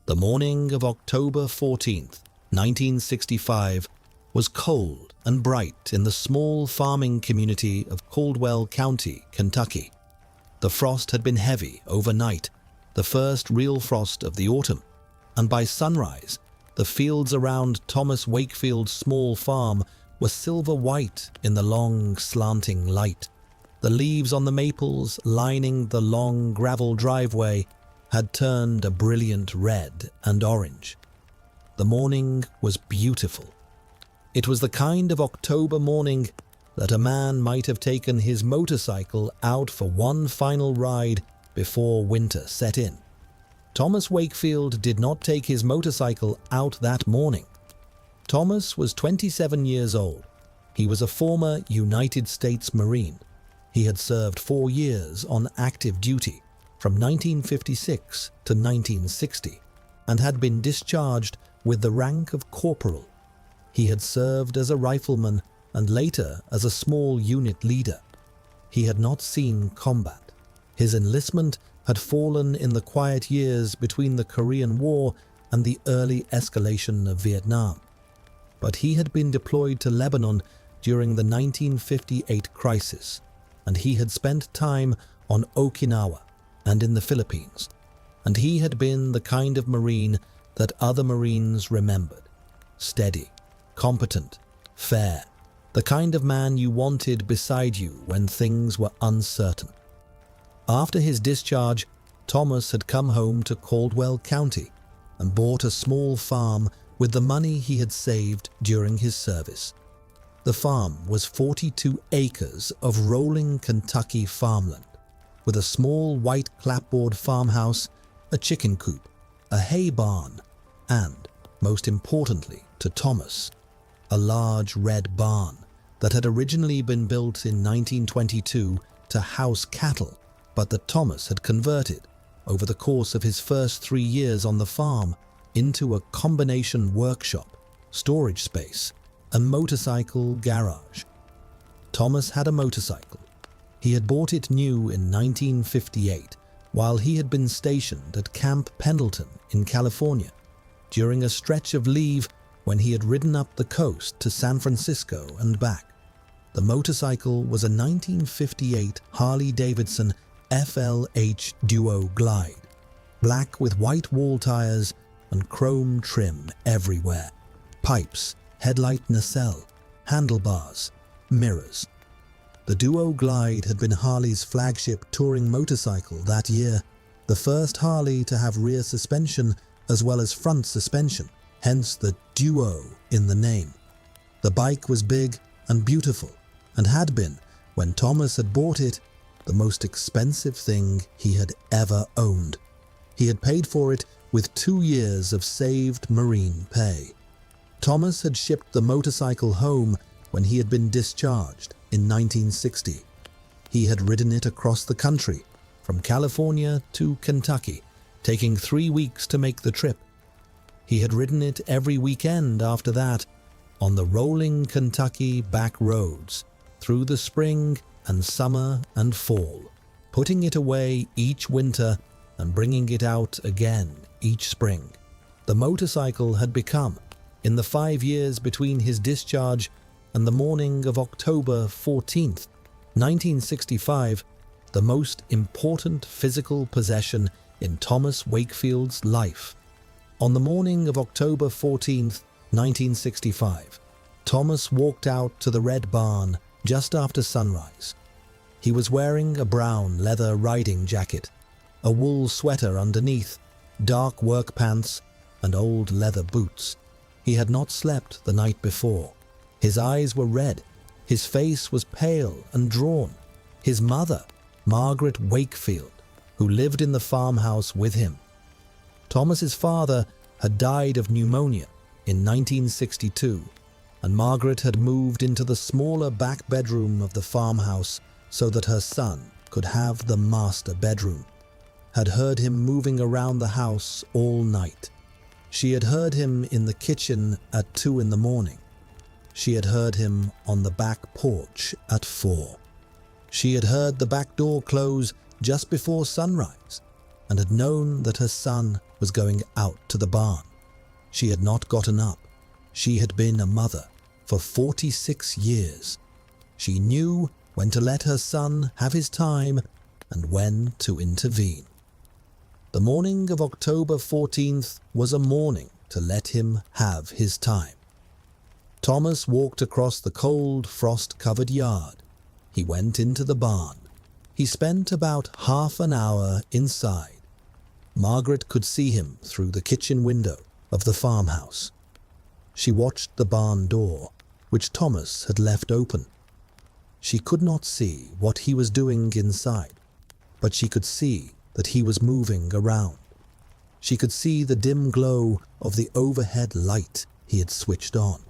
The morning of October 14th, 1965, was cold and bright in the small farming community of Caldwell County, Kentucky. The frost had been heavy overnight, the first real frost of the autumn, and by sunrise, the fields around Thomas Wakefield's small farm were silver white in the long, slanting light. The leaves on the maples lining the long gravel driveway had turned a brilliant red and orange. The morning was beautiful. It was the kind of October morning that a man might have taken his motorcycle out for one final ride before winter set in. Thomas Wakefield did not take his motorcycle out that morning. Thomas was 27 years old. He was a former United States Marine. He had served 4 years on active duty from 1956 to 1960 and had been discharged with the rank of corporal. He had served as a rifleman and later as a small unit leader. He had not seen combat. His enlistment had fallen in the quiet years between the Korean War and the early escalation of Vietnam. But he had been deployed to Lebanon during the 1958 crisis, and he had spent time on Okinawa and in the Philippines, and he had been the kind of Marine that other Marines remembered. Steady, competent, fair, the kind of man you wanted beside you when things were uncertain. After his discharge, Thomas had come home to Caldwell County and bought a small farm with the money he had saved during his service. The farm was 42 acres of rolling Kentucky farmland, with a small white clapboard farmhouse, a chicken coop, a hay barn, and, most importantly to Thomas, a large red barn that had originally been built in 1922 to house cattle, but that Thomas had converted, over the course of his first 3 years on the farm, into a combination workshop, storage space, and motorcycle garage. Thomas had a motorcycle. He had bought it new in 1958 while he had been stationed at Camp Pendleton in California during a stretch of leave when he had ridden up the coast to San Francisco and back. The motorcycle was a 1958 Harley-Davidson FLH Duo-Glide, black with white wall tires and chrome trim everywhere, pipes, headlight nacelle, handlebars, mirrors. The Duo-Glide had been Harley's flagship touring motorcycle that year, the first Harley to have rear suspension as well as front suspension, hence the Duo in the name. The bike was big and beautiful, and had been, when Thomas had bought it, the most expensive thing he had ever owned. He had paid for it with 2 years of saved Marine pay. Thomas had shipped the motorcycle home when he had been discharged in 1960. He had ridden it across the country, from California to Kentucky, taking 3 weeks to make the trip. He had ridden it every weekend after that, on the rolling Kentucky back roads, through the spring and summer and fall, putting it away each winter and bringing it out again each spring. The motorcycle had become, in the 5 years between his discharge and the morning of October 14th, 1965, the most important physical possession in Thomas Wakefield's life. On the morning of October 14th, 1965, Thomas walked out to the red barn just after sunrise. He was wearing a brown leather riding jacket, a wool sweater underneath, dark work pants, and old leather boots. He had not slept the night before. His eyes were red, his face was pale and drawn. His mother, Margaret Wakefield, who lived in the farmhouse with him. Thomas's father had died of pneumonia in 1962, and Margaret had moved into the smaller back bedroom of the farmhouse so that her son could have the master bedroom. Had heard him moving around the house all night. She had heard him in the kitchen at 2 in the morning. She had heard him on the back porch at 4. She had heard the back door close just before sunrise. and had known that her son was going out to the barn. She had not gotten up. She had been a mother for 46 years. She knew when to let her son have his time and when to intervene. The morning of October 14th was a morning to let him have his time. Thomas walked across the cold, frost-covered yard. He went into the barn. He spent about half an hour inside. Margaret could see him through the kitchen window of the farmhouse. She watched the barn door, which Thomas had left open. She could not see what he was doing inside, but she could see that he was moving around. She could see the dim glow of the overhead light he had switched on.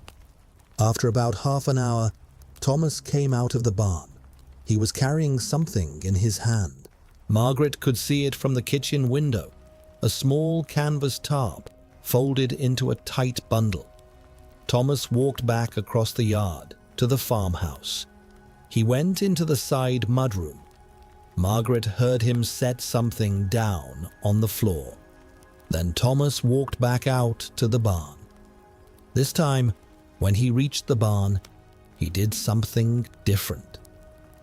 After about half an hour, Thomas came out of the barn. He was carrying something in his hand. Margaret could see it from the kitchen window, a small canvas tarp folded into a tight bundle. Thomas walked back across the yard to the farmhouse. He went into the side mudroom. Margaret heard him set something down on the floor. Then Thomas walked back out to the barn. This time, when he reached the barn, he did something different.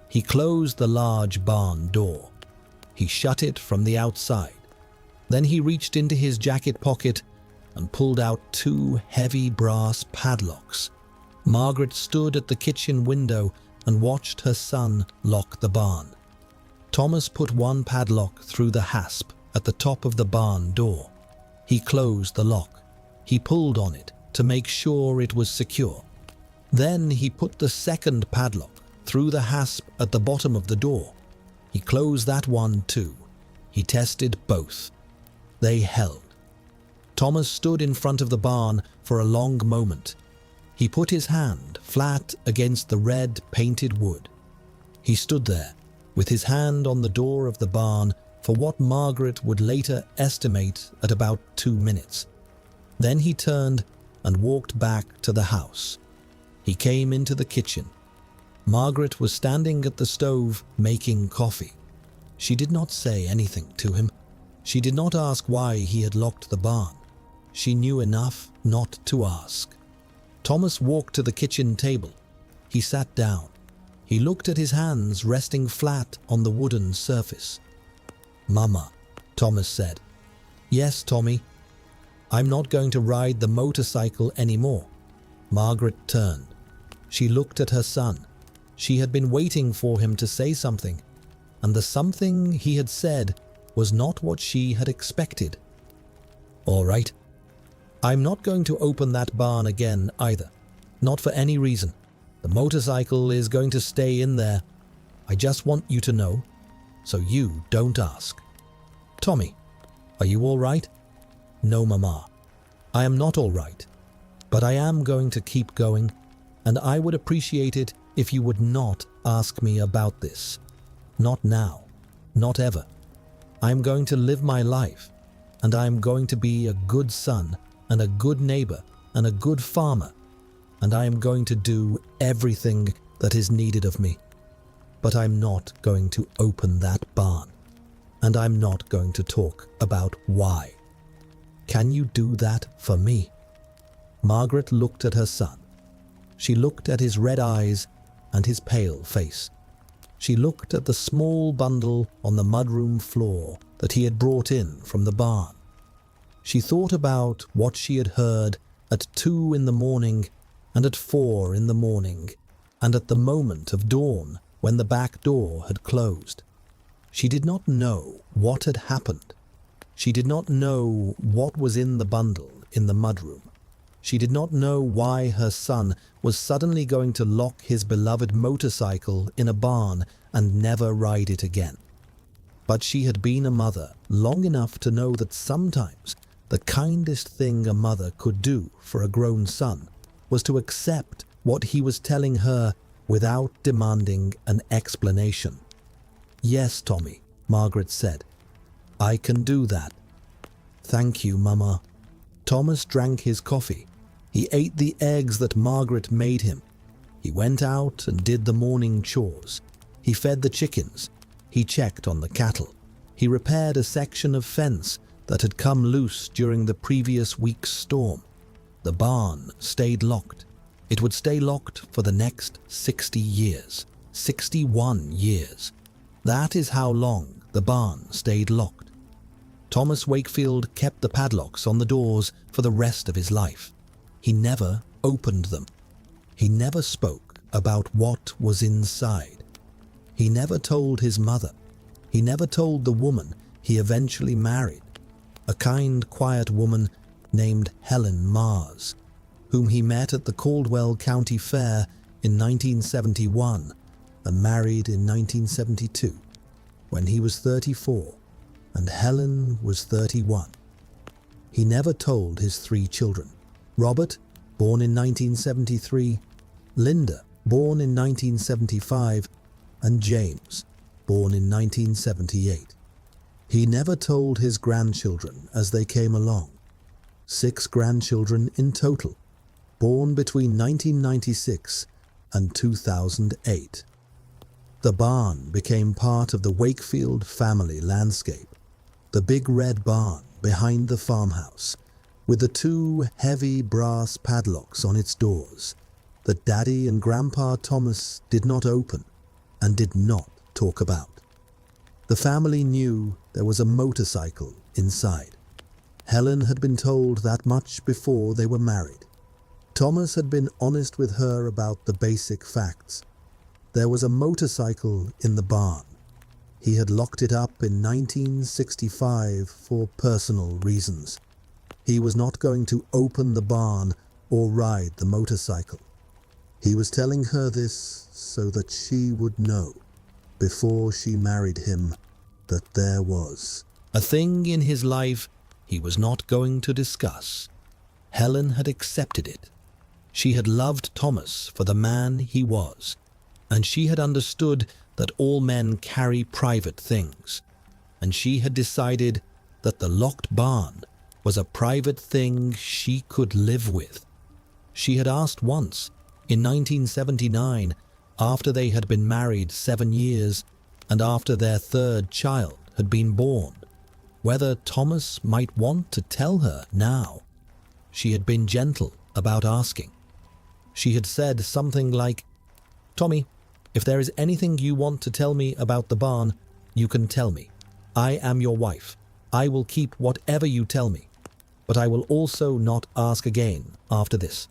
He closed the large barn door. He shut it from the outside. Then he reached into his jacket pocket and pulled out 2 heavy brass padlocks. Margaret stood at the kitchen window and watched her son lock the barn. Thomas put one padlock through the hasp at the top of the barn door. He closed the lock. He pulled on it to make sure it was secure. Then he put the second padlock through the hasp at the bottom of the door. He closed that one too. He tested both. They held. Thomas stood in front of the barn for a long moment. He put his hand flat against the red painted wood. He stood there with his hand on the door of the barn for what Margaret would later estimate at about 2 minutes. Then he turned and walked back to the house. He came into the kitchen. Margaret was standing at the stove making coffee. She did not say anything to him. She did not ask why he had locked the barn. She knew enough not to ask. Thomas walked to the kitchen table. He sat down. He looked at his hands resting flat on the wooden surface. "Mama," Thomas said. "Yes, Tommy." "I'm not going to ride the motorcycle anymore." Margaret turned. She looked at her son. She had been waiting for him to say something, and the something he had said was not what she had expected. "All right. I'm not going to open that barn again either. Not for any reason. The motorcycle is going to stay in there. I just want you to know, so you don't ask." "Tommy, are you all right?" "No, Mama. I am not all right. But I am going to keep going, and I would appreciate it if you would not ask me about this. Not now. Not ever. I am going to live my life, and I am going to be a good son and a good neighbor and a good farmer, and I am going to do everything that is needed of me. But I'm not going to open that barn, and I'm not going to talk about why. Can you do that for me?" Margaret looked at her son. She looked at his red eyes and his pale face. She looked at the small bundle on the mudroom floor that he had brought in from the barn. She thought about what she had heard at 2 in the morning and at 4 in the morning and at the moment of dawn when the back door had closed. She did not know what had happened. She did not know what was in the bundle in the mudroom. She did not know why her son was suddenly going to lock his beloved motorcycle in a barn and never ride it again. But she had been a mother long enough to know that sometimes the kindest thing a mother could do for a grown son was to accept what he was telling her without demanding an explanation. "Yes, Tommy," Margaret said. "I can do that." "Thank you, Mama." Thomas drank his coffee. He ate the eggs that Margaret made him. He went out and did the morning chores. He fed the chickens. He checked on the cattle. He repaired a section of fence that had come loose during the previous week's storm. The barn stayed locked. It would stay locked for the next 60 years. 61 years. That is how long the barn stayed locked. Thomas Wakefield kept the padlocks on the doors for the rest of his life. He never opened them. He never spoke about what was inside. He never told his mother. He never told the woman he eventually married, a kind, quiet woman named Helen Mars, whom he met at the Caldwell County Fair in 1971 and married in 1972, when he was 34 and Helen was 31. He never told his 3 children, Robert, born in 1973, Linda, born in 1975, and James, born in 1978. He never told his grandchildren as they came along. 6 grandchildren in total, born between 1996 and 2008. The barn became part of the Wakefield family landscape. The big red barn behind the farmhouse, with the 2 heavy brass padlocks on its doors that Daddy and Grandpa Thomas did not open and did not talk about. The family knew there was a motorcycle inside. Helen had been told that much before they were married. Thomas had been honest with her about the basic facts. There was a motorcycle in the barn. He had locked it up in 1965 for personal reasons. He was not going to open the barn or ride the motorcycle. He was telling her this so that she would know, before she married him, that there was a thing in his life he was not going to discuss. Helen had accepted it. She had loved Thomas for the man he was, and she had understood that all men carry private things, and she had decided that the locked barn was a private thing she could live with. She had asked once, in 1979, after they had been married 7 years and after their 3rd child had been born, whether Thomas might want to tell her now. She had been gentle about asking. She had said something like, "Tommy, if there is anything you want to tell me about the barn, you can tell me. I am your wife. I will keep whatever you tell me, but I will also not ask again after this."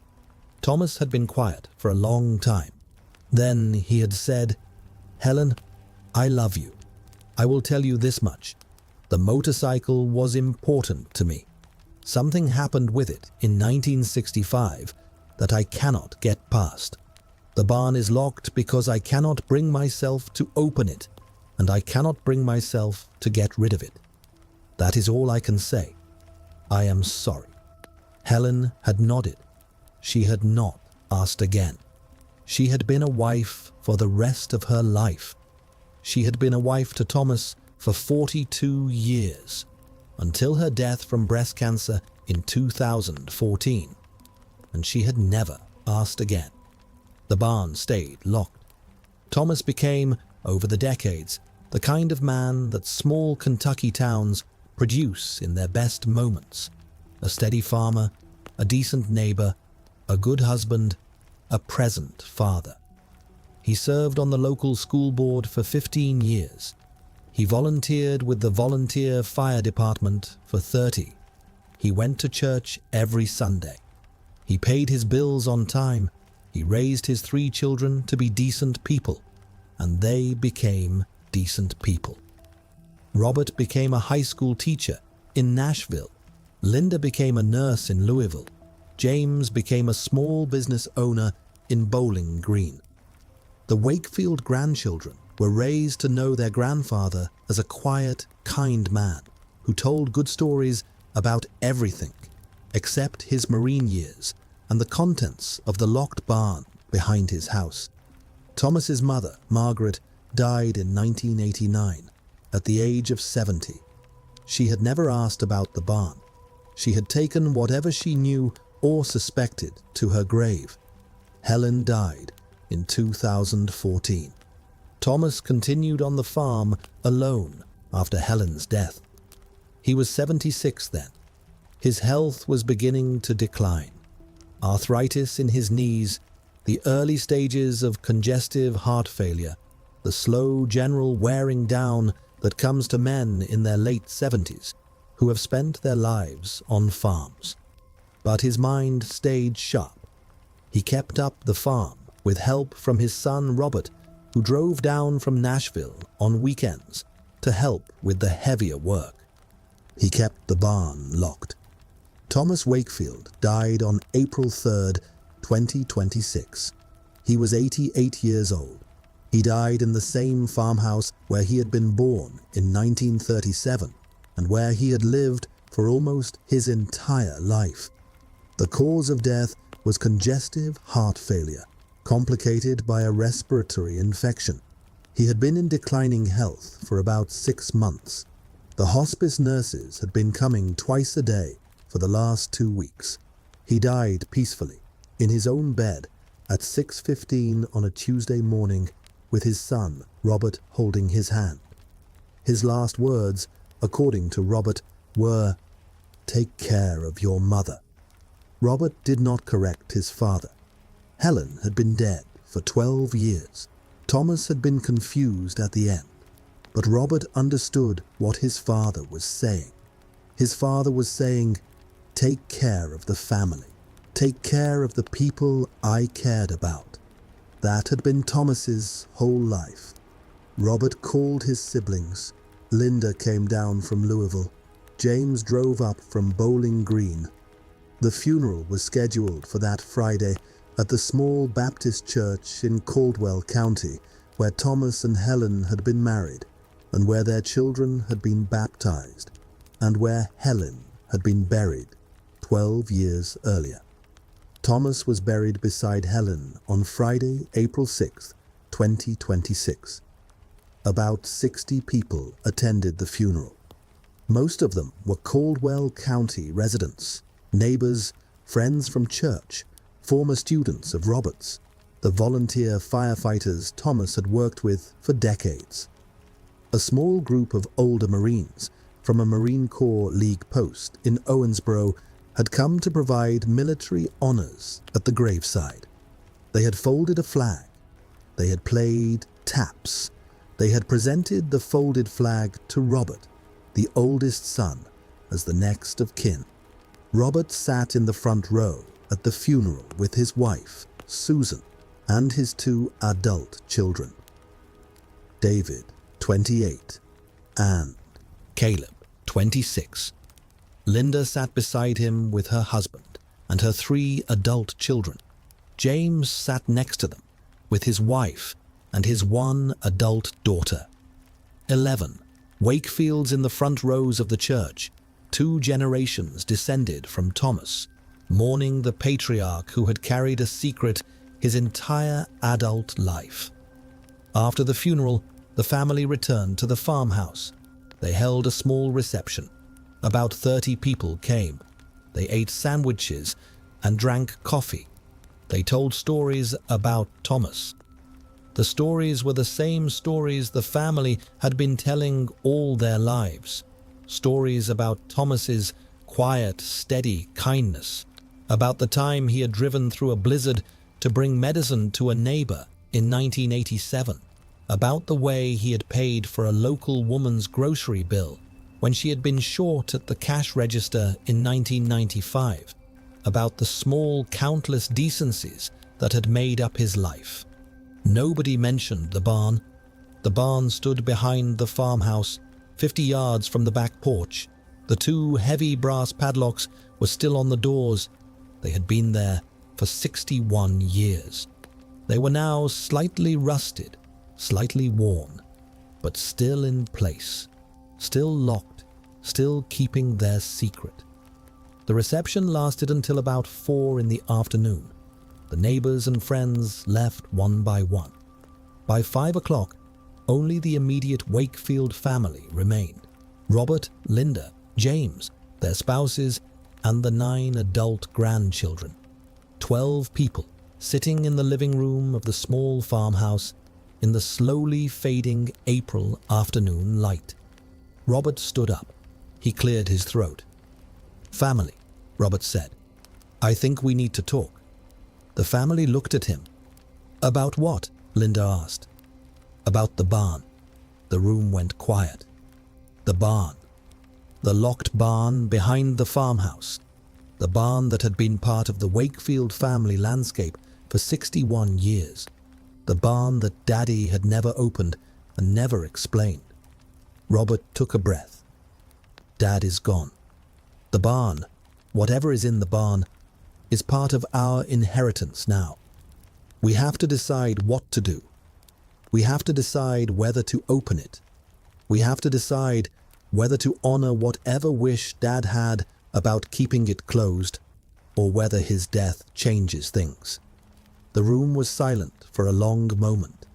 Thomas had been quiet for a long time. Then he had said, "Helen, I love you. I will tell you this much. The motorcycle was important to me. Something happened with it in 1965 that I cannot get past. The barn is locked because I cannot bring myself to open it, and I cannot bring myself to get rid of it. That is all I can say. I am sorry." Helen had nodded. She had not asked again. She had been a wife for the rest of her life. She had been a wife to Thomas for 42 years, until her death from breast cancer in 2014, and she had never asked again. The barn stayed locked. Thomas became, over the decades, the kind of man that small Kentucky towns produce in their best moments: a steady farmer, a decent neighbor, a good husband, a present father. He served on the local school board for 15 years. He volunteered with the volunteer fire department for 30. He went to church every Sunday. He paid his bills on time. He raised his 3 children to be decent people, and they became decent people. Robert became a high school teacher in Nashville. Linda became a nurse in Louisville. James became a small business owner in Bowling Green. The Wakefield grandchildren were raised to know their grandfather as a quiet, kind man who told good stories about everything except his Marine years and the contents of the locked barn behind his house. Thomas's mother, Margaret, died in 1989 at the age of 70. She had never asked about the barn. She had taken whatever she knew or suspected to her grave. Helen died in 2014. Thomas continued on the farm alone after Helen's death. He was 76 then. His health was beginning to decline. Arthritis in his knees, the early stages of congestive heart failure, the slow general wearing down that comes to men in their late 70s who have spent their lives on farms. But his mind stayed sharp. He kept up the farm with help from his son Robert, who drove down from Nashville on weekends to help with the heavier work. He kept the barn locked. Thomas Wakefield died on April 3, 2026. He was 88 years old. He died in the same farmhouse where he had been born in 1937 and where he had lived for almost his entire life. The cause of death was congestive heart failure, complicated by a respiratory infection. He had been in declining health for about 6 months. The hospice nurses had been coming twice a day for the last 2 weeks. He died peacefully, in his own bed, at 6:15 on a Tuesday morning, with his son, Robert, holding his hand. His last words, according to Robert, were, "Take care of your mother." Robert did not correct his father. Helen had been dead for 12 years. Thomas had been confused at the end, but Robert understood what his father was saying. His father was saying, "Take care of the family. Take care of the people I cared about." That had been Thomas's whole life. Robert called his siblings. Linda came down from Louisville. James drove up from Bowling Green. The funeral was scheduled for that Friday at the small Baptist church in Caldwell County, where Thomas and Helen had been married, and where their children had been baptized, and where Helen had been buried 12 years earlier. Thomas was buried beside Helen on Friday, April 6, 2026. About 60 people attended the funeral. Most of them were Caldwell County residents, neighbors, friends from church, former students of Robert's, the volunteer firefighters Thomas had worked with for decades. A small group of older Marines from a Marine Corps League post in Owensboro had come to provide military honors at the graveside. They had folded a flag. They had played taps. They had presented the folded flag to Robert, the oldest son, as the next of kin. Robert sat in the front row at the funeral with his wife, Susan, and his 2 adult children, David, 28, and Caleb, 26. Linda sat beside him with her husband and her 3 adult children. James sat next to them with his wife and his 1 adult daughter. 11 Wakefields in the front rows of the church, 2 generations descended from Thomas, mourning the patriarch who had carried a secret his entire adult life. After the funeral, the family returned to the farmhouse. They held a small reception. About 30 people came. They ate sandwiches and drank coffee. They told stories about Thomas. The stories were the same stories the family had been telling all their lives. Stories about Thomas's quiet, steady kindness, about the time he had driven through a blizzard to bring medicine to a neighbor in 1987, about the way he had paid for a local woman's grocery bill when she had been short at the cash register in 1995, about the small, countless decencies that had made up his life. Nobody mentioned the barn. The barn stood behind the farmhouse, 50 yards from the back porch. The 2 heavy brass padlocks were still on the doors. They had been there for 61 years. They were now slightly rusted, slightly worn, but still in place, still locked, still keeping their secret. The reception lasted until about 4 in the afternoon. The neighbors and friends left one by one. By 5 o'clock, only the immediate Wakefield family remained. Robert, Linda, James, their spouses, and the 9 adult grandchildren. 12 people sitting in the living room of the small farmhouse in the slowly fading April afternoon light. Robert stood up. He cleared his throat. "Family," Robert said. "I think we need to talk." The family looked at him. "About what?" Linda asked. "About the barn." The room went quiet. The barn. The locked barn behind the farmhouse. The barn that had been part of the Wakefield family landscape for 61 years. The barn that Daddy had never opened and never explained. Robert took a breath. Dad is gone. The barn, whatever is in the barn, is part of our inheritance now. We have to decide what to do. We have to decide whether to open it. We have to decide whether to honor whatever wish Dad had about keeping it closed, or whether his death changes things. The room was silent for a long moment.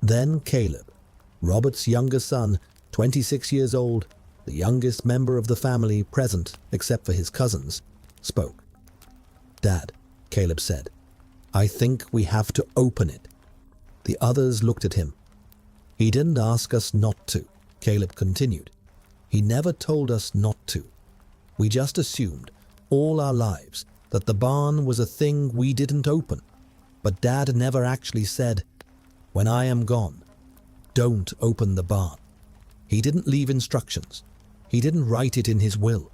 Then Caleb, Robert's younger son, 26 years old, the youngest member of the family present except for his cousins, spoke. "Dad," Caleb said, "I think we have to open it." The others looked at him. "He didn't ask us not to," Caleb continued. "He never told us not to. We just assumed all our lives that the barn was a thing we didn't open. But Dad never actually said, 'When I am gone, don't open the barn.' He didn't leave instructions. He didn't write it in his will.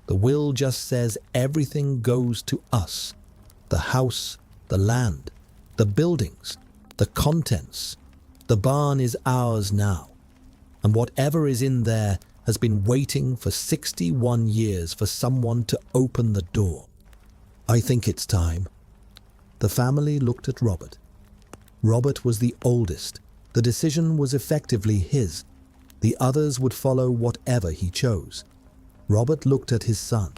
The will just says everything goes to us. The house, the land, the buildings, the contents. The barn is ours now. And whatever is in there has been waiting for 61 years for someone to open the door. I think it's time." The family looked at Robert. Robert was the oldest. The decision was effectively his. The others would follow whatever he chose. Robert looked at his son.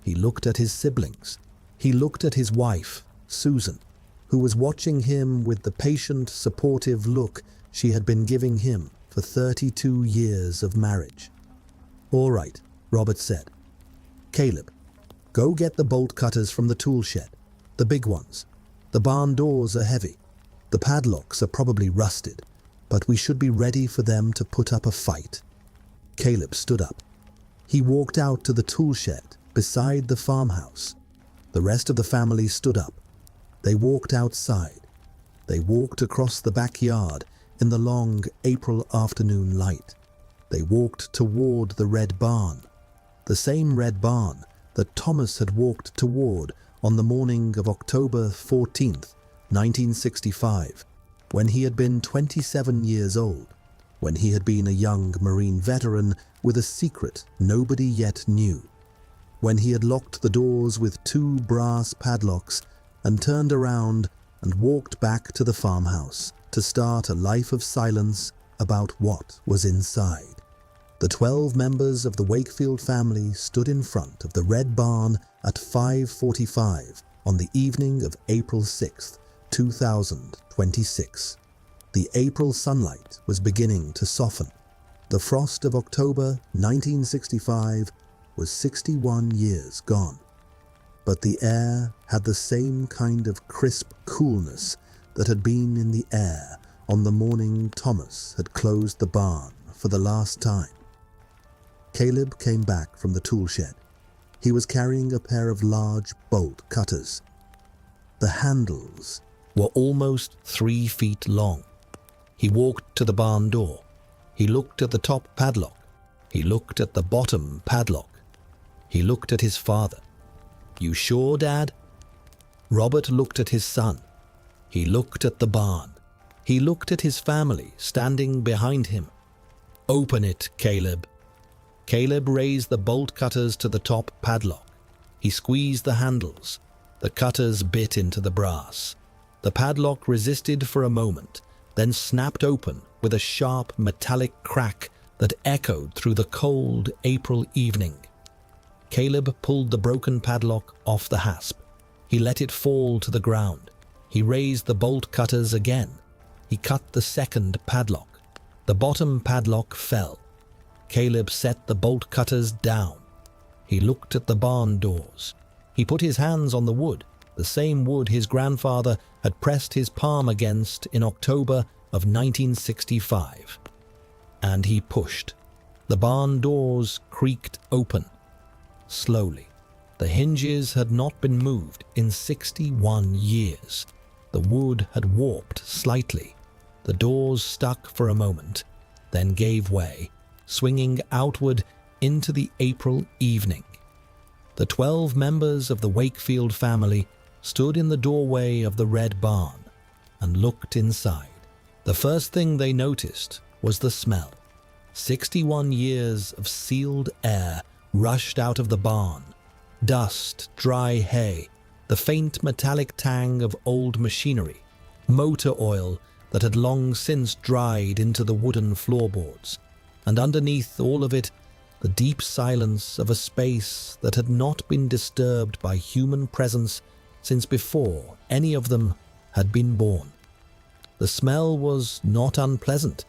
He looked at his siblings. He looked at his wife, Susan, who was watching him with the patient, supportive look she had been giving him for 32 years of marriage. "All right," Robert said. "Caleb, go get the bolt cutters from the tool shed, the big ones. The barn doors are heavy. The padlocks are probably rusted, but we should be ready for them to put up a fight." Caleb stood up. He walked out to the tool shed beside the farmhouse. The rest of the family stood up. They walked outside. They walked across the backyard in the long April afternoon light. They walked toward the red barn, the same red barn that Thomas had walked toward on the morning of October 14th, 1965, when he had been 27 years old, when he had been a young Marine veteran with a secret nobody yet knew, when he had locked the doors with 2 brass padlocks and turned around and walked back to the farmhouse to start a life of silence about what was inside. The 12 members of the Wakefield family stood in front of the red barn at 5:45 on the evening of April 6th, 2026. The April sunlight was beginning to soften. The frost of October 1965 was 61 years gone. But the air had the same kind of crisp coolness that had been in the air on the morning Thomas had closed the barn for the last time. Caleb came back from the tool shed. He was carrying a pair of large bolt cutters. The handles were almost 3 feet long. He walked to the barn door. He looked at the top padlock. He looked at the bottom padlock. He looked at his father. "You sure, Dad?" Robert looked at his son. He looked at the barn. He looked at his family standing behind him. "Open it, Caleb." Caleb raised the bolt cutters to the top padlock. He squeezed the handles. The cutters bit into the brass. The padlock resisted for a moment, then snapped open with a sharp metallic crack that echoed through the cold April evening. Caleb pulled the broken padlock off the hasp. He let it fall to the ground. He raised the bolt cutters again. He cut the second padlock. The bottom padlock fell. Caleb set the bolt cutters down. He looked at the barn doors. He put his hands on the wood, the same wood his grandfather had pressed his palm against in October of 1965. And he pushed. The barn doors creaked open, slowly. The hinges had not been moved in 61 years. The wood had warped slightly. The doors stuck for a moment, then gave way, swinging outward into the April evening. The 12 members of the Wakefield family stood in the doorway of the red barn and looked inside. The first thing they noticed was the smell. 61 years of sealed air rushed out of the barn. Dust, dry hay, the faint metallic tang of old machinery, motor oil that had long since dried into the wooden floorboards, and underneath all of it, the deep silence of a space that had not been disturbed by human presence since before any of them had been born. The smell was not unpleasant.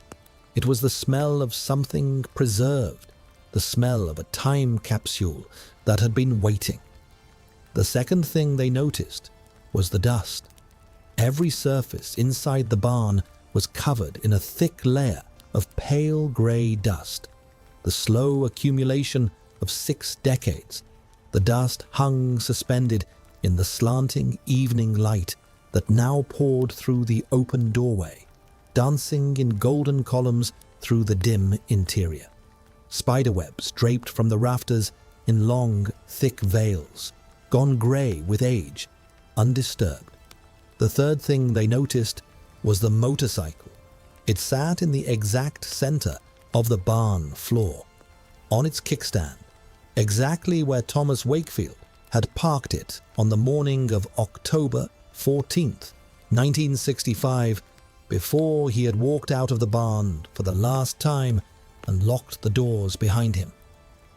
It was the smell of something preserved, the smell of a time capsule that had been waiting. The second thing they noticed was the dust. Every surface inside the barn was covered in a thick layer of pale grey dust, the slow accumulation of 6 decades. The dust hung suspended in the slanting evening light that now poured through the open doorway, dancing in golden columns through the dim interior. Spiderwebs draped from the rafters in long, thick veils, gone grey with age, undisturbed. The third thing they noticed was the motorcycle. It sat in the exact center of the barn floor, on its kickstand, exactly where Thomas Wakefield had parked it on the morning of October 14th, 1965, before he had walked out of the barn for the last time and locked the doors behind him.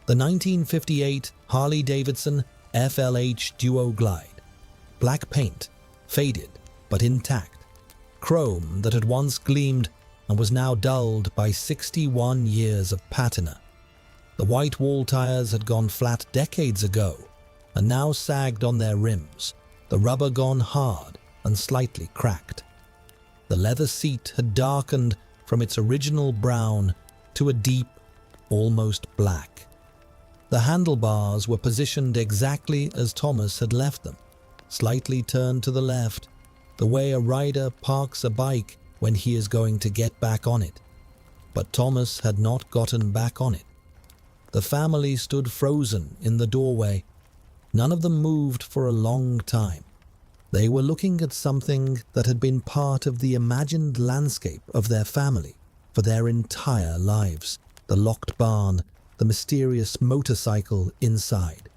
The 1958 Harley-Davidson FLH Duo-Glide. Black paint, faded but intact. Chrome that had once gleamed and was now dulled by 61 years of patina. The white wall tires had gone flat decades ago and now sagged on their rims, the rubber gone hard and slightly cracked. The leather seat had darkened from its original brown to a deep, almost black. The handlebars were positioned exactly as Thomas had left them, slightly turned to the left, the way a rider parks a bike when he is going to get back on it. But Thomas had not gotten back on it. The family stood frozen in the doorway. None of them moved for a long time. They were looking at something that had been part of the imagined landscape of their family for their entire lives. The locked barn, the mysterious motorcycle inside,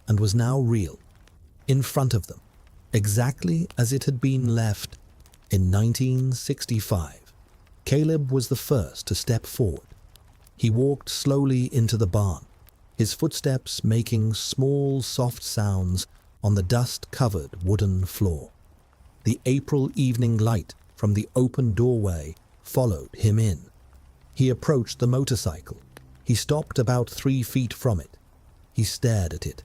and was now real, in front of them, exactly as it had been left in 1965. Caleb was the first to step forward. He walked slowly into the barn, his footsteps making small, soft sounds on the dust-covered wooden floor. The April evening light from the open doorway followed him in. He approached the motorcycle. He stopped about 3 feet from it. He stared at it.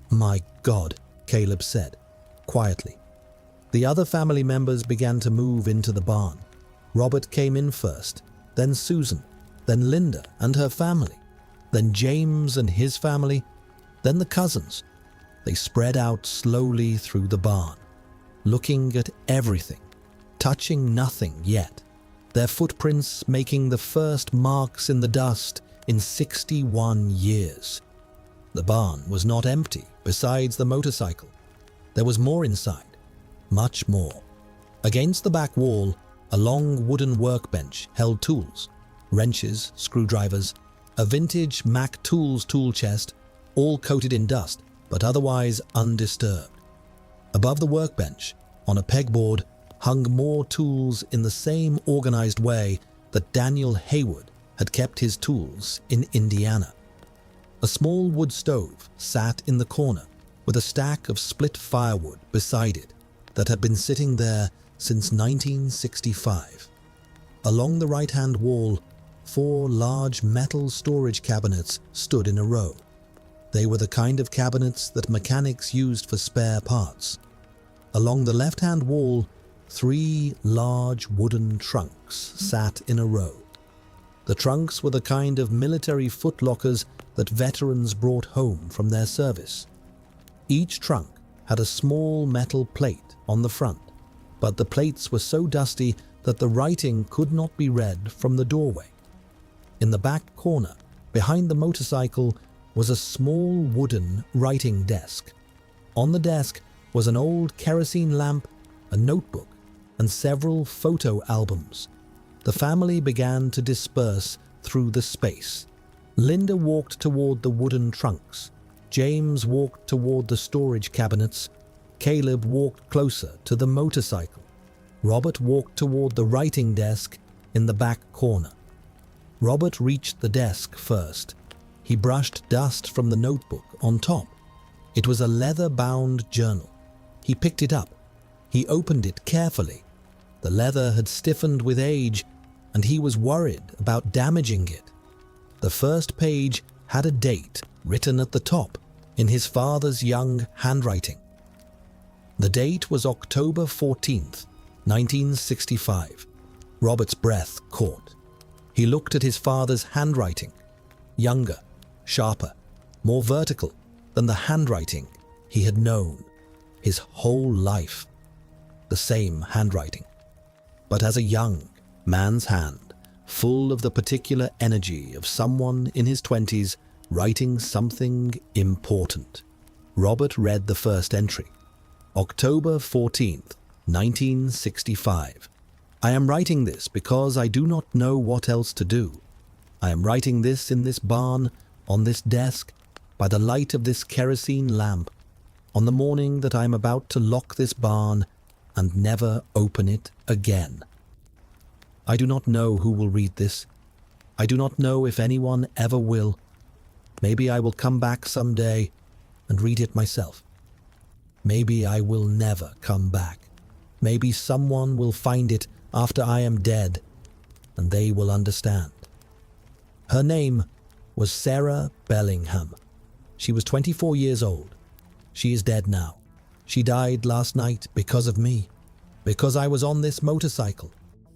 "My God," Caleb said, quietly. The other family members began to move into the barn. Robert came in first, then Susan, then Linda and her family, then James and his family, then the cousins. They spread out slowly through the barn, looking at everything, touching nothing yet, their footprints making the first marks in the dust in 61 years. The barn was not empty besides the motorcycle. There was more inside, much more. Against the back wall, a long wooden workbench held tools, wrenches, screwdrivers, a vintage Mac Tools tool chest, all coated in dust, but otherwise undisturbed. Above the workbench, on a pegboard, hung more tools in the same organized way that Daniel Haywood had kept his tools in Indiana. A small wood stove sat in the corner with a stack of split firewood beside it that had been sitting there since 1965. Along the right-hand wall, 4 large metal storage cabinets stood in a row. They were the kind of cabinets that mechanics used for spare parts. Along the left-hand wall, 3 large wooden trunks sat in a row. The trunks were the kind of military footlockers that veterans brought home from their service. Each trunk had a small metal plate on the front, but the plates were so dusty that the writing could not be read from the doorway. In the back corner, behind the motorcycle, was a small wooden writing desk. On the desk was an old kerosene lamp, a notebook, and several photo albums. The family began to disperse through the space. Linda walked toward the wooden trunks. James walked toward the storage cabinets. Caleb walked closer to the motorcycle. Robert walked toward the writing desk in the back corner. Robert reached the desk first. He brushed dust from the notebook on top. It was a leather-bound journal. He picked it up. He opened it carefully. The leather had stiffened with age, and he was worried about damaging it. The first page had a date written at the top in his father's young handwriting. The date was October 14th, 1965. Robert's breath caught. He looked at his father's handwriting, younger, sharper, more vertical than the handwriting he had known his whole life. The same handwriting, but as a young man's hand, full of the particular energy of someone in his 20s writing something important. Robert read the first entry. October 14th, 1965. I am writing this because I do not know what else to do. I am writing this in this barn, on this desk, by the light of this kerosene lamp, on the morning that I am about to lock this barn and never open it again. I do not know who will read this. I do not know if anyone ever will. Maybe I will come back someday and read it myself. Maybe I will never come back. Maybe someone will find it after I am dead, and they will understand. Her name was Sarah Bellingham. She was 24 years old. She is dead now. She died last night because of me, because I was on this motorcycle,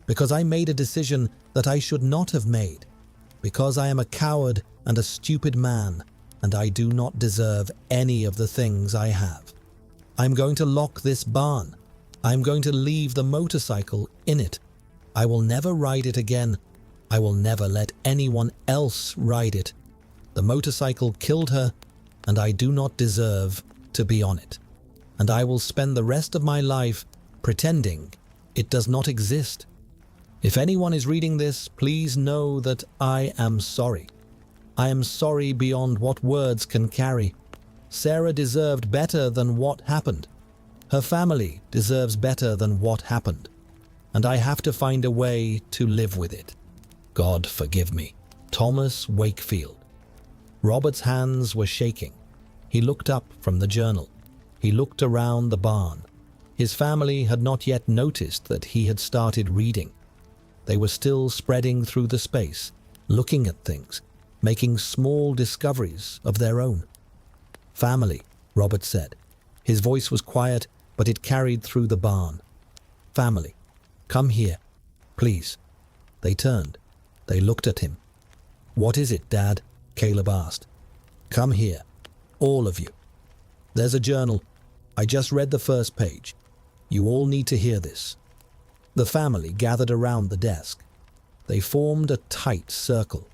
because I made a decision that I should not have made, because I am a coward and a stupid man, and I do not deserve any of the things I have. I'm going to lock this barn. I'm going to leave the motorcycle in it. I will never ride it again. I will never let anyone else ride it. The motorcycle killed her, and I do not deserve to be on it. And I will spend the rest of my life pretending it does not exist. If anyone is reading this, please know that I am sorry. I am sorry beyond what words can carry. Sarah deserved better than what happened. Her family deserves better than what happened. And I have to find a way to live with it. God forgive me. Thomas Wakefield. Robert's hands were shaking. He looked up from the journal. He looked around the barn. His family had not yet noticed that he had started reading. They were still spreading through the space, looking at things, making small discoveries of their own. Family, Robert said. His voice was quiet, but it carried through the barn. Family, come here, please. They turned. They looked at him. What is it, Dad? Caleb asked. Come here, all of you. There's a journal. I just read the first page. You all need to hear this. The family gathered around the desk. They formed a tight circle.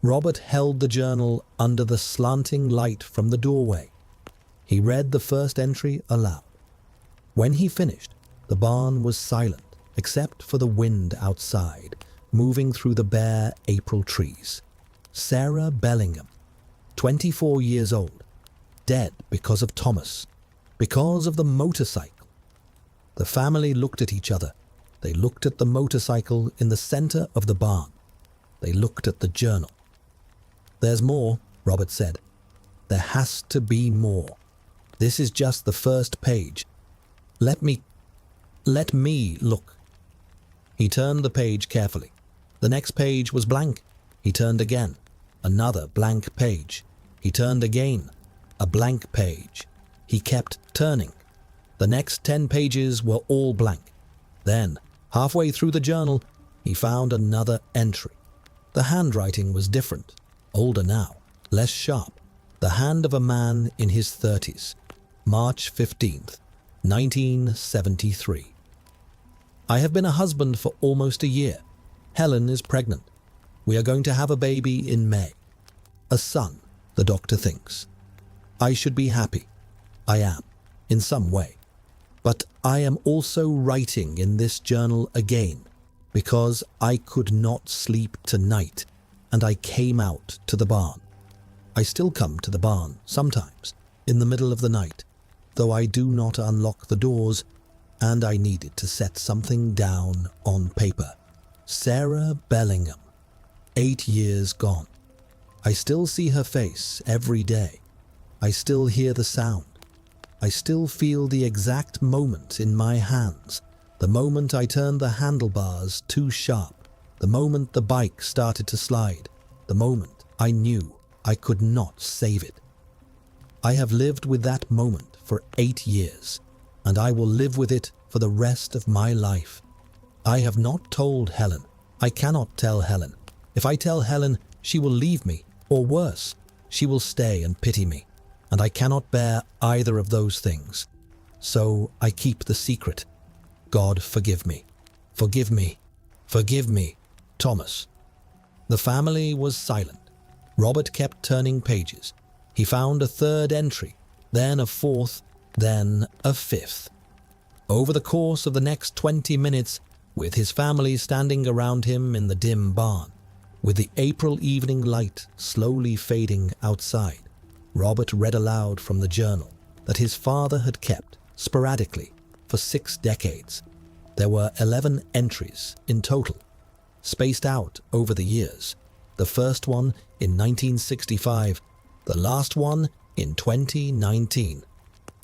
Robert held the journal under the slanting light from the doorway. He read the first entry aloud. When he finished, the barn was silent, except for the wind outside, moving through the bare April trees. Sarah Bellingham, 24 years old, dead because of Thomas, because of the motorcycle. The family looked at each other. They looked at the motorcycle in the center of the barn. They looked at the journal. There's more, Robert said. There has to be more. This is just the first page. Let me look. He turned the page carefully. The next page was blank. He turned again. Another blank page. He turned again. A blank page. He kept turning. The next 10 pages were all blank. Then, halfway through the journal, he found another entry. The handwriting was different, older now, less sharp. The hand of a man in his 30s. March 15th, 1973. I have been a husband for almost a year. Helen is pregnant. We are going to have a baby in May. A son, the doctor thinks. I should be happy. I am, in some way. But I am also writing in this journal again because I could not sleep tonight and I came out to the barn. I still come to the barn sometimes in the middle of the night, though I do not unlock the doors, and I needed to set something down on paper. Sarah Bellingham, 8 years gone. I still see her face every day. I still hear the sound. I still feel the exact moment in my hands, the moment I turned the handlebars too sharp, the moment the bike started to slide, the moment I knew I could not save it. I have lived with that moment for 8 years, and I will live with it for the rest of my life. I have not told Helen. I cannot tell Helen. If I tell Helen, she will leave me, or worse, she will stay and pity me, and I cannot bear either of those things. So I keep the secret. God forgive me. Forgive me. Forgive me, Thomas. The family was silent. Robert kept turning pages. He found a third entry, then a fourth, then a fifth. Over the course of the next 20 minutes, with his family standing around him in the dim barn, with the April evening light slowly fading outside, Robert read aloud from the journal that his father had kept sporadically for 6 decades. There were 11 entries in total, spaced out over the years. The first one in 1965, the last one in 2019.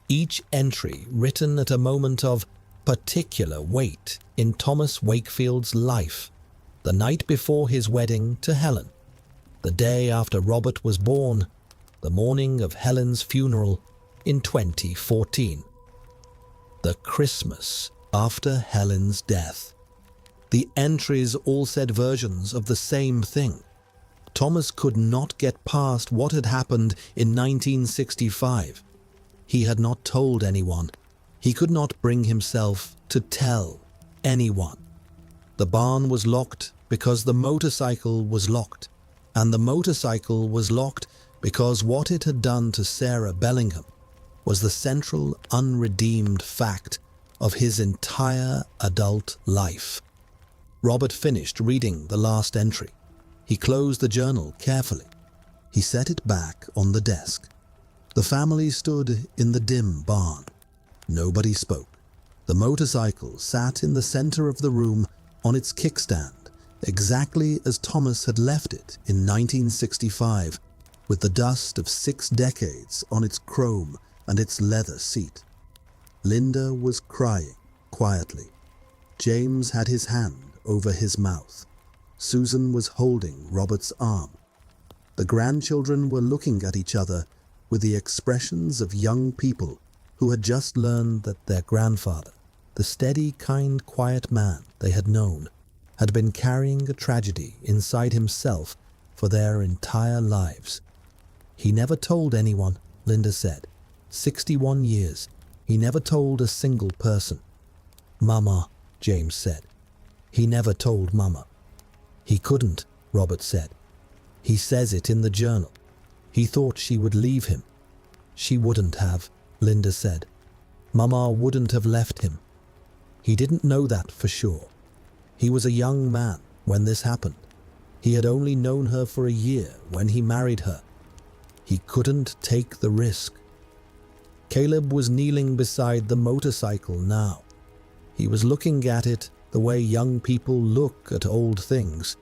Each entry written at a moment of particular weight in Thomas Wakefield's life. The night before his wedding to Helen, the day after Robert was born, the morning of Helen's funeral in 2014. The Christmas after Helen's death. The entries all said versions of the same thing. Thomas could not get past what had happened in 1965. He had not told anyone. He could not bring himself to tell anyone. The barn was locked because the motorcycle was locked, and the motorcycle was locked because what it had done to Sarah Bellingham was the central unredeemed fact of his entire adult life. Robert finished reading the last entry. He closed the journal carefully. He set it back on the desk. The family stood in the dim barn. Nobody spoke. The motorcycle sat in the center of the room on its kickstand, exactly as Thomas had left it in 1965, with the dust of 6 decades on its chrome and its leather seat. Linda was crying quietly. James had his hand over his mouth. Susan was holding Robert's arm. The grandchildren were looking at each other with the expressions of young people who had just learned that their grandfather, the steady, kind, quiet man they had known, had been carrying a tragedy inside himself for their entire lives. He never told anyone, Linda said. 61 years. He never told a single person. Mama, James said. He never told Mama. He couldn't, Robert said. He says it in the journal. He thought she would leave him. She wouldn't have, Linda said. Mama wouldn't have left him. He didn't know that for sure. He was a young man when this happened. He had only known her for a year when he married her. He couldn't take the risk. Caleb was kneeling beside the motorcycle now. He was looking at it the way young people look at old things,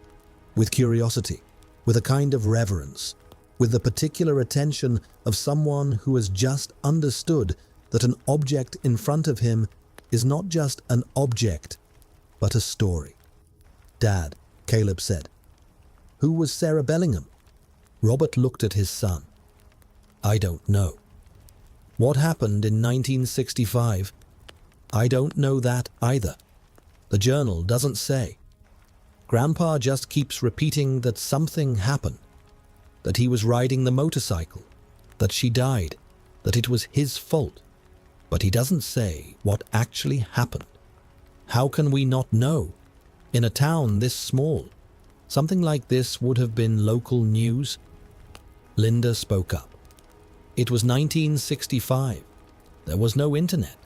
with curiosity, with a kind of reverence, with the particular attention of someone who has just understood that an object in front of him is not just an object, but a story. Dad, Caleb said. Who was Sarah Bellingham? Robert looked at his son. I don't know. What happened in 1965? I don't know that either. The journal doesn't say. Grandpa just keeps repeating that something happened, that he was riding the motorcycle, that she died, that it was his fault. But he doesn't say what actually happened. How can we not know? In a town this small, something like this would have been local news. Linda spoke up. It was 1965. There was no internet.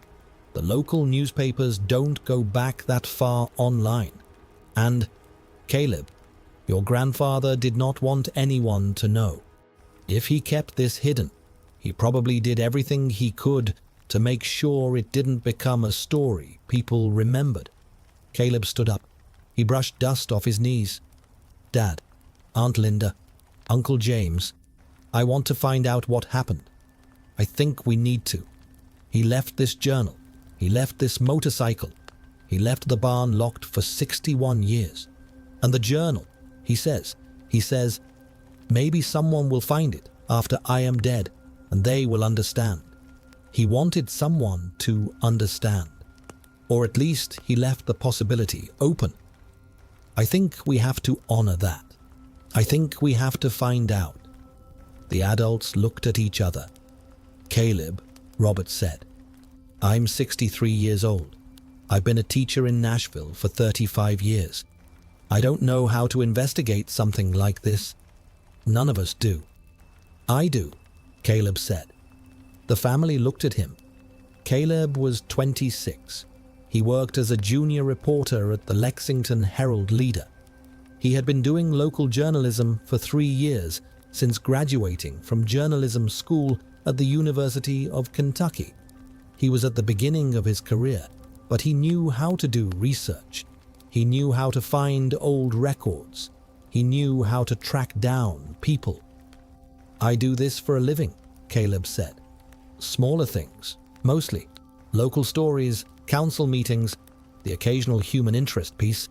The local newspapers don't go back that far online. And, Caleb, your grandfather did not want anyone to know. If he kept this hidden, he probably did everything he could to make sure it didn't become a story people remembered. Caleb stood up. He brushed dust off his knees. Dad, Aunt Linda, Uncle James, I want to find out what happened. I think we need to. He left this journal. He left this motorcycle. He left the barn locked for 61 years. And the journal, he says, maybe someone will find it after I am dead and they will understand. He wanted someone to understand. Or at least he left the possibility open. I think we have to honor that. I think we have to find out. The adults looked at each other. Caleb, Robert said, I'm 63 years old. I've been a teacher in Nashville for 35 years. I don't know how to investigate something like this. None of us do. I do, Caleb said. The family looked at him. Caleb was 26. He worked as a junior reporter at the Lexington Herald-Leader. He had been doing local journalism for 3 years since graduating from journalism school at the University of Kentucky. He was at the beginning of his career, but he knew how to do research. He knew how to find old records. He knew how to track down people. I do this for a living, Caleb said. Smaller things, mostly. Local stories, council meetings, the occasional human interest piece.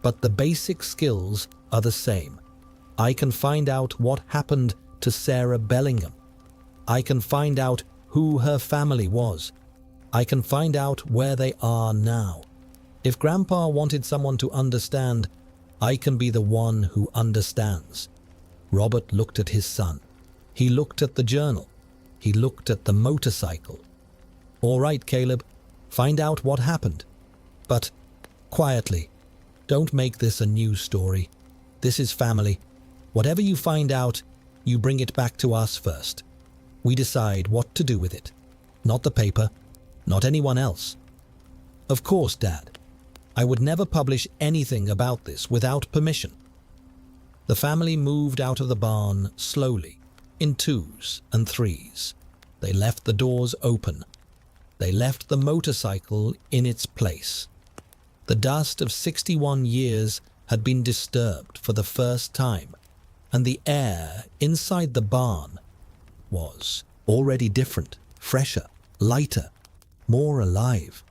But the basic skills are the same. I can find out what happened to Sarah Bellingham. I can find out who her family was. I can find out where they are now. If Grandpa wanted someone to understand, I can be the one who understands. Robert looked at his son. He looked at the journal. He looked at the motorcycle. All right, Caleb, find out what happened. But, quietly, don't make this a news story. This is family. Whatever you find out, you bring it back to us first. We decide what to do with it. Not the paper, not anyone else. Of course, Dad. I would never publish anything about this without permission. The family moved out of the barn slowly, in 2s and 3s. They left the doors open. They left the motorcycle in its place. The dust of 61 years had been disturbed for the first time, and the air inside the barn was already different, fresher, lighter, more alive.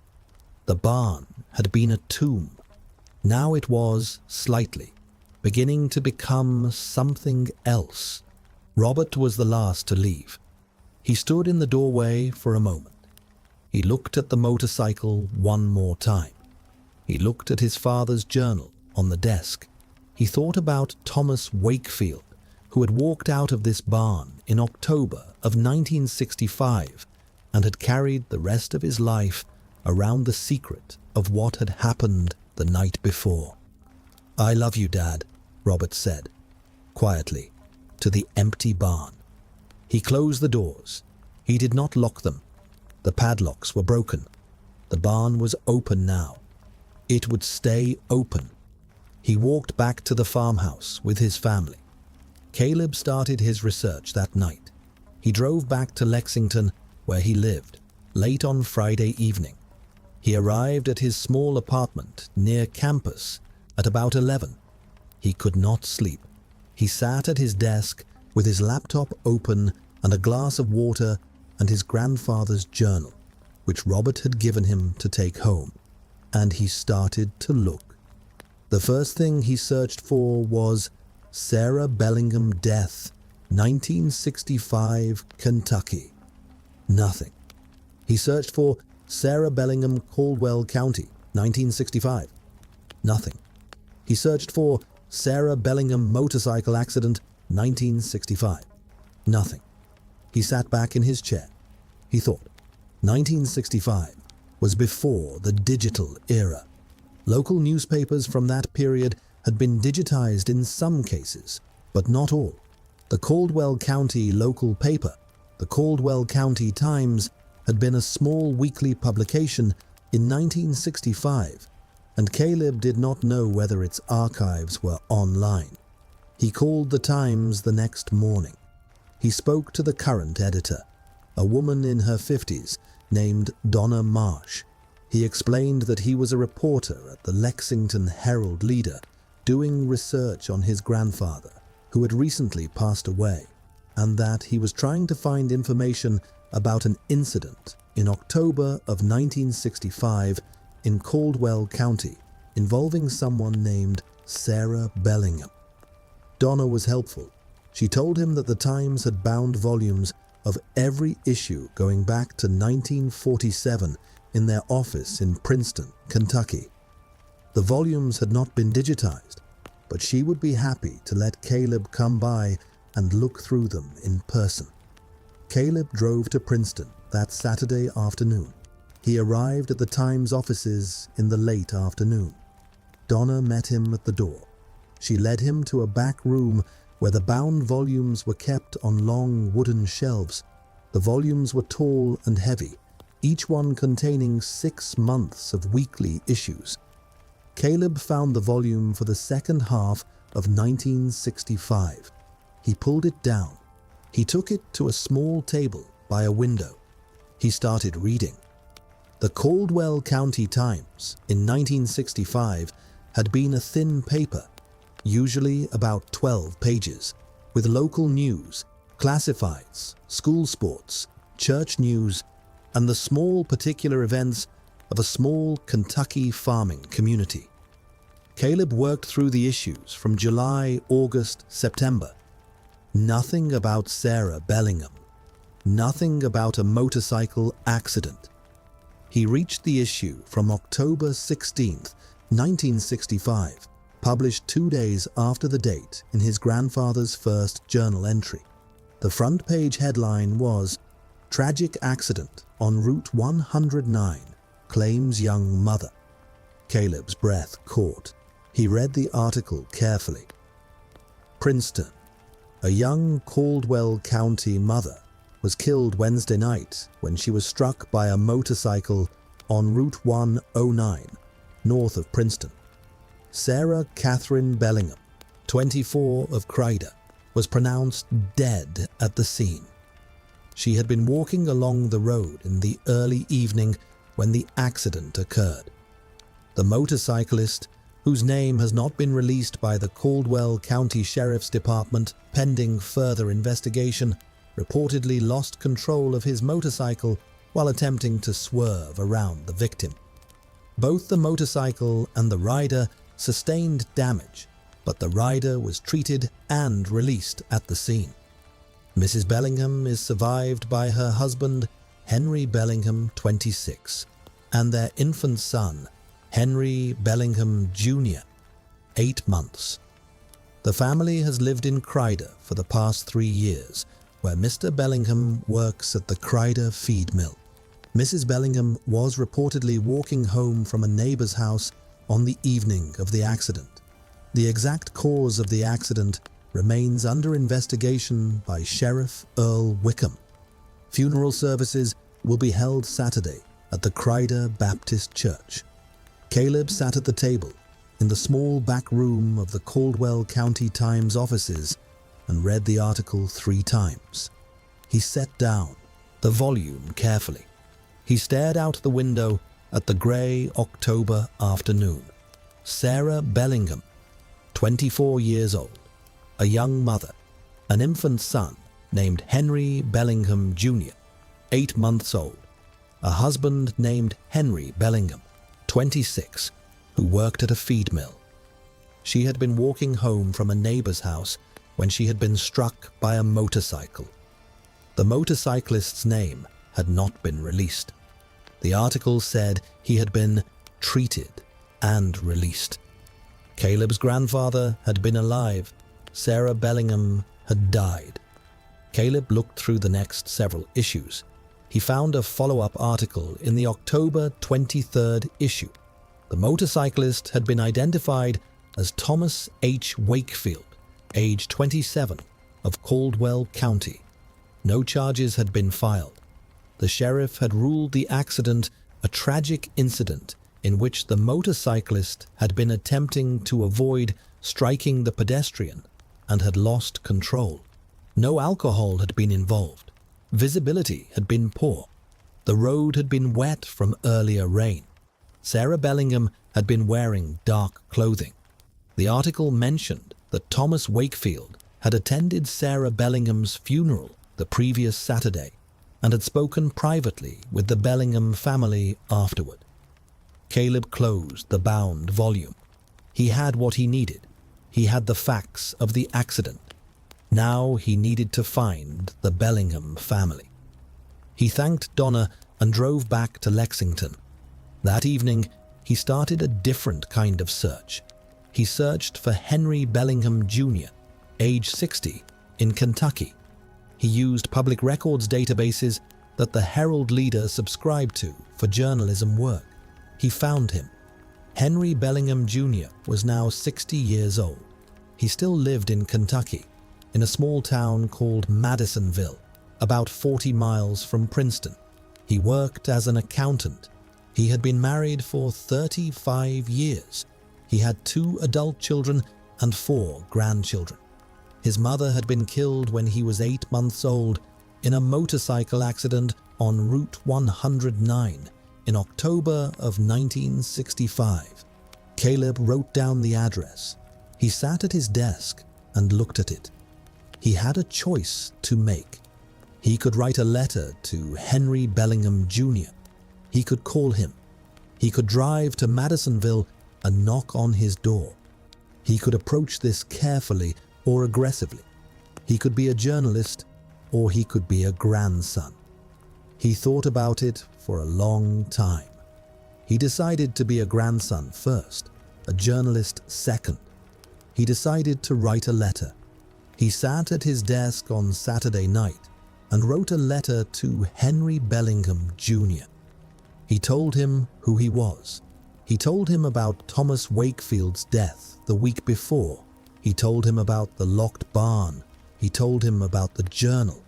The barn had been a tomb. Now it was, slightly, beginning to become something else. Robert was the last to leave. He stood in the doorway for a moment. He looked at the motorcycle one more time. He looked at his father's journal on the desk. He thought about Thomas Wakefield, who had walked out of this barn in October of 1965 and had carried the rest of his life around the secret of what had happened the night before. I love you, Dad, Robert said, quietly, to the empty barn. He closed the doors. He did not lock them. The padlocks were broken. The barn was open now. It would stay open. He walked back to the farmhouse with his family. Caleb started his research that night. He drove back to Lexington, where he lived, late on Friday evening. He arrived at his small apartment near campus at about 11. He could not sleep. He sat at his desk with his laptop open and a glass of water and his grandfather's journal, which Robert had given him to take home, and he started to look. The first thing he searched for was Sarah Bellingham death, 1965, Kentucky. Nothing. He searched for Sarah Bellingham, Caldwell County, 1965. Nothing. He searched for Sarah Bellingham motorcycle accident 1965. Nothing. He sat back in his chair. He thought, 1965 was before the digital era. Local newspapers from that period had been digitized in some cases, but not all. The Caldwell County local paper, the Caldwell County Times, had been a small weekly publication in 1965, and Caleb did not know whether its archives were online. He called the Times the next morning. He spoke to the current editor, a woman in her 50s named Donna Marsh. He explained that he was a reporter at the Lexington Herald-Leader doing research on his grandfather, who had recently passed away, and that he was trying to find information about an incident in October of 1965 in Caldwell County involving someone named Sarah Bellingham. Donna was helpful. She told him that the Times had bound volumes of every issue going back to 1947 in their office in Princeton, Kentucky. The volumes had not been digitized, but she would be happy to let Caleb come by and look through them in person. Caleb drove to Princeton that Saturday afternoon. He arrived at the Times offices in the late afternoon. Donna met him at the door. She led him to a back room where the bound volumes were kept on long wooden shelves. The volumes were tall and heavy, each one containing 6 months of weekly issues. Caleb found the volume for the second half of 1965. He pulled it down. He took it to a small table by a window. He started reading. The Caldwell County Times in 1965 had been a thin paper, usually about 12 pages, with local news, classifieds, school sports, church news, and the small particular events of a small Kentucky farming community. Caleb worked through the issues from July, August, September. Nothing about Sarah Bellingham. Nothing about a motorcycle accident. He reached the issue from October 16th, 1965, published 2 days after the date in his grandfather's first journal entry. The front page headline was, "Tragic Accident on Route 109, Claims Young Mother." Caleb's breath caught. He read the article carefully. Princeton. A young Caldwell County mother was killed Wednesday night when she was struck by a motorcycle on Route 109, north of Princeton. Sarah Catherine Bellingham, 24 of Crider, was pronounced dead at the scene. She had been walking along the road in the early evening when the accident occurred. The motorcyclist, whose name has not been released by the Caldwell County Sheriff's Department pending further investigation, reportedly lost control of his motorcycle while attempting to swerve around the victim. Both the motorcycle and the rider sustained damage, but the rider was treated and released at the scene. Mrs. Bellingham is survived by her husband, Henry Bellingham, 26, and their infant son, Henry Bellingham Jr., 8 months. The family has lived in Crider for the past 3 years, where Mr. Bellingham works at the Crider feed mill. Mrs. Bellingham was reportedly walking home from a neighbor's house on the evening of the accident. The exact cause of the accident remains under investigation by Sheriff Earl Wickham. Funeral services will be held Saturday at the Crider Baptist Church. Caleb sat at the table in the small back room of the Caldwell County Times offices and read the article 3 times. He set down the volume carefully. He stared out the window at the grey October afternoon. Sarah Bellingham, 24 years old, a young mother, an infant son named Henry Bellingham Jr., 8 months old, a husband named Henry Bellingham, 26, who worked at a feed mill. She had been walking home from a neighbor's house when she had been struck by a motorcycle. The motorcyclist's name had not been released. The article said he had been treated and released. Caleb's grandfather had been alive. Sarah Bellingham had died. Caleb looked through the next several issues. He found a follow-up article in the October 23rd issue. The motorcyclist had been identified as Thomas H. Wakefield, age 27, of Caldwell County. No charges had been filed. The sheriff had ruled the accident a tragic incident in which the motorcyclist had been attempting to avoid striking the pedestrian and had lost control. No alcohol had been involved. Visibility had been poor. The road had been wet from earlier rain. Sarah Bellingham had been wearing dark clothing. The article mentioned that Thomas Wakefield had attended Sarah Bellingham's funeral the previous Saturday and had spoken privately with the Bellingham family afterward. Caleb closed the bound volume. He had what he needed. He had the facts of the accident. Now he needed to find the Bellingham family. He thanked Donna and drove back to Lexington. That evening, he started a different kind of search. He searched for Henry Bellingham Jr., age 60, in Kentucky. He used public records databases that the Herald Leader subscribed to for journalism work. He found him. Henry Bellingham Jr. was now 60 years old. He still lived in Kentucky, in a small town called Madisonville, about 40 miles from Princeton. He worked as an accountant. He had been married for 35 years. He had 2 adult children and 4 grandchildren. His mother had been killed when he was 8 months old in a motorcycle accident on Route 109 in October of 1965. Caleb wrote down the address. He sat at his desk and looked at it. He had a choice to make. He could write a letter to Henry Bellingham Jr. He could call him. He could drive to Madisonville and knock on his door. He could approach this carefully or aggressively. He could be a journalist or he could be a grandson. He thought about it for a long time. He decided to be a grandson first, a journalist second. He decided to write a letter. He sat at his desk on Saturday night and wrote a letter to Henry Bellingham Jr. He told him who he was. He told him about Thomas Wakefield's death the week before. He told him about the locked barn. He told him about the journal.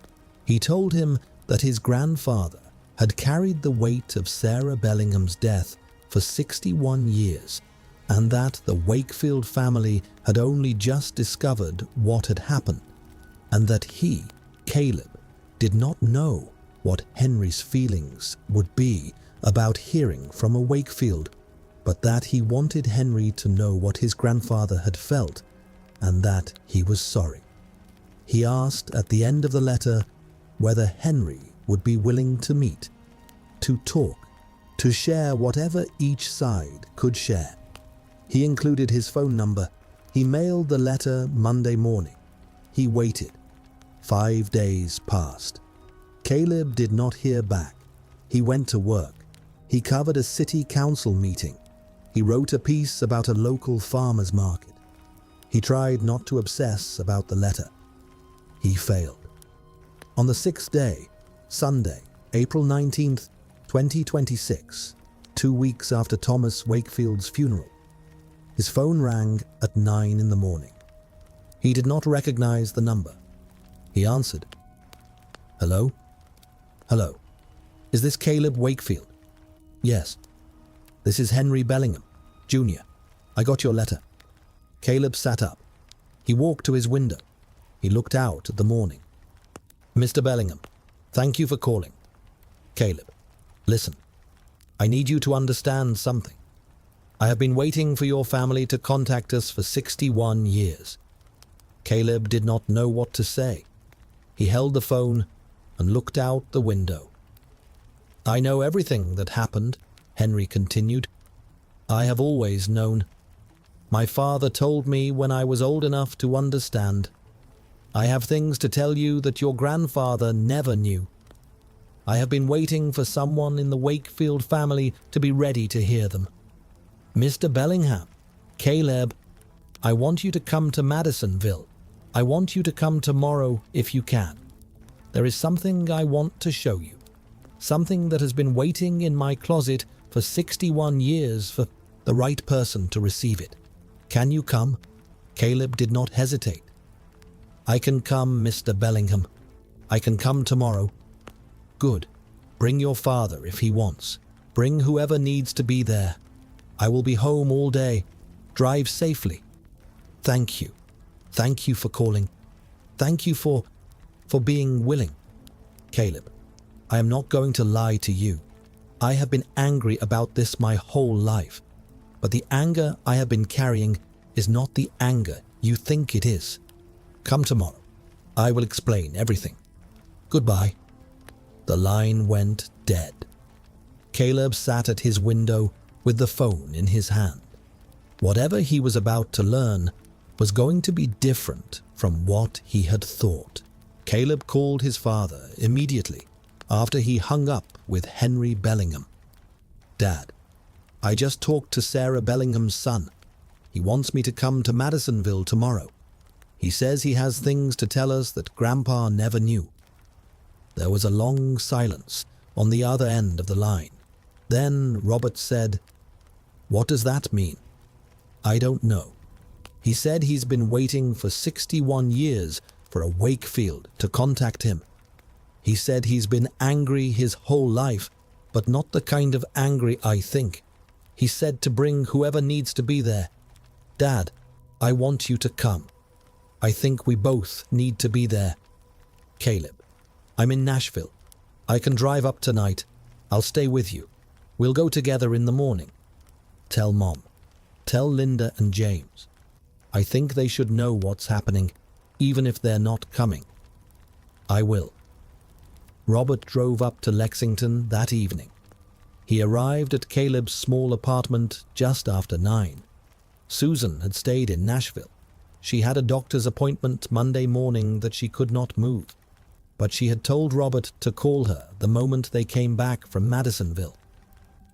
He told him that his grandfather had carried the weight of Sarah Bellingham's death for 61 years, and that the Wakefield family had only just discovered what had happened, and that he, Caleb, did not know what Henry's feelings would be about hearing from a Wakefield, but that he wanted Henry to know what his grandfather had felt, and that he was sorry. He asked at the end of the letter whether Henry would be willing to meet, to talk, to share whatever each side could share. He included his phone number. He mailed the letter Monday morning. He waited. 5 days passed. Caleb did not hear back. He went to work. He covered a city council meeting. He wrote a piece about a local farmer's market. He tried not to obsess about the letter. He failed. On the 6th day, Sunday, April 19th, 2026, 2 weeks after Thomas Wakefield's funeral, his phone rang at 9 in the morning. He did not recognize the number. He answered. Hello? Hello. Is this Caleb Wakefield? Yes. This is Henry Bellingham, Jr. I got your letter. Caleb sat up. He walked to his window. He looked out at the morning. Mr. Bellingham, thank you for calling. Caleb, listen. I need you to understand something. I have been waiting for your family to contact us for 61 years. Caleb did not know what to say. He held the phone and looked out the window. I know everything that happened, Henry continued. I have always known. My father told me when I was old enough to understand. I have things to tell you that your grandfather never knew. I have been waiting for someone in the Wakefield family to be ready to hear them. Mr. Bellingham, Caleb, I want you to come to Madisonville. I want you to come tomorrow if you can. There is something I want to show you. Something that has been waiting in my closet for 61 years for the right person to receive it. Can you come?" Caleb did not hesitate. "I can come, Mr. Bellingham. I can come tomorrow." "Good. Bring your father if he wants. Bring whoever needs to be there. I will be home all day. Drive safely." "Thank you. Thank you for calling. Thank you for being willing." "Caleb, I am not going to lie to you. I have been angry about this my whole life. But the anger I have been carrying is not the anger you think it is. Come tomorrow. I will explain everything. Goodbye." The line went dead. Caleb sat at his window with the phone in his hand. Whatever he was about to learn was going to be different from what he had thought. Caleb called his father immediately after he hung up with Henry Bellingham. "Dad, I just talked to Sarah Bellingham's son. He wants me to come to Madisonville tomorrow. He says he has things to tell us that Grandpa never knew." There was a long silence on the other end of the line. Then Robert said, "What does that mean?" "I don't know. He said he's been waiting for 61 years for a Wakefield to contact him. He said he's been angry his whole life, but not the kind of angry I think. He said to bring whoever needs to be there. Dad, I want you to come. I think we both need to be there." "Caleb, I'm in Nashville. I can drive up tonight. I'll stay with you. We'll go together in the morning. Tell Mom. Tell Linda and James. I think they should know what's happening, even if they're not coming." "I will." Robert drove up to Lexington that evening. He arrived at Caleb's small apartment just after 9. Susan had stayed in Nashville. She had a doctor's appointment Monday morning that she could not move, but she had told Robert to call her the moment they came back from Madisonville.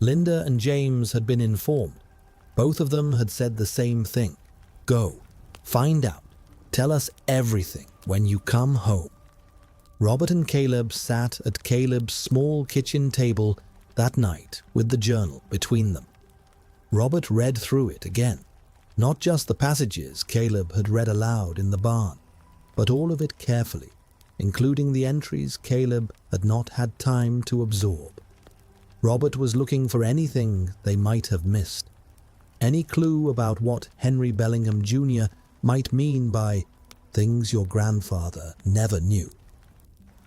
Linda and James had been informed. Both of them had said the same thing. "Go. Find out. Tell us everything when you come home." Robert and Caleb sat at Caleb's small kitchen table that night with the journal between them. Robert read through it again, not just the passages Caleb had read aloud in the barn, but all of it carefully, including the entries Caleb had not had time to absorb. Robert was looking for anything they might have missed, any clue about what Henry Bellingham Jr. might mean by things your grandfather never knew.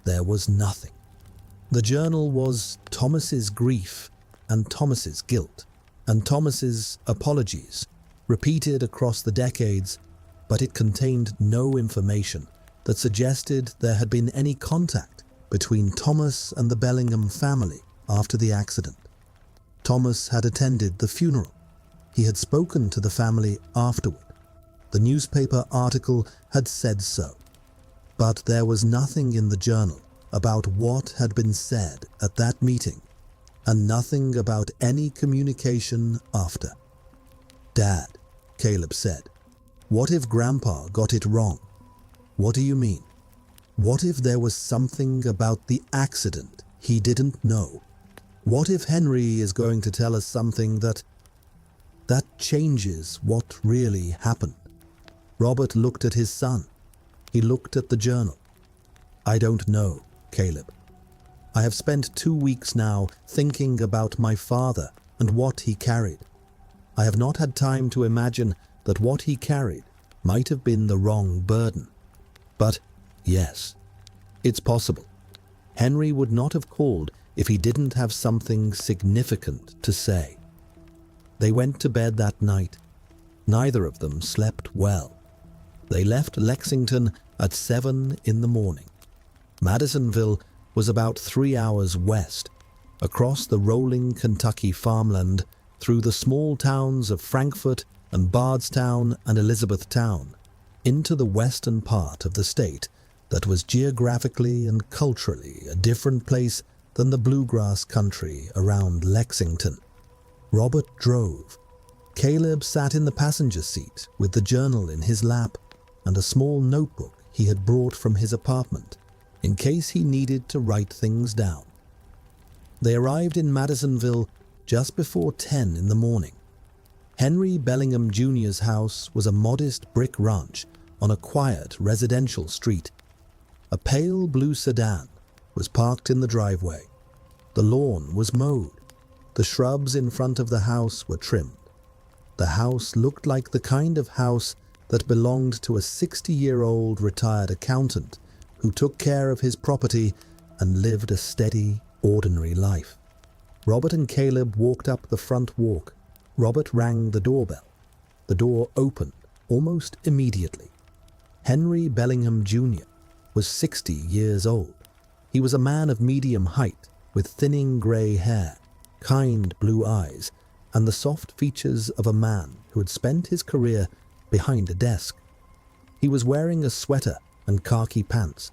There was nothing. The journal was Thomas's grief and Thomas's guilt and Thomas's apologies, repeated across the decades, but it contained no information that suggested there had been any contact between Thomas and the Bellingham family after the accident. Thomas had attended the funeral. He had spoken to the family afterward. The newspaper article had said so. But there was nothing in the journal about what had been said at that meeting, and nothing about any communication after. "Dad," Caleb said, "what if Grandpa got it wrong?" "What do you mean?" "What if there was something about the accident he didn't know? What if Henry is going to tell us something that changes what really happened?" Robert looked at his son. He looked at the journal. "I don't know, Caleb. I have spent 2 weeks now thinking about my father and what he carried. I have not had time to imagine that what he carried might have been the wrong burden. But yes, it's possible. Henry would not have called if he didn't have something significant to say." They went to bed that night. Neither of them slept well. They left Lexington at 7 in the morning. Madisonville was about 3 hours west, across the rolling Kentucky farmland, through the small towns of Frankfort and Bardstown and Elizabethtown, into the western part of the state that was geographically and culturally a different place than the bluegrass country around Lexington. Robert drove. Caleb sat in the passenger seat with the journal in his lap and a small notebook he had brought from his apartment in case he needed to write things down. They arrived in Madisonville just before 10 in the morning. Henry Bellingham Jr.'s house was a modest brick ranch on a quiet residential street. A pale blue sedan was parked in the driveway. The lawn was mowed. The shrubs in front of the house were trimmed. The house looked like the kind of house that belonged to a 60-year-old retired accountant who took care of his property and lived a steady, ordinary life. Robert and Caleb walked up the front walk. Robert rang the doorbell. The door opened almost immediately. Henry Bellingham Jr. was 60 years old. He was a man of medium height, with thinning grey hair, kind blue eyes, and the soft features of a man who had spent his career behind a desk. He was wearing a sweater and khaki pants.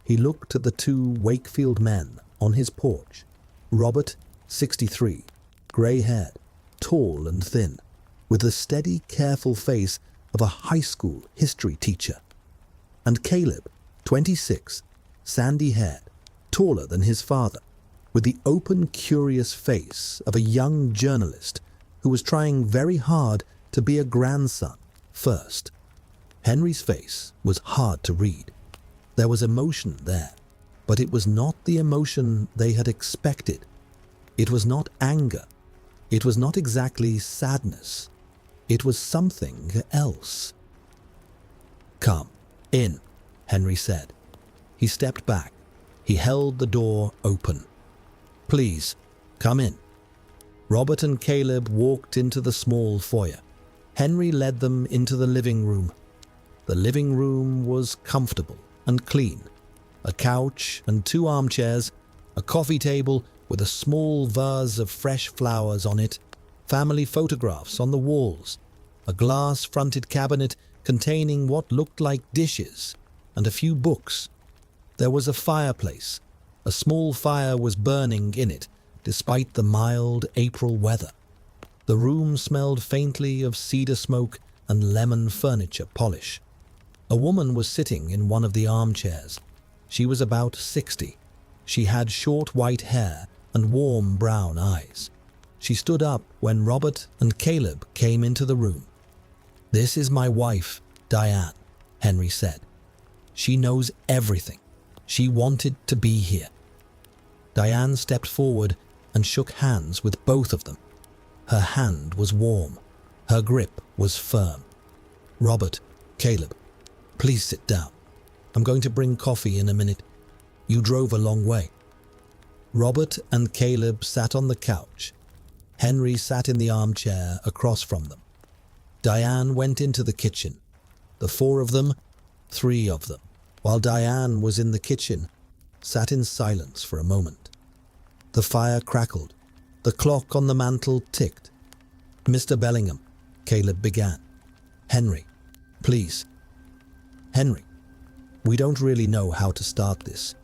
He looked at the two Wakefield men on his porch. Robert, 63, grey-haired, tall and thin, with the steady, careful face of a high school history teacher. And Caleb, 26, sandy-haired, taller than his father, with the open, curious face of a young journalist who was trying very hard to be a grandson first. Henry's face was hard to read. There was emotion there, but it was not the emotion they had expected. It was not anger. It was not exactly sadness. It was something else. "Come in," Henry said. He stepped back. He held the door open. "Please, come in." Robert and Caleb walked into the small foyer. Henry led them into the living room. The living room was comfortable and clean. A couch and two armchairs, a coffee table with a small vase of fresh flowers on it, family photographs on the walls, a glass-fronted cabinet containing what looked like dishes, and a few books. There was a fireplace. A small fire was burning in it, despite the mild April weather. The room smelled faintly of cedar smoke and lemon furniture polish. A woman was sitting in one of the armchairs. She was about 60. She had short white hair and warm brown eyes. She stood up when Robert and Caleb came into the room. "This is my wife, Diane," Henry said. "She knows everything. She wanted to be here." Diane stepped forward and shook hands with both of them. Her hand was warm. Her grip was firm. "Robert, Caleb, please sit down. I'm going to bring coffee in a minute. You drove a long way." Robert and Caleb sat on the couch. Henry sat in the armchair across from them. Diane went into the kitchen. The four of them, three of them, while Diane was in the kitchen, sat in silence for a moment. The fire crackled. The clock on the mantel ticked. "Mr. Bellingham," Caleb began. "Henry, please. Henry, we don't really know how to start this.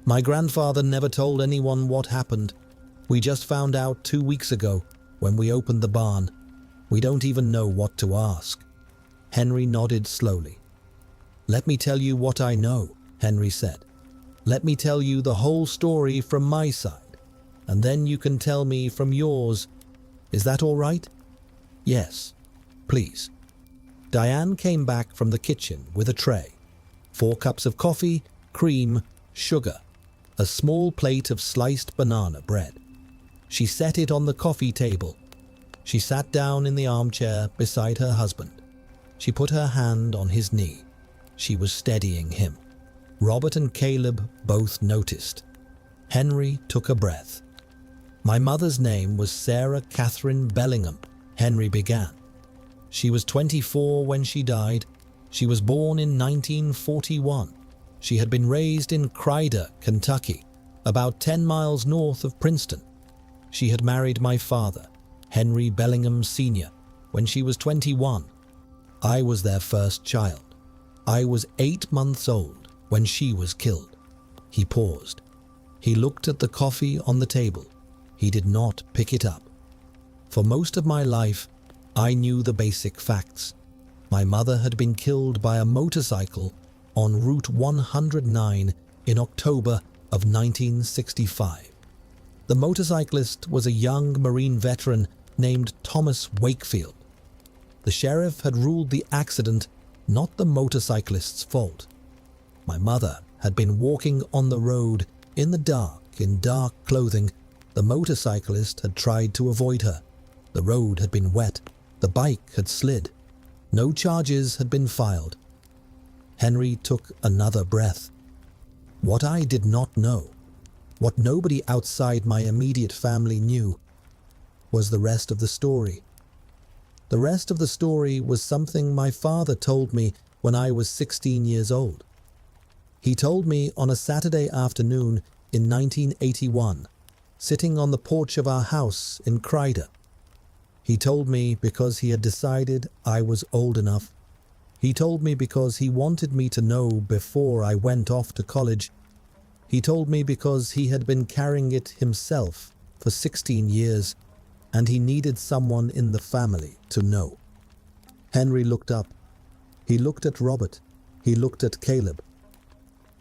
My grandfather never told anyone what happened. We just found out 2 weeks ago when we opened the barn. We don't even know what to ask." Henry nodded slowly. "Let me tell you what I know," Henry said. "Let me tell you the whole story from my side, and then you can tell me from yours. Is that all right?" "Yes, please." Diane came back from the kitchen with a tray. 4 cups of coffee, cream, sugar, a small plate of sliced banana bread. She set it on the coffee table. She sat down in the armchair beside her husband. She put her hand on his knee. She was steadying him. Robert and Caleb both noticed. Henry took a breath. "My mother's name was Sarah Catherine Bellingham," Henry began. "She was 24 when she died. She was born in 1941. She had been raised in Crider, Kentucky, about 10 miles north of Princeton. She had married my father, Henry Bellingham Sr., when she was 21. I was their first child. I was 8 months old when she was killed." He paused. He looked at the coffee on the table. He did not pick it up. For most of my life, I knew the basic facts. My mother had been killed by a motorcycle on Route 109 in October of 1965. The motorcyclist was a young Marine veteran named Thomas Wakefield. The sheriff had ruled the accident not the motorcyclist's fault. My mother had been walking on the road in the dark in dark clothing. The motorcyclist had tried to avoid her. The road had been wet. The bike had slid. No charges had been filed. Henry took another breath. What I did not know, what nobody outside my immediate family knew, was the rest of the story. The rest of the story was something my father told me when I was 16 years old. He told me on a Saturday afternoon in 1981, sitting on the porch of our house in Kryder. He told me because he had decided I was old enough. He told me because he wanted me to know before I went off to college. He told me because he had been carrying it himself for 16 years, and he needed someone in the family to know. Henry looked up. He looked at Robert. He looked at Caleb.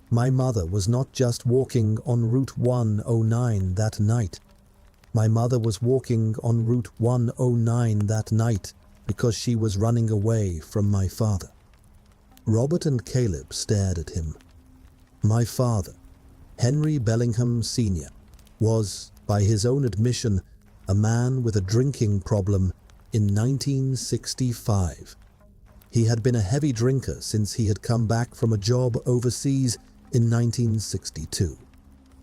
My mother was not just walking on Route 109 that night. My mother was walking on Route 109 that night because she was running away from my father. Robert and Caleb stared at him. My father, Henry Bellingham Sr., was, by his own admission, a man with a drinking problem in 1965. He had been a heavy drinker since he had come back from a job overseas in 1962.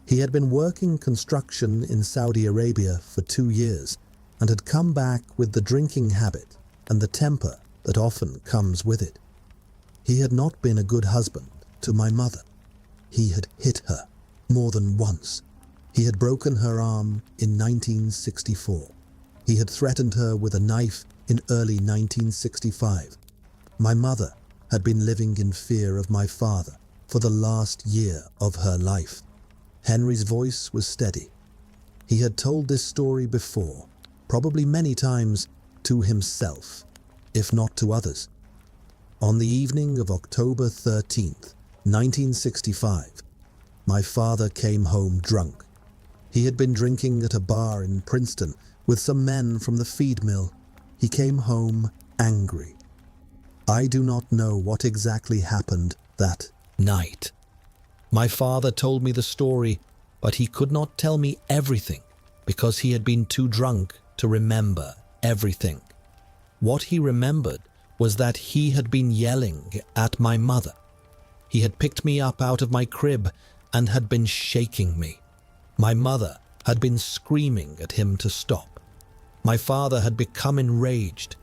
He had been working construction in Saudi Arabia for 2 years and had come back with the drinking habit and the temper that often comes with it. He had not been a good husband to my mother. He had hit her more than once. He had broken her arm in 1964. He had threatened her with a knife in early 1965. My mother had been living in fear of my father for the last year of her life. Henry's voice was steady. He had told this story before, probably many times, to himself, if not to others. On the evening of October 13th, 1965, my father came home drunk. He had been drinking at a bar in Princeton with some men from the feed mill. He came home angry. I do not know what exactly happened that night. My father told me the story, but he could not tell me everything because he had been too drunk to remember everything. What he remembered was that he had been yelling at my mother. He had picked me up out of my crib and had been shaking me. My mother had been screaming at him to stop. My father had become enraged.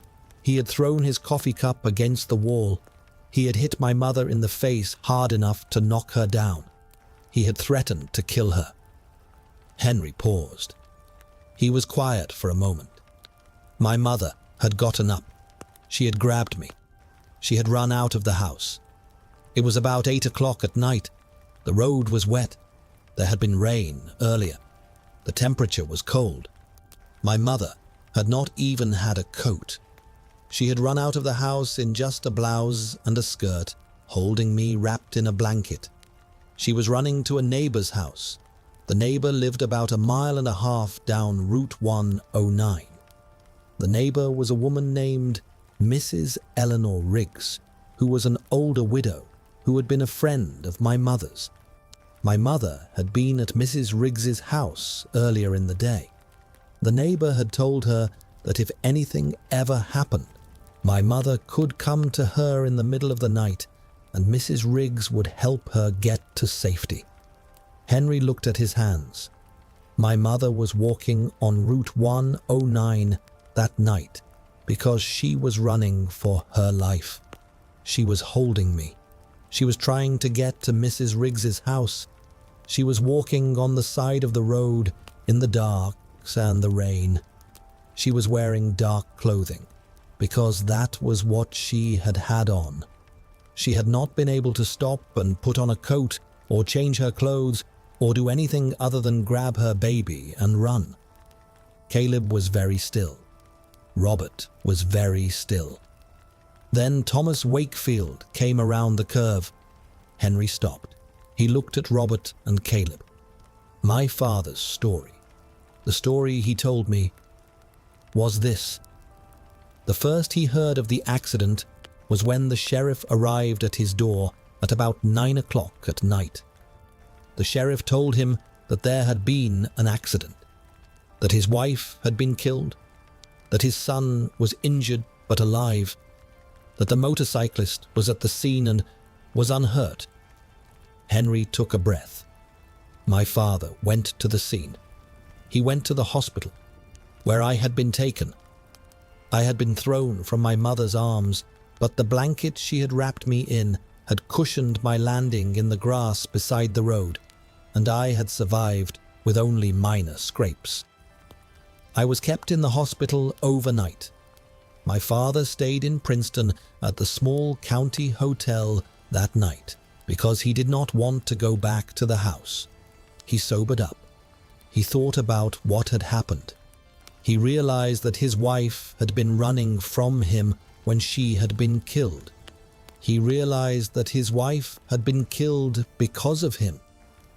He had thrown his coffee cup against the wall. He had hit my mother in the face hard enough to knock her down. He had threatened to kill her. Henry paused. He was quiet for a moment. My mother had gotten up. She had grabbed me. She had run out of the house. It was about 8 o'clock at night. The road was wet. There had been rain earlier. The temperature was cold. My mother had not even had a coat. She had run out of the house in just a blouse and a skirt, holding me wrapped in a blanket. She was running to a neighbor's house. The neighbor lived about 1.5 miles down Route 109. The neighbor was a woman named Mrs. Eleanor Riggs, who was an older widow who had been a friend of my mother's. My mother had been at Mrs. Riggs's house earlier in the day. The neighbor had told her that if anything ever happened, my mother could come to her in the middle of the night and Mrs. Riggs would help her get to safety. Henry looked at his hands. My mother was walking on Route 109 that night because she was running for her life. She was holding me. She was trying to get to Mrs. Riggs's house. She was walking on the side of the road in the dark and the rain. She was wearing dark clothing because that was what she had had on. She had not been able to stop and put on a coat or change her clothes or do anything other than grab her baby and run. Caleb was very still. Robert was very still. Then Thomas Wakefield came around the curve. Henry stopped. He looked at Robert and Caleb. My father's story, the story he told me, was this. The first he heard of the accident was when the sheriff arrived at his door at about 9 o'clock at night. The sheriff told him that there had been an accident, that his wife had been killed, that his son was injured but alive, that the motorcyclist was at the scene and was unhurt. Henry took a breath. My father went to the scene. He went to the hospital, where I had been taken. I had been thrown from my mother's arms, but the blanket she had wrapped me in had cushioned my landing in the grass beside the road, and I had survived with only minor scrapes. I was kept in the hospital overnight. My father stayed in Princeton at the small county hotel that night because he did not want to go back to the house. He sobered up. He thought about what had happened. He realized that his wife had been running from him when she had been killed. He realized that his wife had been killed because of him.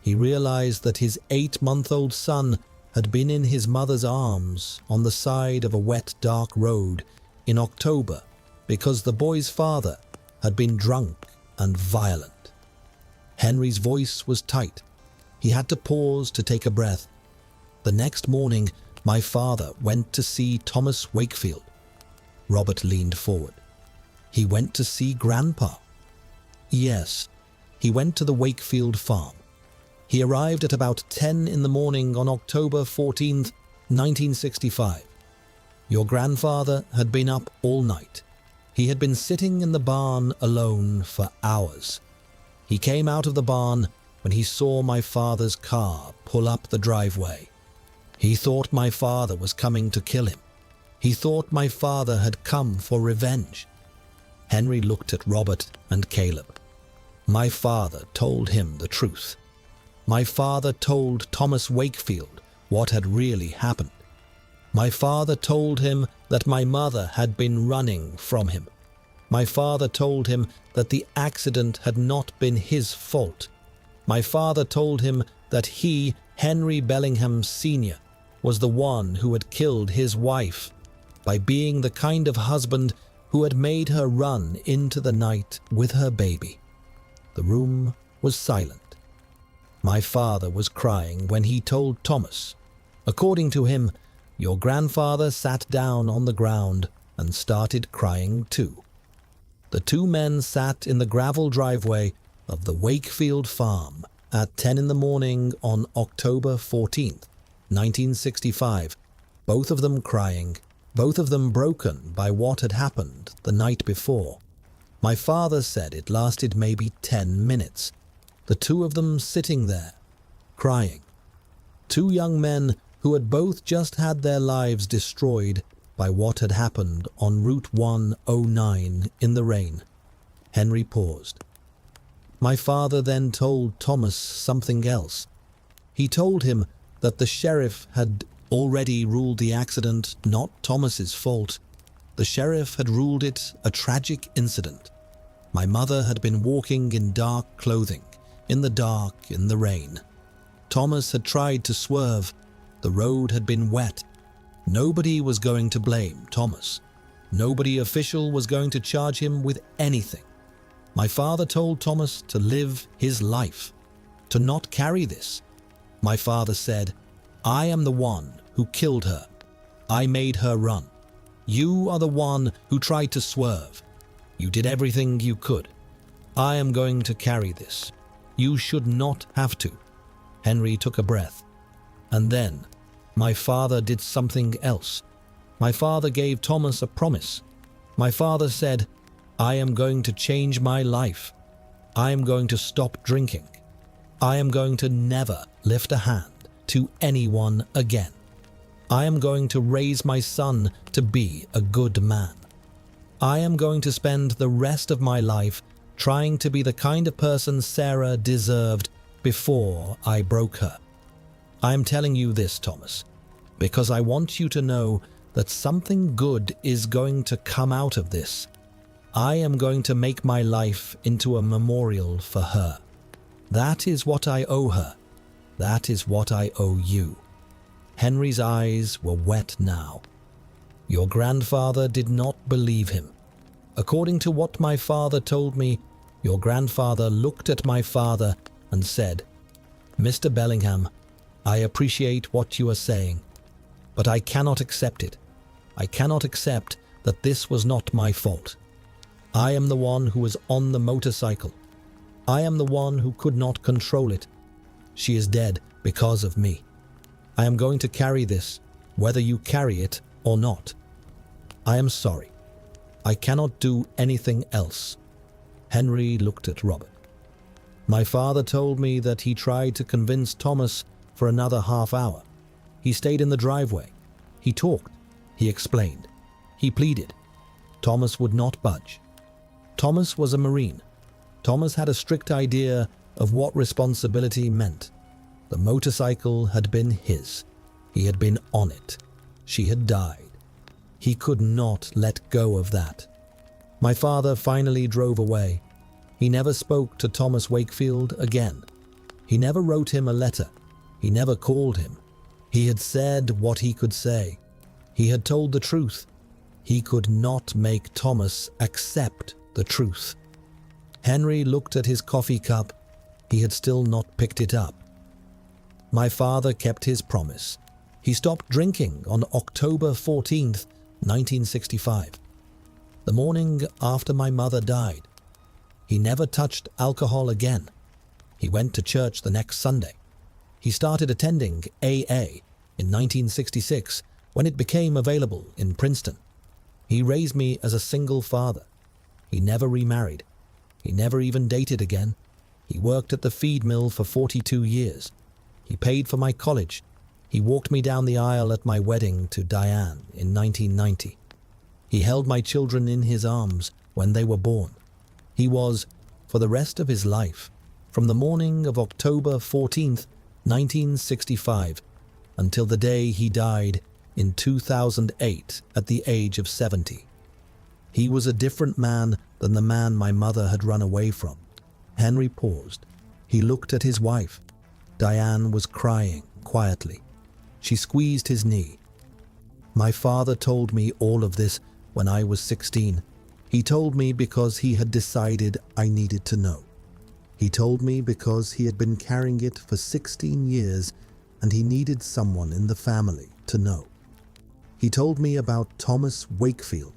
He realized that his 8-month-old son had been in his mother's arms on the side of a wet, dark road in October because the boy's father had been drunk and violent. Henry's voice was tight. He had to pause to take a breath. The next morning, my father went to see Thomas Wakefield. Robert leaned forward. He went to see Grandpa. Yes, he went to the Wakefield farm. He arrived at about 10 in the morning on October 14th, 1965. Your grandfather had been up all night. He had been sitting in the barn alone for hours. He came out of the barn when he saw my father's car pull up the driveway. He thought my father was coming to kill him. He thought my father had come for revenge. Henry looked at Robert and Caleb. My father told him the truth. My father told Thomas Wakefield what had really happened. My father told him that my mother had been running from him. My father told him that the accident had not been his fault. My father told him that he, Henry Bellingham Sr., was the one who had killed his wife by being the kind of husband who had made her run into the night with her baby. The room was silent. My father was crying when he told Thomas. According to him, your grandfather sat down on the ground and started crying too. The two men sat in the gravel driveway of the Wakefield farm at 10 in the morning on October 14th, 1965, both of them crying, both of them broken by what had happened the night before. My father said it lasted maybe 10 minutes, the two of them sitting there, crying. Two young men who had both just had their lives destroyed by what had happened on Route 109 in the rain. Henry paused. My father then told Thomas something else. He told him that the sheriff had already ruled the accident not Thomas's fault. The sheriff had ruled it a tragic incident. My mother had been walking in dark clothing, in the dark, in the rain. Thomas had tried to swerve. The road had been wet. Nobody was going to blame Thomas. Nobody official was going to charge him with anything. My father told Thomas to live his life, to not carry this. My father said, I am the one who killed her. I made her run. You are the one who tried to swerve. You did everything you could. I am going to carry this. You should not have to. Henry took a breath. And then, my father did something else. My father gave Thomas a promise. My father said, I am going to change my life. I am going to stop drinking. I am going to never lift a hand to anyone again. I am going to raise my son to be a good man. I am going to spend the rest of my life trying to be the kind of person Sarah deserved before I broke her. I am telling you this, Thomas, because I want you to know that something good is going to come out of this. I am going to make my life into a memorial for her. That is what I owe her. That is what I owe you." Henry's eyes were wet now. "Your grandfather did not believe him. According to what my father told me, your grandfather looked at my father and said, 'Mr. Bellingham, I appreciate what you are saying, but I cannot accept it. I cannot accept that this was not my fault. I am the one who was on the motorcycle. I am the one who could not control it. She is dead because of me. I am going to carry this, whether you carry it or not. I am sorry. I cannot do anything else." Henry looked at Robert. "My father told me that he tried to convince Thomas for another half hour. He stayed in the driveway. He talked. He explained. He pleaded. Thomas would not budge. Thomas was a Marine. Thomas had a strict idea of what responsibility meant. The motorcycle had been his. He had been on it. She had died. He could not let go of that. My father finally drove away. He never spoke to Thomas Wakefield again. He never wrote him a letter. He never called him. He had said what he could say. He had told the truth. He could not make Thomas accept the truth." Henry looked at his coffee cup. He had still not picked it up. "My father kept his promise. He stopped drinking on October 14th, 1965, the morning after my mother died. He never touched alcohol again. He went to church the next Sunday. He started attending AA in 1966 when it became available in Princeton. He raised me as a single father. He never remarried. He never even dated again. He worked at the feed mill for 42 years. He paid for my college. He walked me down the aisle at my wedding to Diane in 1990. He held my children in his arms when they were born. He was, for the rest of his life, from the morning of October 14th, 1965, until the day he died in 2008 at the age of 70. He was a different man than the man my mother had run away from." Henry paused. He looked at his wife. Diane was crying quietly. She squeezed his knee. "My father told me all of this when I was 16. He told me because he had decided I needed to know. He told me because he had been carrying it for 16 years and he needed someone in the family to know. He told me about Thomas Wakefield.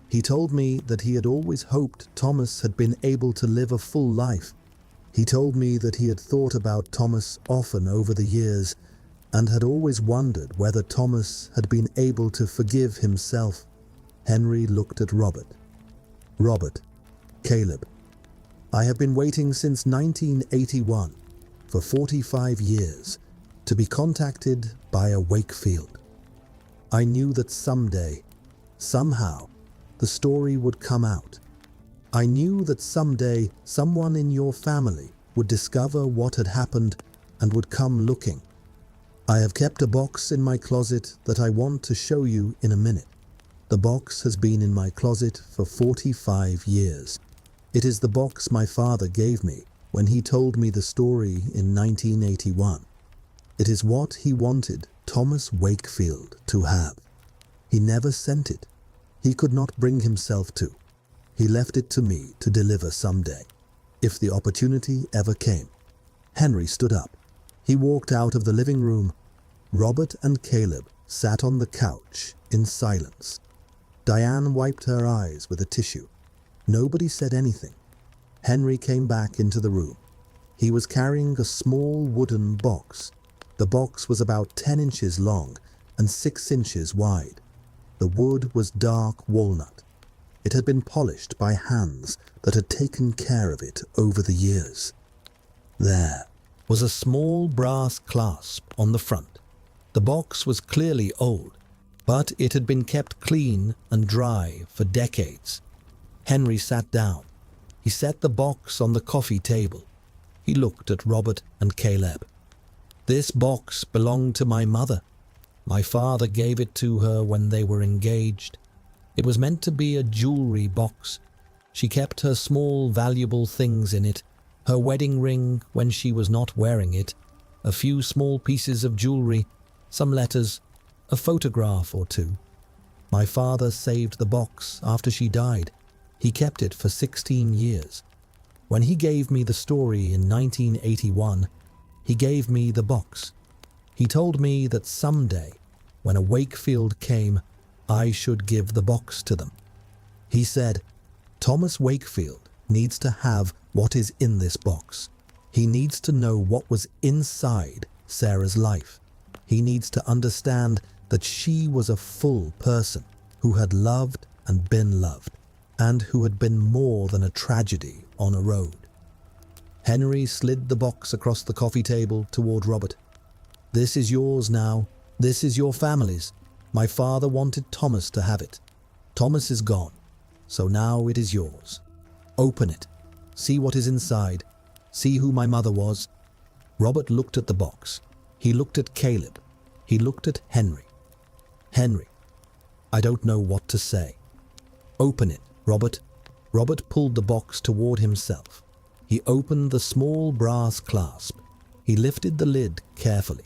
He told me that he had always hoped Thomas had been able to live a full life. He told me that he had thought about Thomas often over the years and had always wondered whether Thomas had been able to forgive himself." Henry looked at Robert. "Robert, Caleb, I have been waiting since 1981, for 45 years, to be contacted by a Wakefield. I knew that someday, somehow, the story would come out. I knew that someday someone in your family would discover what had happened and would come looking. I have kept a box in my closet that I want to show you in a minute. The box has been in my closet for 45 years. It is the box my father gave me when he told me the story in 1981. It is what he wanted Thomas Wakefield to have. He never sent it. He could not bring himself to. He left it to me to deliver someday, if the opportunity ever came." Henry stood up. He walked out of the living room. Robert and Caleb sat on the couch in silence. Diane wiped her eyes with a tissue. Nobody said anything. Henry came back into the room. He was carrying a small wooden box. The box was about 10 inches long and 6 inches wide. The wood was dark walnut. It had been polished by hands that had taken care of it over the years. There was a small brass clasp on the front. The box was clearly old, but it had been kept clean and dry for decades. Henry sat down. He set the box on the coffee table. He looked at Robert and Caleb. "This box belonged to my mother. My father gave it to her when they were engaged. It was meant to be a jewelry box. She kept her small, valuable things in it, her wedding ring when she was not wearing it, a few small pieces of jewelry, some letters, a photograph or two. My father saved the box after she died. He kept it for 16 years. When he gave me the story in 1981, he gave me the box. He told me that someday, when a Wakefield came, I should give the box to them. He said, Thomas Wakefield needs to have what is in this box. He needs to know what was inside Sarah's life. He needs to understand that she was a full person who had loved and been loved, and who had been more than a tragedy on a road. Henry slid the box across the coffee table toward Robert. This is yours now. This is your family's. My father wanted Thomas to have it. Thomas is gone, so now it is yours. Open it. See what is inside. See who my mother was. Robert looked at the box. He looked at Caleb. He looked at Henry. Henry, I don't know what to say. Open it, Robert. Robert pulled the box toward himself. He opened the small brass clasp. He lifted the lid carefully.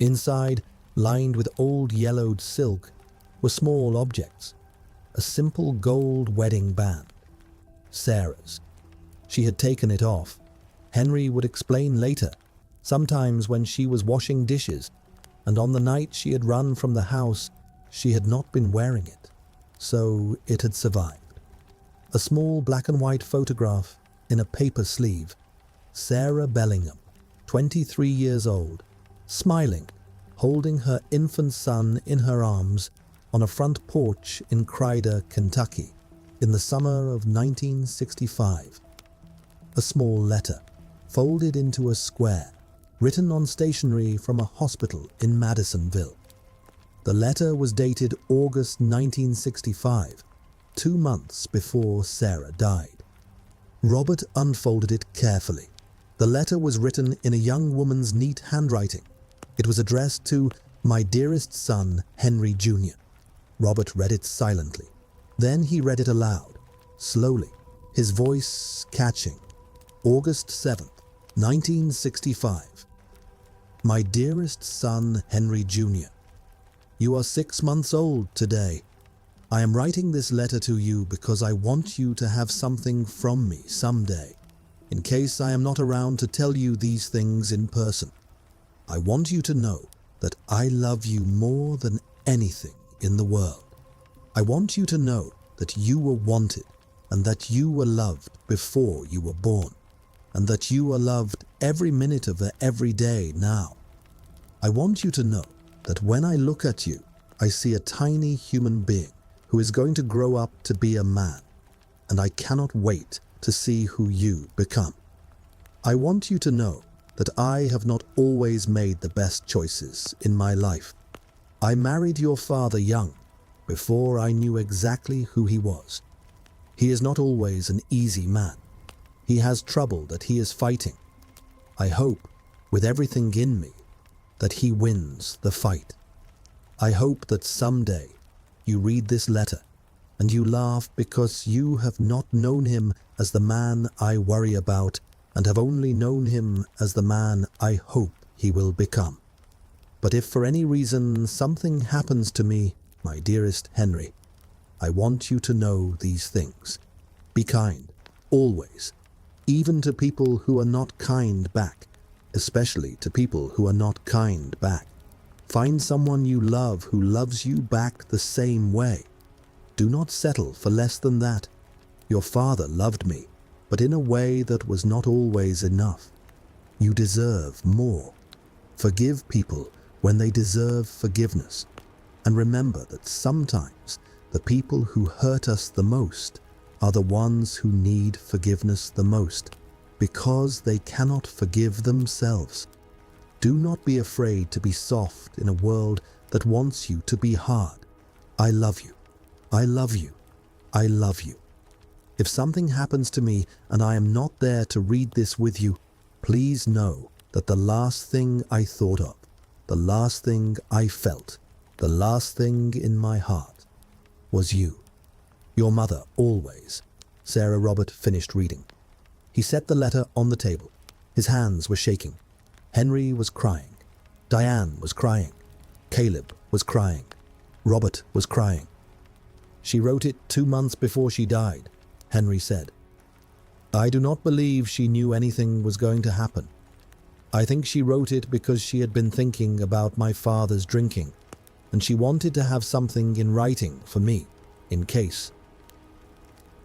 Inside, lined with old yellowed silk, were small objects. A simple gold wedding band. Sarah's. She had taken it off. Henry would explain later, sometimes when she was washing dishes, and on the night she had run from the house, she had not been wearing it, so it had survived. A small black and white photograph in a paper sleeve. Sarah Bellingham, 23 years old, smiling, holding her infant son in her arms on a front porch in Crider, Kentucky, in the summer of 1965. A small letter, folded into a square, written on stationery from a hospital in Madisonville. The letter was dated August 1965, 2 months before Sarah died. Robert unfolded it carefully. The letter was written in a young woman's neat handwriting. It was addressed to "My dearest son, Henry Jr." Robert read it silently. Then he read it aloud, slowly, his voice catching. August 7th, 1965. My dearest son, Henry Jr. You are 6 months old today. I am writing this letter to you because I want you to have something from me someday, in case I am not around to tell you these things in person. I want you to know that I love you more than anything in the world. I want you to know that you were wanted and that you were loved before you were born, and that you are loved every minute of every day now. I want you to know that when I look at you, I see a tiny human being who is going to grow up to be a man, and I cannot wait to see who you become. I want you to know that I have not always made the best choices in my life. I married your father young, before I knew exactly who he was. He is not always an easy man. He has trouble that he is fighting. I hope, with everything in me, that he wins the fight. I hope that someday you read this letter and you laugh because you have not known him as the man I worry about and have only known him as the man I hope he will become. But if for any reason something happens to me, my dearest Henry, I want you to know these things. Be kind, always, even to people who are not kind back, especially to people who are not kind back. Find someone you love who loves you back the same way. Do not settle for less than that. Your father loved me, but in a way that was not always enough. You deserve more. Forgive people when they deserve forgiveness. And remember that sometimes the people who hurt us the most are the ones who need forgiveness the most, because they cannot forgive themselves. Do not be afraid to be soft in a world that wants you to be hard. I love you. I love you. I love you. If something happens to me and I am not there to read this with you, please know that the last thing I thought of, the last thing I felt, the last thing in my heart, was you. Your mother, always. Sarah Robert finished reading. He set the letter on the table. His hands were shaking. Henry was crying. Diane was crying. Caleb was crying. Robert was crying. She wrote it 2 months before she died, Henry said. I do not believe she knew anything was going to happen. I think she wrote it because she had been thinking about my father's drinking, and she wanted to have something in writing for me, in case.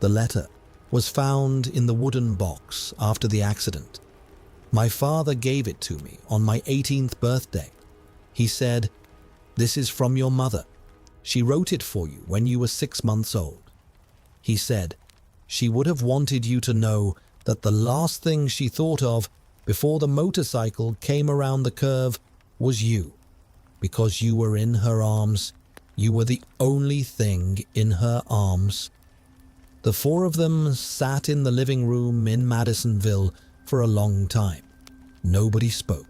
The letter was found in the wooden box after the accident. My father gave it to me on my 18th birthday. He said, "This is from your mother. She wrote it for you when you were 6 months old." He said, she would have wanted you to know that the last thing she thought of before the motorcycle came around the curve was you, because you were in her arms. You were the only thing in her arms. The 4 of them sat in the living room in Madisonville for a long time. Nobody spoke.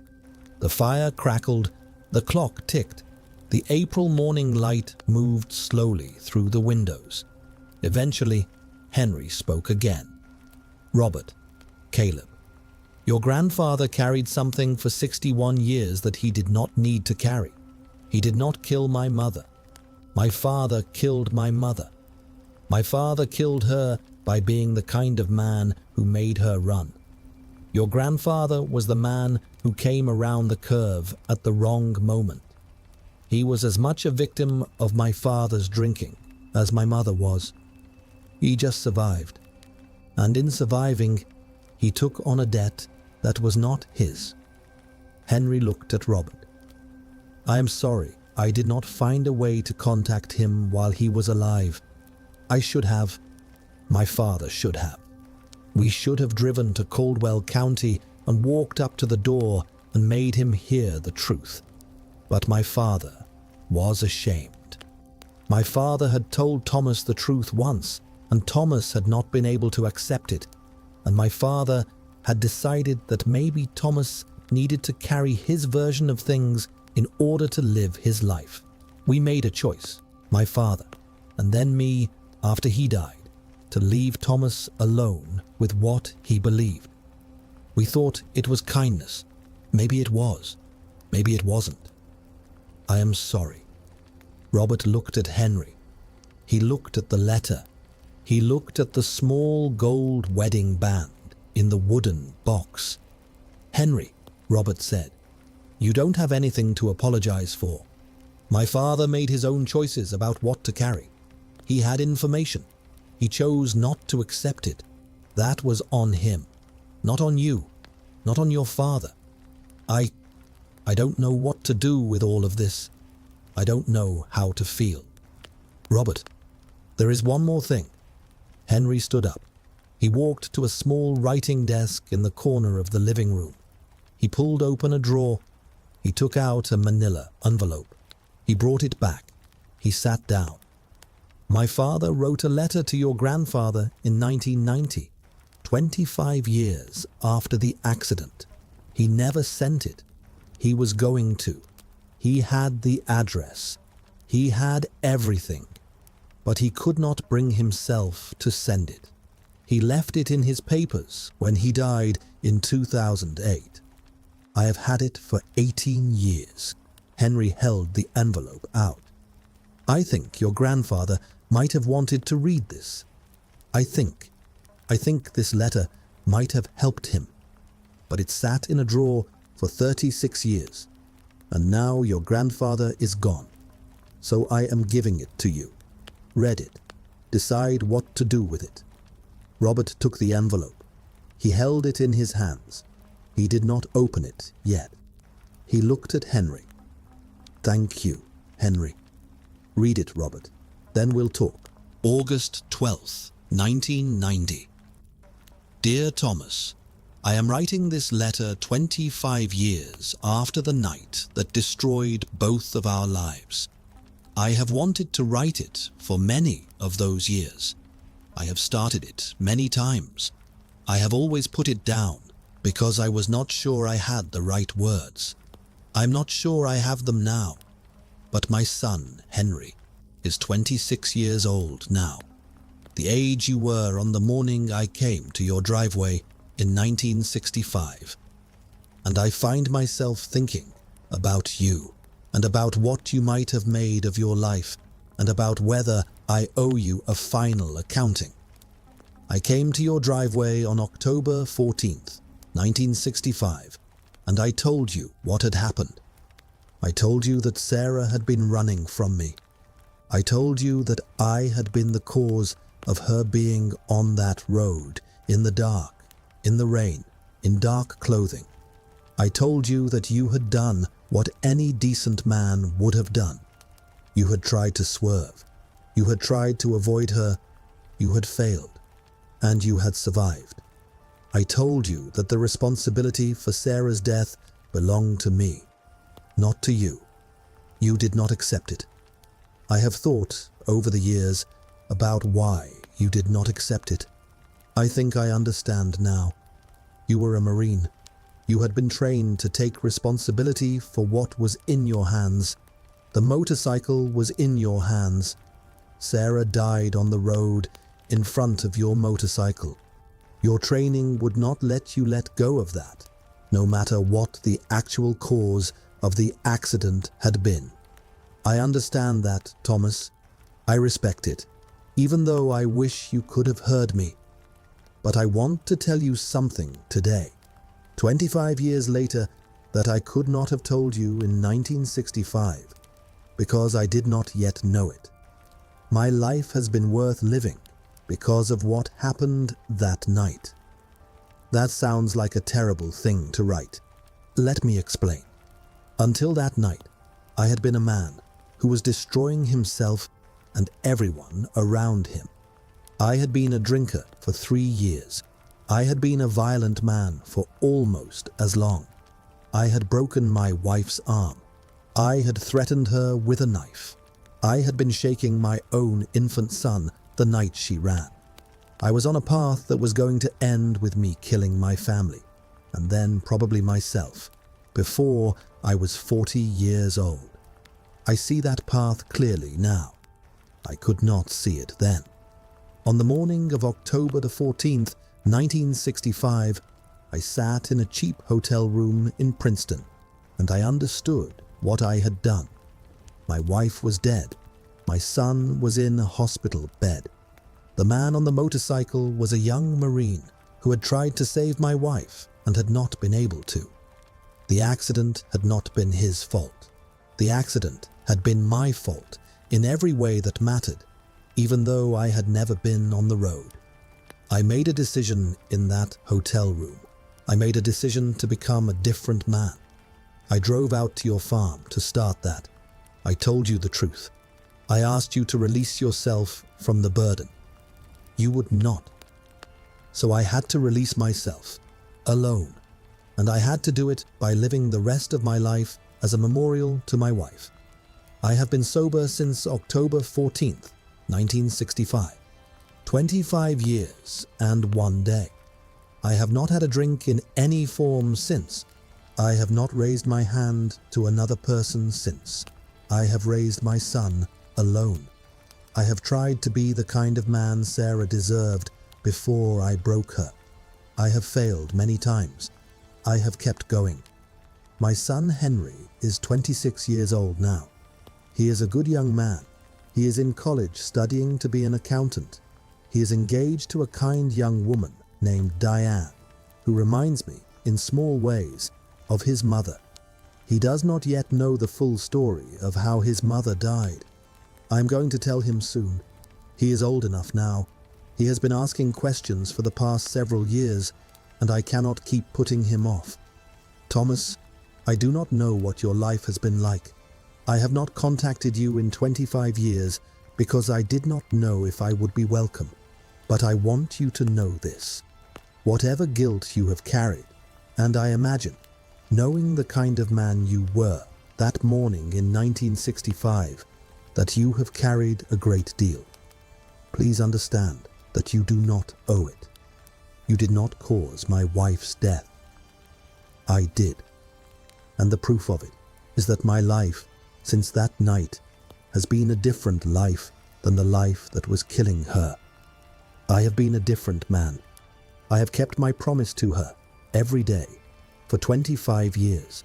The fire crackled, the clock ticked, the April morning light moved slowly through the windows. Eventually, Henry spoke again. "Robert, Caleb, your grandfather carried something for 61 years that he did not need to carry. He did not kill my mother. My father killed my mother. My father killed her by being the kind of man who made her run. Your grandfather was the man who came around the curve at the wrong moment. He was as much a victim of my father's drinking as my mother was. He just survived. And in surviving, he took on a debt that was not his." Henry looked at Robert. "I am sorry I did not find a way to contact him while he was alive. I should have. My father should have. We should have driven to Caldwell County and walked up to the door and made him hear the truth. But my father was ashamed. My father had told Thomas the truth once, and Thomas had not been able to accept it, and my father had decided that maybe Thomas needed to carry his version of things in order to live his life. We made a choice, my father, and then me, after he died, to leave Thomas alone with what he believed. We thought it was kindness. Maybe it was. Maybe it wasn't. I am sorry." Robert looked at Henry. He looked at the letter. He looked at the small gold wedding band in the wooden box. "Henry," Robert said, "you don't have anything to apologize for. My father made his own choices about what to carry. He had information. He chose not to accept it. That was on him, not on you, not on your father. I don't know what to do with all of this. I don't know how to feel." "Robert, there is one more thing." Henry stood up. He walked to a small writing desk in the corner of the living room. He pulled open a drawer. He took out a manila envelope. He brought it back. He sat down. "My father wrote a letter to your grandfather in 1990, 25 years after the accident. He never sent it. He was going to. He had the address. He had everything. But he could not bring himself to send it. He left it in his papers when he died in 2008. I have had it for 18 years. Henry held the envelope out. "I think your grandfather might have wanted to read this. I think this letter might have helped him. But it sat in a drawer for 36 years. And now your grandfather is gone. So I am giving it to you. Read it. Decide what to do with it." Robert took the envelope. He held it in his hands. He did not open it yet. He looked at Henry. "Thank you, Henry. Read it, Robert. Then we'll talk." August 12th, 1990. Dear Thomas, I am writing this letter 25 years after the night that destroyed both of our lives. I have wanted to write it for many of those years. I have started it many times. I have always put it down because I was not sure I had the right words. I'm not sure I have them now, but my son, Henry, is 26 years old now, the age you were on the morning I came to your driveway in 1965. And I find myself thinking about you and about what you might have made of your life and about whether I owe you a final accounting. I came to your driveway on October 14th, 1965, and I told you what had happened. I told you that Sarah had been running from me. I told you that I had been the cause of her being on that road, in the dark, in the rain, in dark clothing. I told you that you had done what any decent man would have done. You had tried to swerve. You had tried to avoid her. You had failed. And you had survived. I told you that the responsibility for Sarah's death belonged to me, not to you. You did not accept it. I have thought, over the years, about why you did not accept it. I think I understand now. You were a Marine. You had been trained to take responsibility for what was in your hands. The motorcycle was in your hands. Sarah died on the road in front of your motorcycle. Your training would not let you let go of that, no matter what the actual cause of the accident had been. I understand that, Thomas. I respect it, even though I wish you could have heard me. But I want to tell you something today, 25 years later, that I could not have told you in 1965, because I did not yet know it. My life has been worth living because of what happened that night. That sounds like a terrible thing to write. Let me explain. Until that night, I had been a man who was destroying himself and everyone around him. I had been a drinker for 3 years. I had been a violent man for almost as long. I had broken my wife's arm. I had threatened her with a knife. I had been shaking my own infant son the night she ran. I was on a path that was going to end with me killing my family, and then probably myself, before I was 40 years old. I see that path clearly now. I could not see it then. On the morning of October the 14th, 1965, I sat in a cheap hotel room in Princeton, and I understood what I had done. My wife was dead. My son was in a hospital bed. The man on the motorcycle was a young Marine who had tried to save my wife and had not been able to. The accident had not been his fault. The accident had been my fault in every way that mattered, even though I had never been on the road. I made a decision in that hotel room. I made a decision to become a different man. I drove out to your farm to start that. I told you the truth. I asked you to release yourself from the burden. You would not. So I had to release myself, alone. And I had to do it by living the rest of my life as a memorial to my wife. I have been sober since October 14th, 1965. 25 years and 1 day. I have not had a drink in any form since. I have not raised my hand to another person since. I have raised my son alone. I have tried to be the kind of man Sarah deserved before I broke her. I have failed many times. I have kept going. My son Henry is 26 years old now. He is a good young man. He is in college studying to be an accountant. He is engaged to a kind young woman named Diane, who reminds me, in small ways, of his mother. He does not yet know the full story of how his mother died. I am going to tell him soon. He is old enough now. He has been asking questions for the past several years, and I cannot keep putting him off. Thomas, I do not know what your life has been like. I have not contacted you in 25 years because I did not know if I would be welcome. But I want you to know this. Whatever guilt you have carried, and I imagine, knowing the kind of man you were that morning in 1965, that you have carried a great deal. Please understand that you do not owe it. You did not cause my wife's death. I did, and the proof of it is that my life, since that night, has been a different life than the life that was killing her. I have been a different man. I have kept my promise to her every day for 25 years.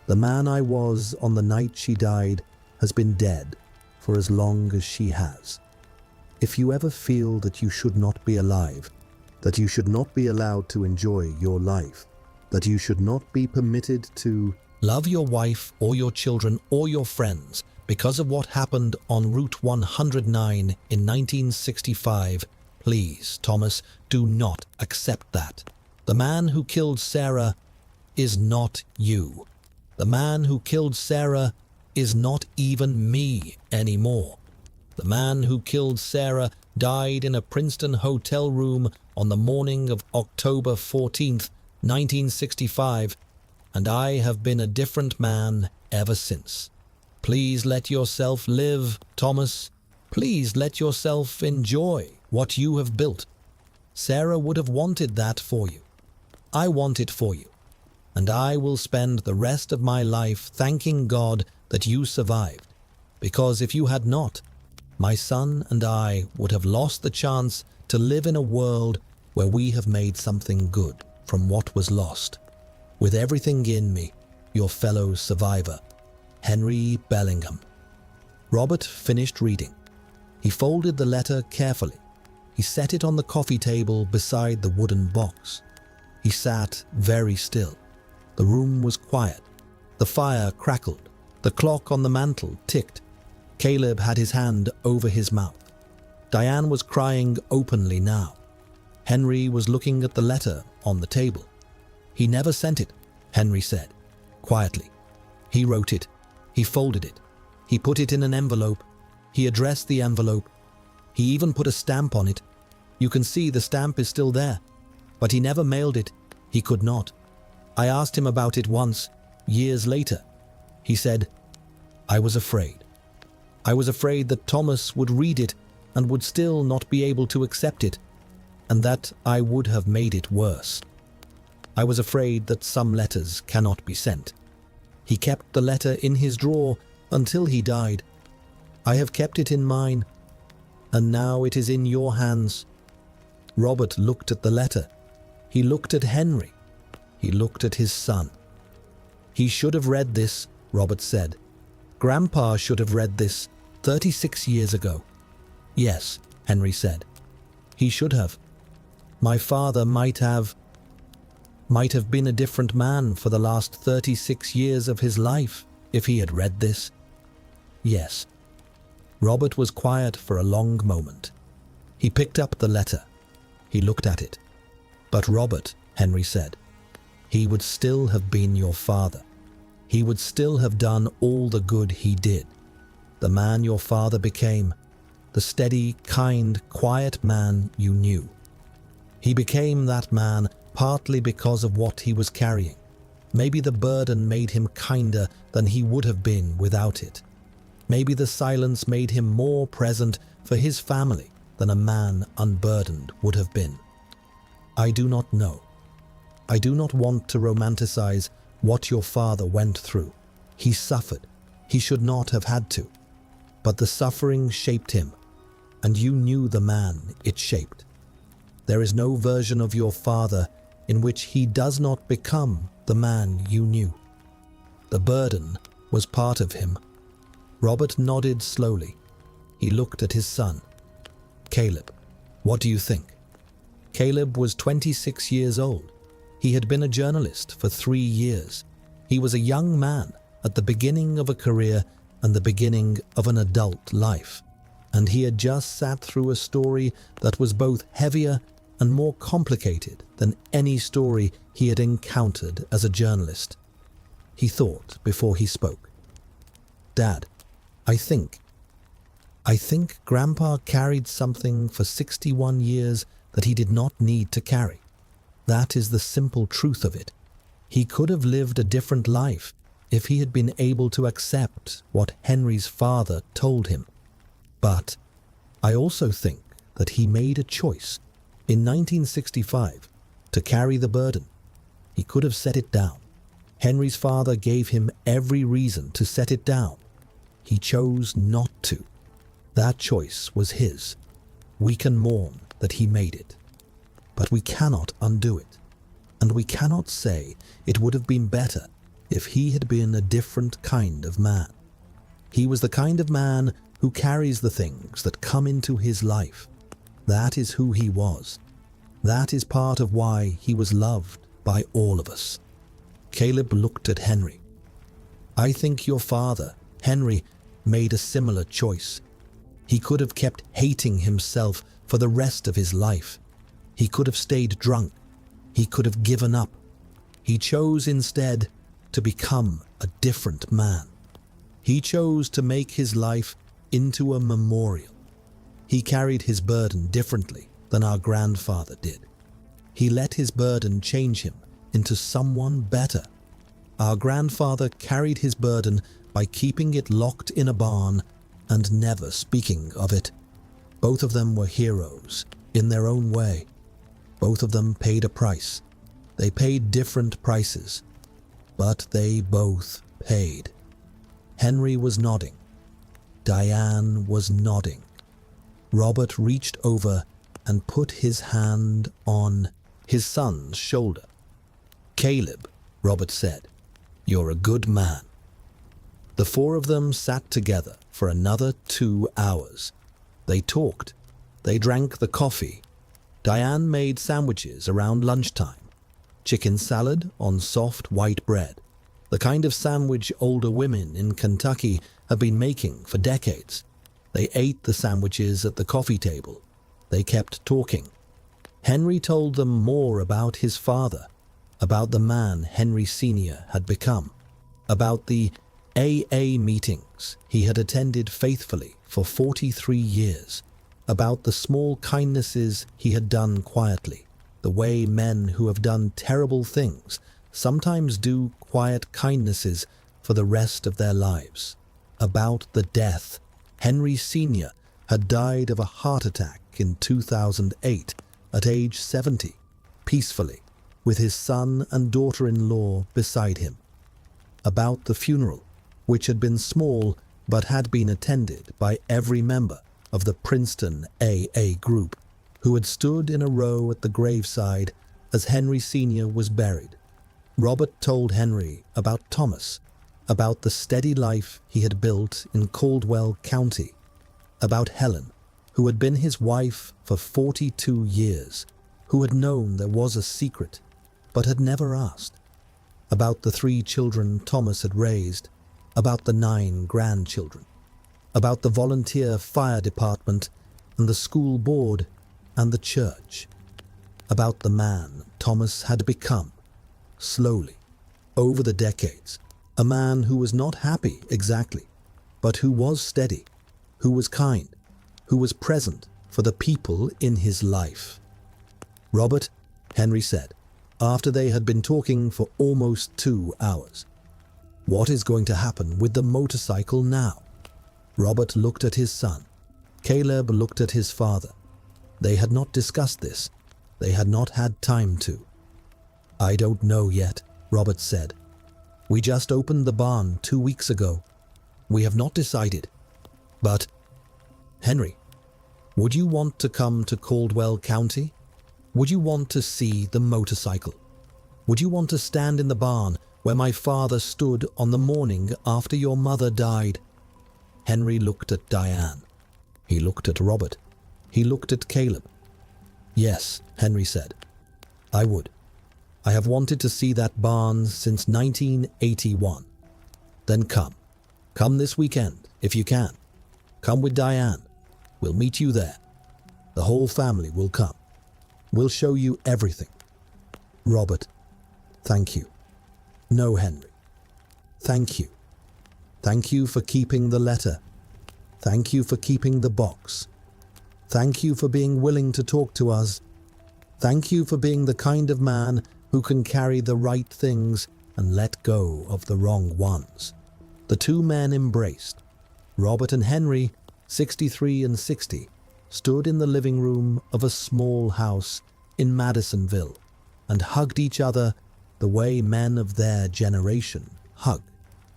The man I was on the night she died has been dead for as long as she has. If you ever feel that you should not be alive, that you should not be allowed to enjoy your life, that you should not be permitted to love your wife or your children or your friends because of what happened on Route 109 in 1965, please, Thomas, do not accept that. The man who killed Sarah is not you. The man who killed Sarah is not even me anymore. The man who killed Sarah died in a Princeton hotel room on the morning of October 14th, 1965, and I have been a different man ever since. Please let yourself live, Thomas. Please let yourself enjoy what you have built. Sarah would have wanted that for you. I want it for you. And I will spend the rest of my life thanking God that you survived, because if you had not, my son and I would have lost the chance to live in a world where we have made something good from what was lost. With everything in me, your fellow survivor, Henry Bellingham. Robert finished reading. He folded the letter carefully. He set it on the coffee table beside the wooden box. He sat very still. The room was quiet. The fire crackled. The clock on the mantel ticked. Caleb had his hand over his mouth. Diane was crying openly now. Henry was looking at the letter on the table. He never sent it, Henry said, quietly. He wrote it. He folded it. He put it in an envelope. He addressed the envelope. He even put a stamp on it. You can see the stamp is still there. But he never mailed it. He could not. I asked him about it once, years later. He said, I was afraid. I was afraid that Thomas would read it and would still not be able to accept it, and that I would have made it worse. I was afraid that some letters cannot be sent. He kept the letter in his drawer until he died. I have kept it in mine, and now it is in your hands. Robert looked at the letter. He looked at Henry. He looked at his son. He should have read this, Robert said. Grandpa should have read this 36 years ago. Yes, Henry said. He should have. My father might have been a different man for the last 36 years of his life if he had read this. Yes. Robert was quiet for a long moment. He picked up the letter. He looked at it. But Robert, Henry said, he would still have been your father. He would still have done all the good he did. The man your father became, the steady, kind, quiet man you knew. He became that man partly because of what he was carrying. Maybe the burden made him kinder than he would have been without it. Maybe the silence made him more present for his family than a man unburdened would have been. I do not know. I do not want to romanticize what your father went through. He suffered. He should not have had to. But the suffering shaped him, and you knew the man it shaped. There is no version of your father in which he does not become the man you knew. The burden was part of him. Robert nodded slowly. He looked at his son. Caleb, what do you think? Caleb was 26 years old. He had been a journalist for 3 years. He was a young man at the beginning of a career and the beginning of an adult life. And he had just sat through a story that was both heavier and more complicated than any story he had encountered as a journalist. He thought before he spoke. Dad, I think Grandpa carried something for 61 years that he did not need to carry. That is the simple truth of it. He could have lived a different life if he had been able to accept what Henry's father told him. But I also think that he made a choice in 1965 to carry the burden. He could have set it down. Henry's father gave him every reason to set it down. He chose not to. That choice was his. We can mourn that he made it, but we cannot undo it, and we cannot say it would have been better if he had been a different kind of man. He was the kind of man who carries the things that come into his life. That is who he was. That is part of why he was loved by all of us. Caleb looked at Henry. I think your father, Henry, made a similar choice. He could have kept hating himself for the rest of his life. He could have stayed drunk. He could have given up. He chose instead to become a different man. He chose to make his life into a memorial. He carried his burden differently than our grandfather did. He let his burden change him into someone better. Our grandfather carried his burden by keeping it locked in a barn and never speaking of it. Both of them were heroes in their own way. Both of them paid a price. They paid different prices, but they both paid. Henry was nodding. Diane was nodding. Robert reached over and put his hand on his son's shoulder. Caleb, Robert said, you're a good man. The four of them sat together for another 2 hours. They talked. They drank the coffee. Diane made sandwiches around lunchtime. Chicken salad on soft white bread. The kind of sandwich older women in Kentucky have been making for decades. They ate the sandwiches at the coffee table. They kept talking. Henry told them more about his father, about the man Henry Sr. had become, about the AA meetings he had attended faithfully for 43 years, about the small kindnesses he had done quietly, the way men who have done terrible things sometimes do quiet kindnesses for the rest of their lives, about the death Henry Sr. had died of a heart attack in 2008 at age 70, peacefully, with his son and daughter-in-law beside him, about the funeral, which had been small but had been attended by every member of the Princeton AA group, who had stood in a row at the graveside as Henry Sr. was buried. Robert told Henry about Thomas, about the steady life he had built in Caldwell County, about Helen, who had been his wife for 42 years, who had known there was a secret, but had never asked, about the 3 children Thomas had raised, about the 9 grandchildren, about the volunteer fire department and the school board and the church, about the man Thomas had become, slowly, over the decades, a man who was not happy exactly, but who was steady, who was kind, who was present for the people in his life. Robert, Henry said, after they had been talking for almost 2 hours, what is going to happen with the motorcycle now? Robert looked at his son. Caleb looked at his father. They had not discussed this. They had not had time to. I don't know yet, Robert said. We just opened the barn 2 weeks ago. We have not decided. But, Henry, would you want to come to Caldwell County? Would you want to see the motorcycle? Would you want to stand in the barn where my father stood on the morning after your mother died? Henry looked at Diane. He looked at Robert. He looked at Caleb. Yes, Henry said. I would. I have wanted to see that barn since 1981. Then come. Come this weekend, if you can. Come with Diane. We'll meet you there. The whole family will come. We'll show you everything. Robert, thank you. No, Henry. Thank you. Thank you for keeping the letter. Thank you for keeping the box. Thank you for being willing to talk to us. Thank you for being the kind of man who can carry the right things and let go of the wrong ones. The 2 men embraced. Robert and Henry, 63 and 60, stood in the living room of a small house in Madisonville and hugged each other the way men of their generation hug,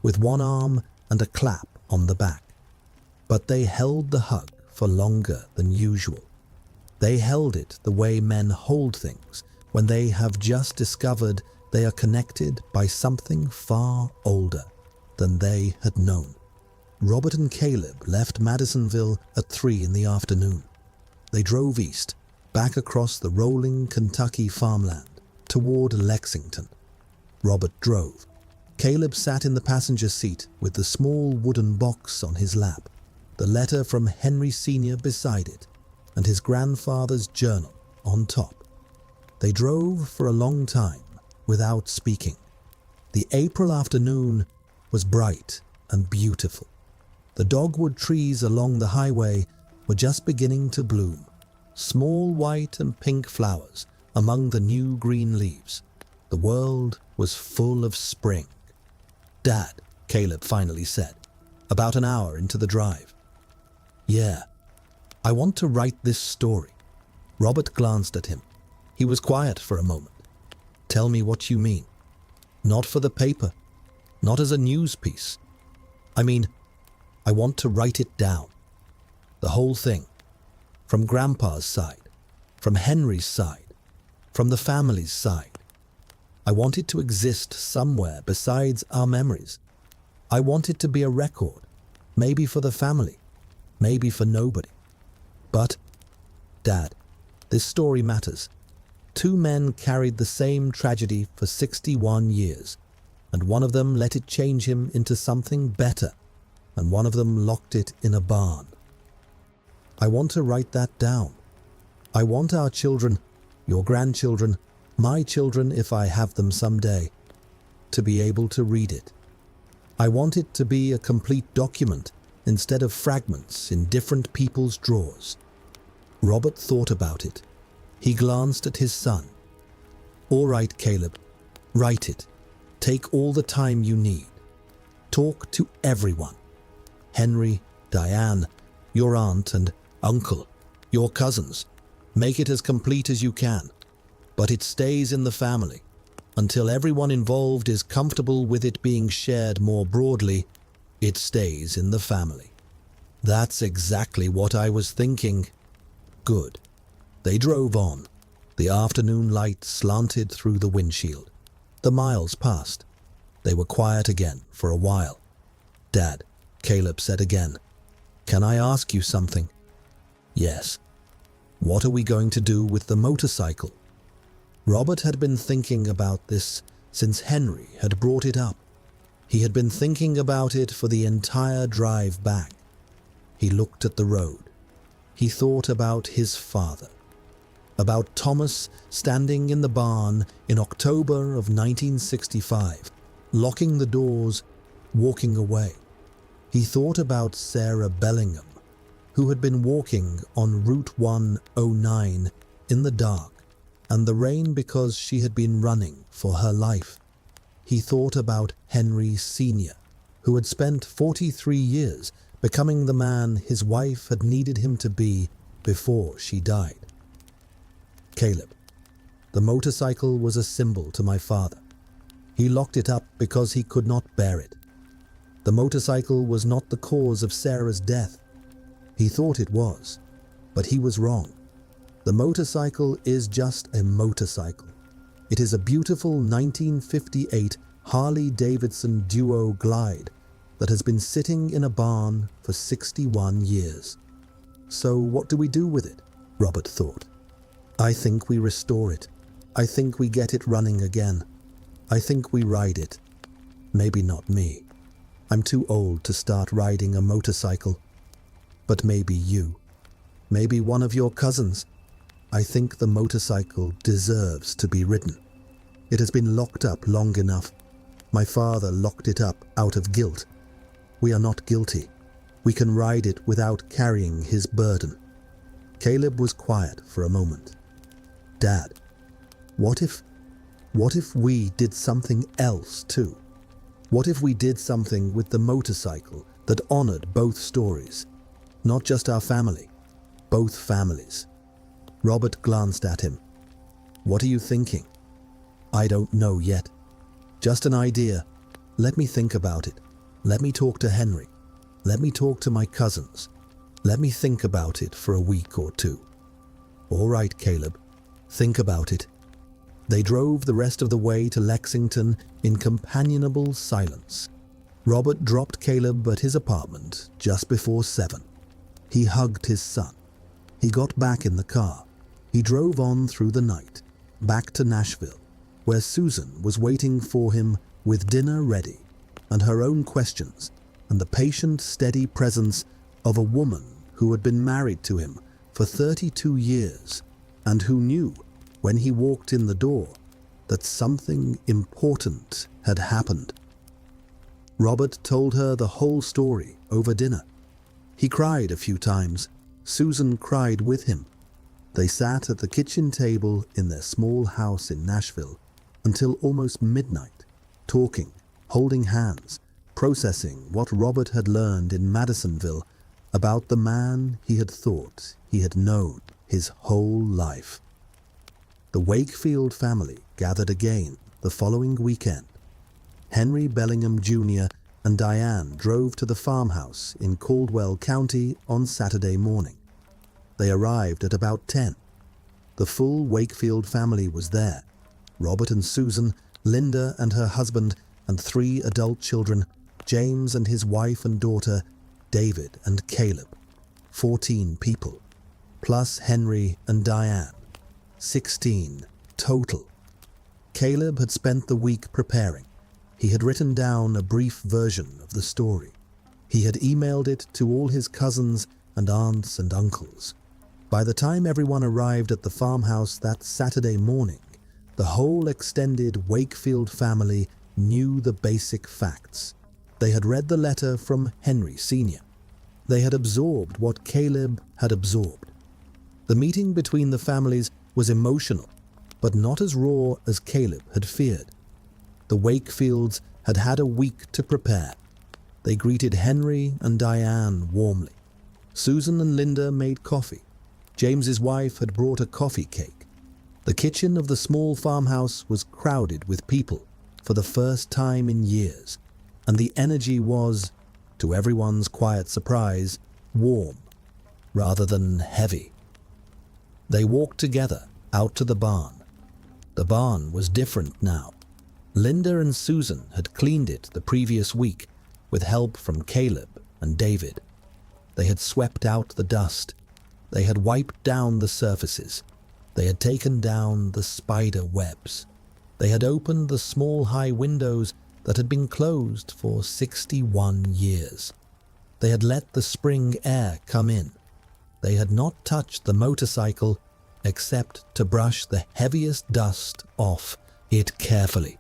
with one arm and a clap on the back. But they held the hug for longer than usual. They held it the way men hold things when they have just discovered they are connected by something far older than they had known. Robert and Caleb left Madisonville at 3 in the afternoon. They drove east, back across the rolling Kentucky farmland, toward Lexington. Robert drove. Caleb sat in the passenger seat with the small wooden box on his lap, the letter from Henry Sr. beside it, and his grandfather's journal on top. They drove for a long time without speaking. The April afternoon was bright and beautiful. The dogwood trees along the highway were just beginning to bloom, small white and pink flowers among the new green leaves. The world was full of spring. "Dad," Caleb finally said, about an hour into the drive. "Yeah, I want to write this story." Robert glanced at him. He was quiet for a moment. "Tell me what you mean." "Not for the paper, not as a news piece. I mean, I want to write it down. The whole thing. From Grandpa's side, from Henry's side, from the family's side. I want it to exist somewhere besides our memories. I want it to be a record, maybe for the family, maybe for nobody. But, Dad, this story matters. 2 men carried the same tragedy for 61 years, and one of them let it change him into something better, and one of them locked it in a barn. I want to write that down. I want our children, your grandchildren, my children if I have them someday, to be able to read it. I want it to be a complete document instead of fragments in different people's drawers." Robert thought about it. He glanced at his son. "All right, Caleb, write it. Take all the time you need. Talk to everyone. Henry, Diane, your aunt and uncle, your cousins. Make it as complete as you can. But it stays in the family. Until everyone involved is comfortable with it being shared more broadly, it stays in the family." "That's exactly what I was thinking." "Good." They drove on. The afternoon light slanted through the windshield. The miles passed. They were quiet again for a while. "Dad," Caleb said again, "can I ask you something?" "Yes." "What are we going to do with the motorcycle?" Robert had been thinking about this since Henry had brought it up. He had been thinking about it for the entire drive back. He looked at the road. He thought about his father, about Thomas standing in the barn in October of 1965, locking the doors, walking away. He thought about Sarah Bellingham, who had been walking on Route 109 in the dark and the rain because she had been running for her life. He thought about Henry Sr., who had spent 43 years becoming the man his wife had needed him to be before she died. "Caleb, the motorcycle was a symbol to my father. He locked it up because he could not bear it. The motorcycle was not the cause of Sarah's death. He thought it was, but he was wrong. The motorcycle is just a motorcycle. It is a beautiful 1958 Harley-Davidson Duo-Glide that has been sitting in a barn for 61 years. So what do we do with it?" Robert thought. "I think we restore it. I think we get it running again. I think we ride it. Maybe not me. I'm too old to start riding a motorcycle. But maybe you. Maybe one of your cousins. I think the motorcycle deserves to be ridden. It has been locked up long enough. My father locked it up out of guilt. We are not guilty. We can ride it without carrying his burden." Caleb was quiet for a moment. "Dad, what if we did something else too? What if we did something with the motorcycle that honored both stories? Not just our family, both families." Robert glanced at him. "What are you thinking?" I don't know yet. Just an idea. Let me think about it. Let me talk to Henry. Let me talk to my cousins. Let me think about it for a week or two. All right, Caleb. Think about it. They drove the rest of the way to Lexington in companionable silence. Robert dropped Caleb at his apartment just before 7. He hugged his son. He got back in the car. He drove on through the night, back to Nashville, where Susan was waiting for him with dinner ready, and her own questions, and the patient, steady presence of a woman who had been married to him for 32 years, and who knew, when he walked in the door, that something important had happened. Robert told her the whole story over dinner. He cried a few times. Susan cried with him. They sat at the kitchen table in their small house in Nashville until almost midnight, talking, holding hands, processing what Robert had learned in Madisonville about the man he had thought he had known his whole life. The Wakefield family gathered again the following weekend. Henry Bellingham Jr. and Diane drove to the farmhouse in Caldwell County on Saturday morning. They arrived at about 10. The full Wakefield family was there. Robert and Susan, Linda and her husband, and 3 adult children, James and his wife and daughter, David and Caleb. 14 people, plus Henry and Diane. 16 total. Caleb had spent the week preparing. He had written down a brief version of the story. He had emailed it to all his cousins and aunts and uncles. By the time everyone arrived at the farmhouse that Saturday morning, the whole extended Wakefield family knew the basic facts. They had read the letter from Henry Sr. They had absorbed what Caleb had absorbed. The meeting between the families was emotional, but not as raw as Caleb had feared. The Wakefields had had a week to prepare. They greeted Henry and Diane warmly. Susan and Linda made coffee. James's wife had brought a coffee cake. The kitchen of the small farmhouse was crowded with people for the first time in years, and the energy was, to everyone's quiet surprise, warm rather than heavy. They walked together out to the barn. The barn was different now. Linda and Susan had cleaned it the previous week with help from Caleb and David. They had swept out the dust. They had wiped down the surfaces. They had taken down the spider webs. They had opened the small high windows that had been closed for 61 years. They had let the spring air come in. They had not touched the motorcycle except to brush the heaviest dust off it carefully.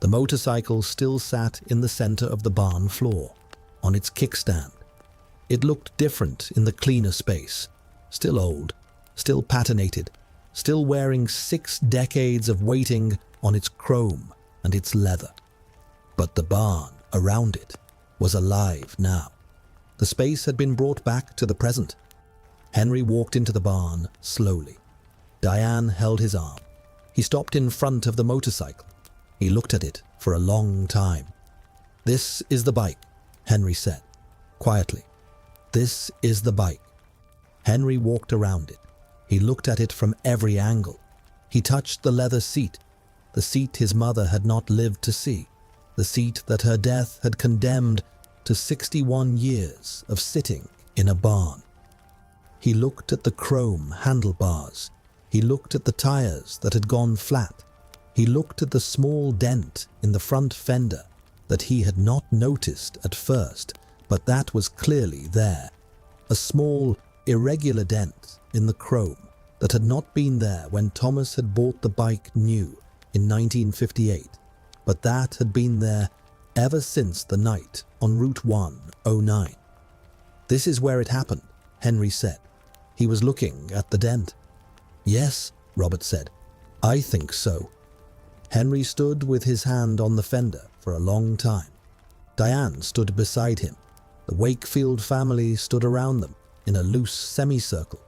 The motorcycle still sat in the center of the barn floor, on its kickstand. It looked different in the cleaner space, still old, still patinated, still wearing 6 decades of waiting on its chrome and its leather. But the barn around it was alive now. The space had been brought back to the present. Henry walked into the barn slowly. Diane held his arm. He stopped in front of the motorcycle. He looked at it for a long time. "This is the bike," Henry said, quietly. "This is the bike." Henry walked around it. He looked at it from every angle. He touched the leather seat, the seat his mother had not lived to see, the seat that her death had condemned to 61 years of sitting in a barn. He looked at the chrome handlebars. He looked at the tires that had gone flat. He looked at the small dent in the front fender that he had not noticed at first, but that was clearly there. A small, irregular dent in the chrome that had not been there when Thomas had bought the bike new in 1958, but that had been there ever since the night on Route 109. "This is where it happened," Henry said. He was looking at the dent. "Yes," Robert said. "I think so." Henry stood with his hand on the fender for a long time. Diane stood beside him. The Wakefield family stood around them in a loose semicircle.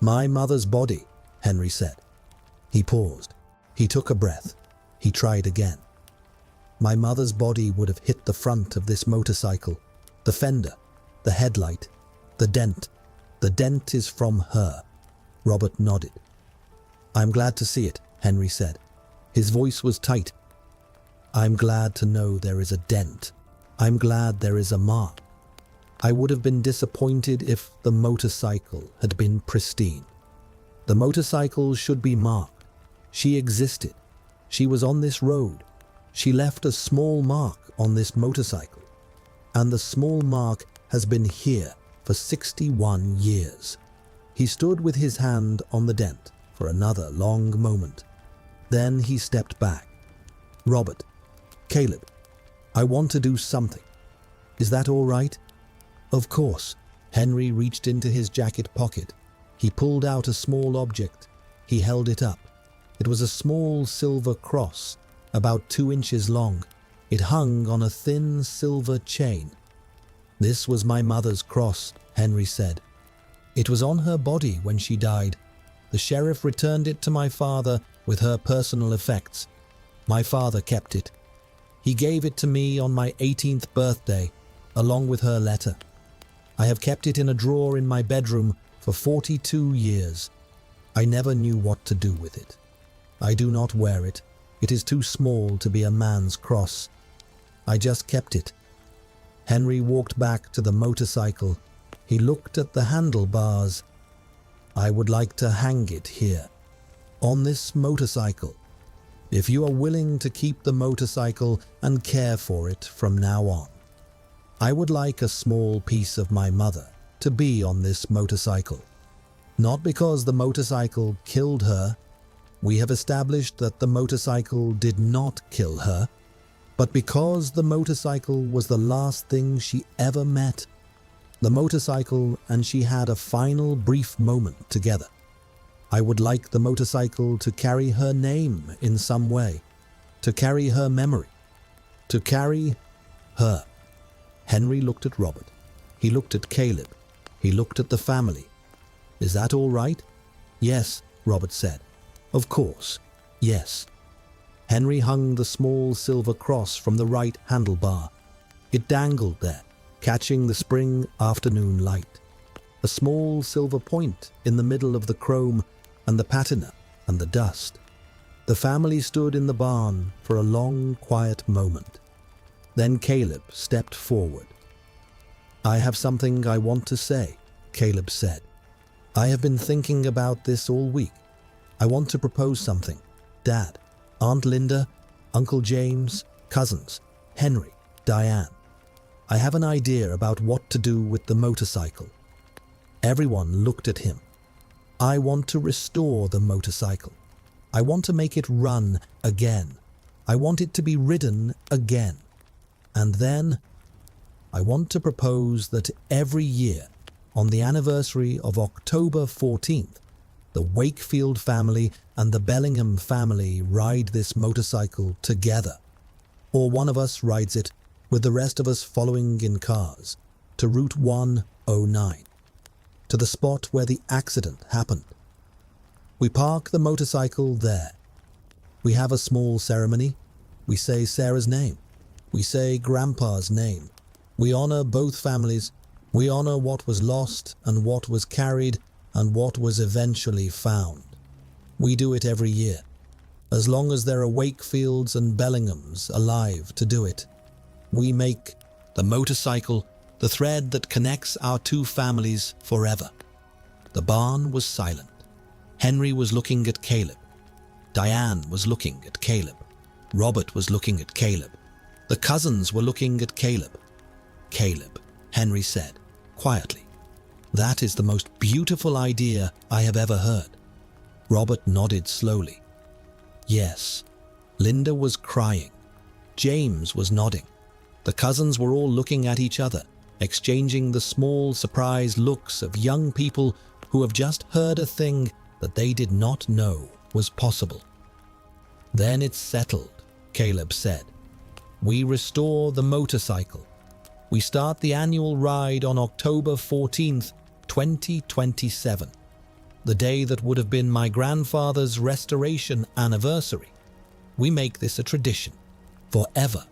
"My mother's body," Henry said. He paused. He took a breath. He tried again. My mother's body would have hit the front of this motorcycle, the fender, the headlight, the dent. The dent is from her. Robert nodded. I'm glad to see it, Henry said. His voice was tight. I'm glad to know there is a dent. I'm glad there is a mark. I would have been disappointed if the motorcycle had been pristine. The motorcycle should be marked. She existed. She was on this road. She left a small mark on this motorcycle. And the small mark has been here for 61 years. He stood with his hand on the dent for another long moment. Then he stepped back. Robert, Caleb, I want to do something. Is that all right? Of course. Henry reached into his jacket pocket. He pulled out a small object. He held it up. It was a small silver cross, about 2 inches long. It hung on a thin silver chain. This was my mother's cross, Henry said. It was on her body when she died. The sheriff returned it to my father with her personal effects. My father kept it. He gave it to me on my 18th birthday, along with her letter. I have kept it in a drawer in my bedroom for 42 years. I never knew what to do with it. I do not wear it. It is too small to be a man's cross. I just kept it. Henry walked back to the motorcycle. He looked at the handlebars. I would like to hang it here, on this motorcycle. If you are willing to keep the motorcycle and care for it from now on. I would like a small piece of my mother to be on this motorcycle. Not because the motorcycle killed her. We have established that the motorcycle did not kill her, but because the motorcycle was the last thing she ever met. The motorcycle and she had a final brief moment together. I would like the motorcycle to carry her name in some way, to carry her memory, to carry her. Henry looked at Robert. He looked at Caleb. He looked at the family. Is that all right? Yes, Robert said. Of course, yes. Henry hung the small silver cross from the right handlebar. It dangled there, catching the spring afternoon light. A small silver point in the middle of the chrome and the patina and the dust. The family stood in the barn for a long, quiet moment. Then Caleb stepped forward. I have something I want to say, Caleb said. I have been thinking about this all week. I want to propose something. Dad, Aunt Linda, Uncle James, cousins, Henry, Diane. I have an idea about what to do with the motorcycle. Everyone looked at him. I want to restore the motorcycle. I want to make it run again. I want it to be ridden again. And then I want to propose that every year, on the anniversary of October 14th, the Wakefield family and the Bellingham family ride this motorcycle together. Or one of us rides it, with the rest of us following in cars, to Route 109, to the spot where the accident happened. We park the motorcycle there. We have a small ceremony. We say Sarah's name. We say Grandpa's name. We honor both families. We honor what was lost and what was carried and what was eventually found. We do it every year, as long as there are Wakefields and Bellinghams alive to do it. We make the motorcycle the thread that connects our two families forever. The barn was silent. Henry was looking at Caleb. Diane was looking at Caleb. Robert was looking at Caleb. The cousins were looking at Caleb. Caleb, Henry said, quietly. That is the most beautiful idea I have ever heard. Robert nodded slowly. Yes. Linda was crying. James was nodding. The cousins were all looking at each other, exchanging the small, surprised looks of young people who have just heard a thing that they did not know was possible. Then it's settled, Caleb said. We restore the motorcycle. We start the annual ride on October 14th, 2027. the day that would have been my grandfather's restoration anniversary. We make this a tradition. Forever.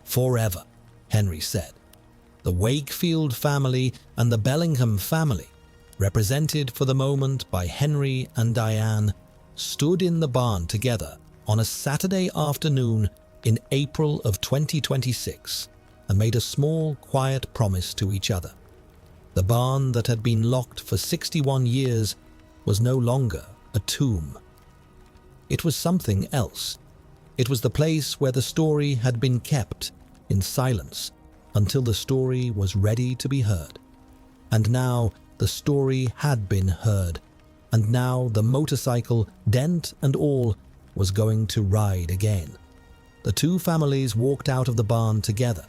Forever, Henry said. The Wakefield family and the Bellingham family, represented for the moment by Henry and Diane, stood in the barn together on a Saturday afternoon in April of 2026 and made a small, quiet promise to each other. The barn that had been locked for 61 years was no longer a tomb. It was something else. It was the place where the story had been kept in silence until the story was ready to be heard. And now the story had been heard, and now the motorcycle, dent and all, was going to ride again. The two families walked out of the barn together.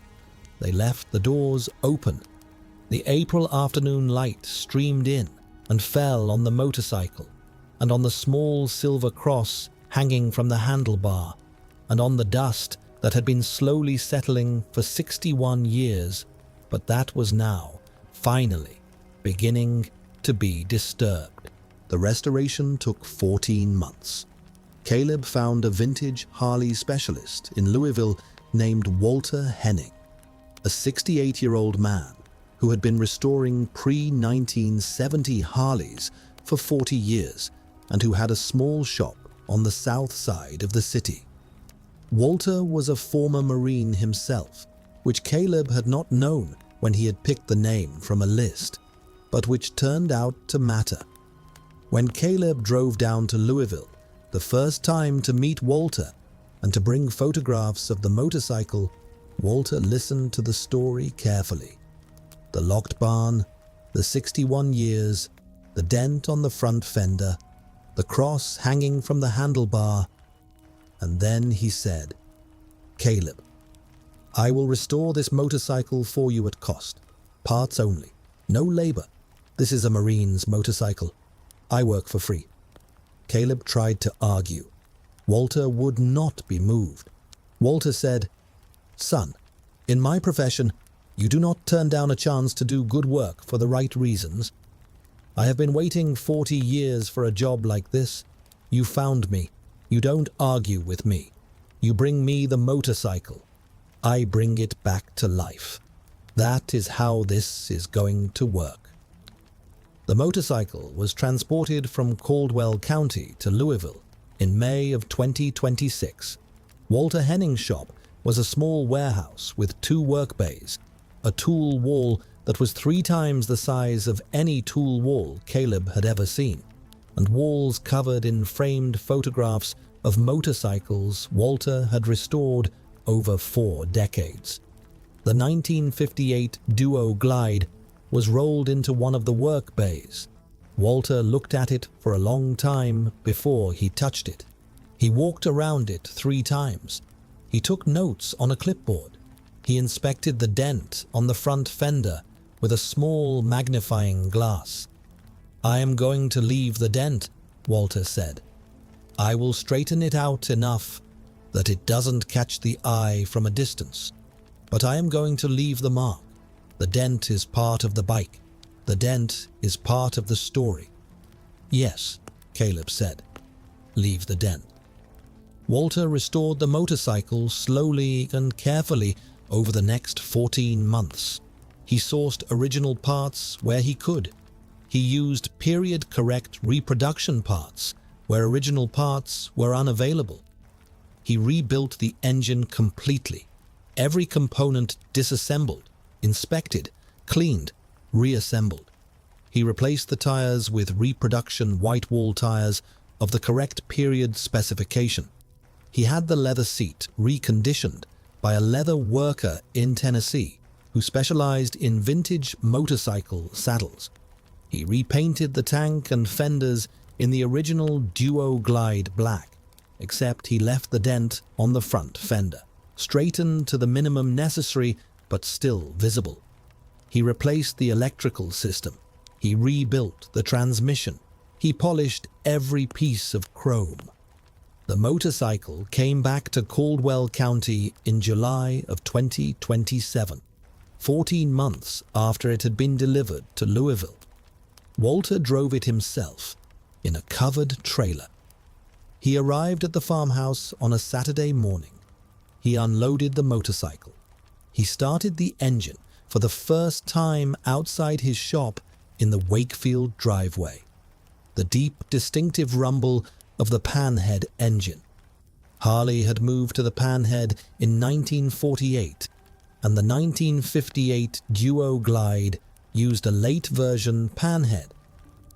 They left the doors open. The April afternoon light streamed in and fell on the motorcycle, and on the small silver cross hanging from the handlebar, and on the dust that had been slowly settling for 61 years, but that was now, finally, beginning to be disturbed. The restoration took 14 months. Caleb found a vintage Harley specialist in Louisville named Walter Henning, a 68-year-old man who had been restoring pre-1970 Harleys for 40 years and who had a small shop on the south side of the city. Walter was a former Marine himself, which Caleb had not known when he had picked the name from a list, but which turned out to matter. When Caleb drove down to Louisville the first time to meet Walter and to bring photographs of the motorcycle, Walter listened to the story carefully. The locked barn, the 61 years, the dent on the front fender, the cross hanging from the handlebar, and then he said, "Caleb, I will restore this motorcycle for you at cost. Parts only. No labor. This is a Marine's motorcycle. I work for free." Caleb tried to argue. Walter would not be moved. Walter said, "Son, in my profession, you do not turn down a chance to do good work for the right reasons. I have been waiting 40 years for a job like this. You found me. You don't argue with me. You bring me the motorcycle. I bring it back to life. That is how this is going to work." The motorcycle was transported from Caldwell County to Louisville in May of 2026. Walter Henning's shop was a small warehouse with 2 work bays, a tool wall that was 3 times the size of any tool wall Caleb had ever seen, and walls covered in framed photographs of motorcycles Walter had restored over 4 decades. The 1958 Duo-Glide was rolled into one of the work bays. Walter looked at it for a long time before he touched it. He walked around it 3 times. He took notes on a clipboard. He inspected the dent on the front fender with a small magnifying glass. "I am going to leave the dent," Walter said. "I will straighten it out enough that it doesn't catch the eye from a distance. But I am going to leave the mark. The dent is part of the bike. The dent is part of the story." "Yes," Caleb said. "Leave the dent." Walter restored the motorcycle slowly and carefully over the next 14 months. He sourced original parts where he could. He used period-correct reproduction parts where original parts were unavailable. He rebuilt the engine completely, every component disassembled, inspected, cleaned, reassembled. He replaced the tires with reproduction white wall tires of the correct period specification. He had the leather seat reconditioned by a leather worker in Tennessee who specialized in vintage motorcycle saddles. He repainted the tank and fenders in the original Duo-Glide black, except he left the dent on the front fender, straightened to the minimum necessary but still visible. He replaced the electrical system. He rebuilt the transmission. He polished every piece of chrome. The motorcycle came back to Caldwell County in July of 2027, 14 months after it had been delivered to Louisville. Walter drove it himself, in a covered trailer. He arrived at the farmhouse on a Saturday morning. He unloaded the motorcycle. He started the engine for the first time outside his shop in the Wakefield driveway. The deep, distinctive rumble of the panhead engine. Harley had moved to the panhead in 1948, and the 1958 Duo-Glide used a late version panhead,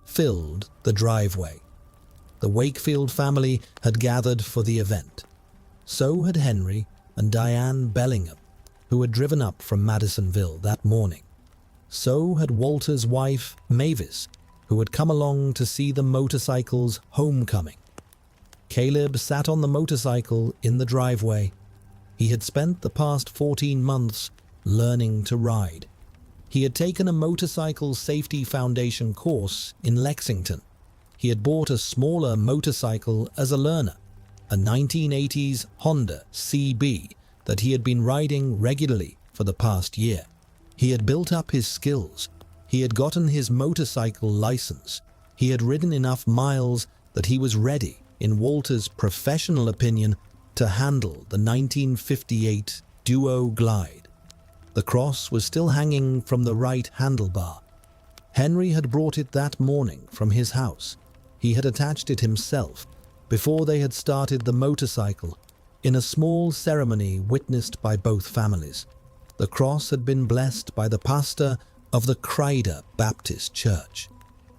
filled the driveway. The Wakefield family had gathered for the event. So had Henry and Diane Bellingham, who had driven up from Madisonville that morning. So had Walter's wife, Mavis, who had come along to see the motorcycle's homecoming. Caleb sat on the motorcycle in the driveway. He had spent the past 14 months learning to ride. He had taken a motorcycle safety foundation course in Lexington. He had bought a smaller motorcycle as a learner, a 1980s Honda CB that he had been riding regularly for the past year. He had built up his skills. He had gotten his motorcycle license. He had ridden enough miles that he was ready, in Walter's professional opinion, to handle the 1958 Duo-Glide. The cross was still hanging from the right handlebar. Henry had brought it that morning from his house. He had attached it himself before they had started the motorcycle in a small ceremony witnessed by both families. The cross had been blessed by the pastor of the Crider Baptist Church,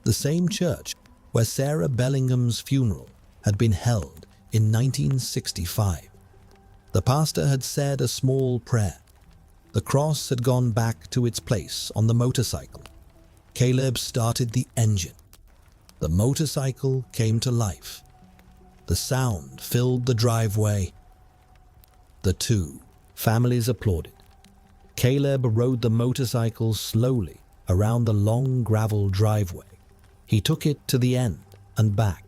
the same church where Sarah Bellingham's funeral had been held in 1965. The pastor had said a small prayer. The cross had gone back to its place on the motorcycle. Caleb started the engine. The motorcycle came to life. The sound filled the driveway. The two families applauded. Caleb rode the motorcycle slowly around the long gravel driveway. He took it to the end and back.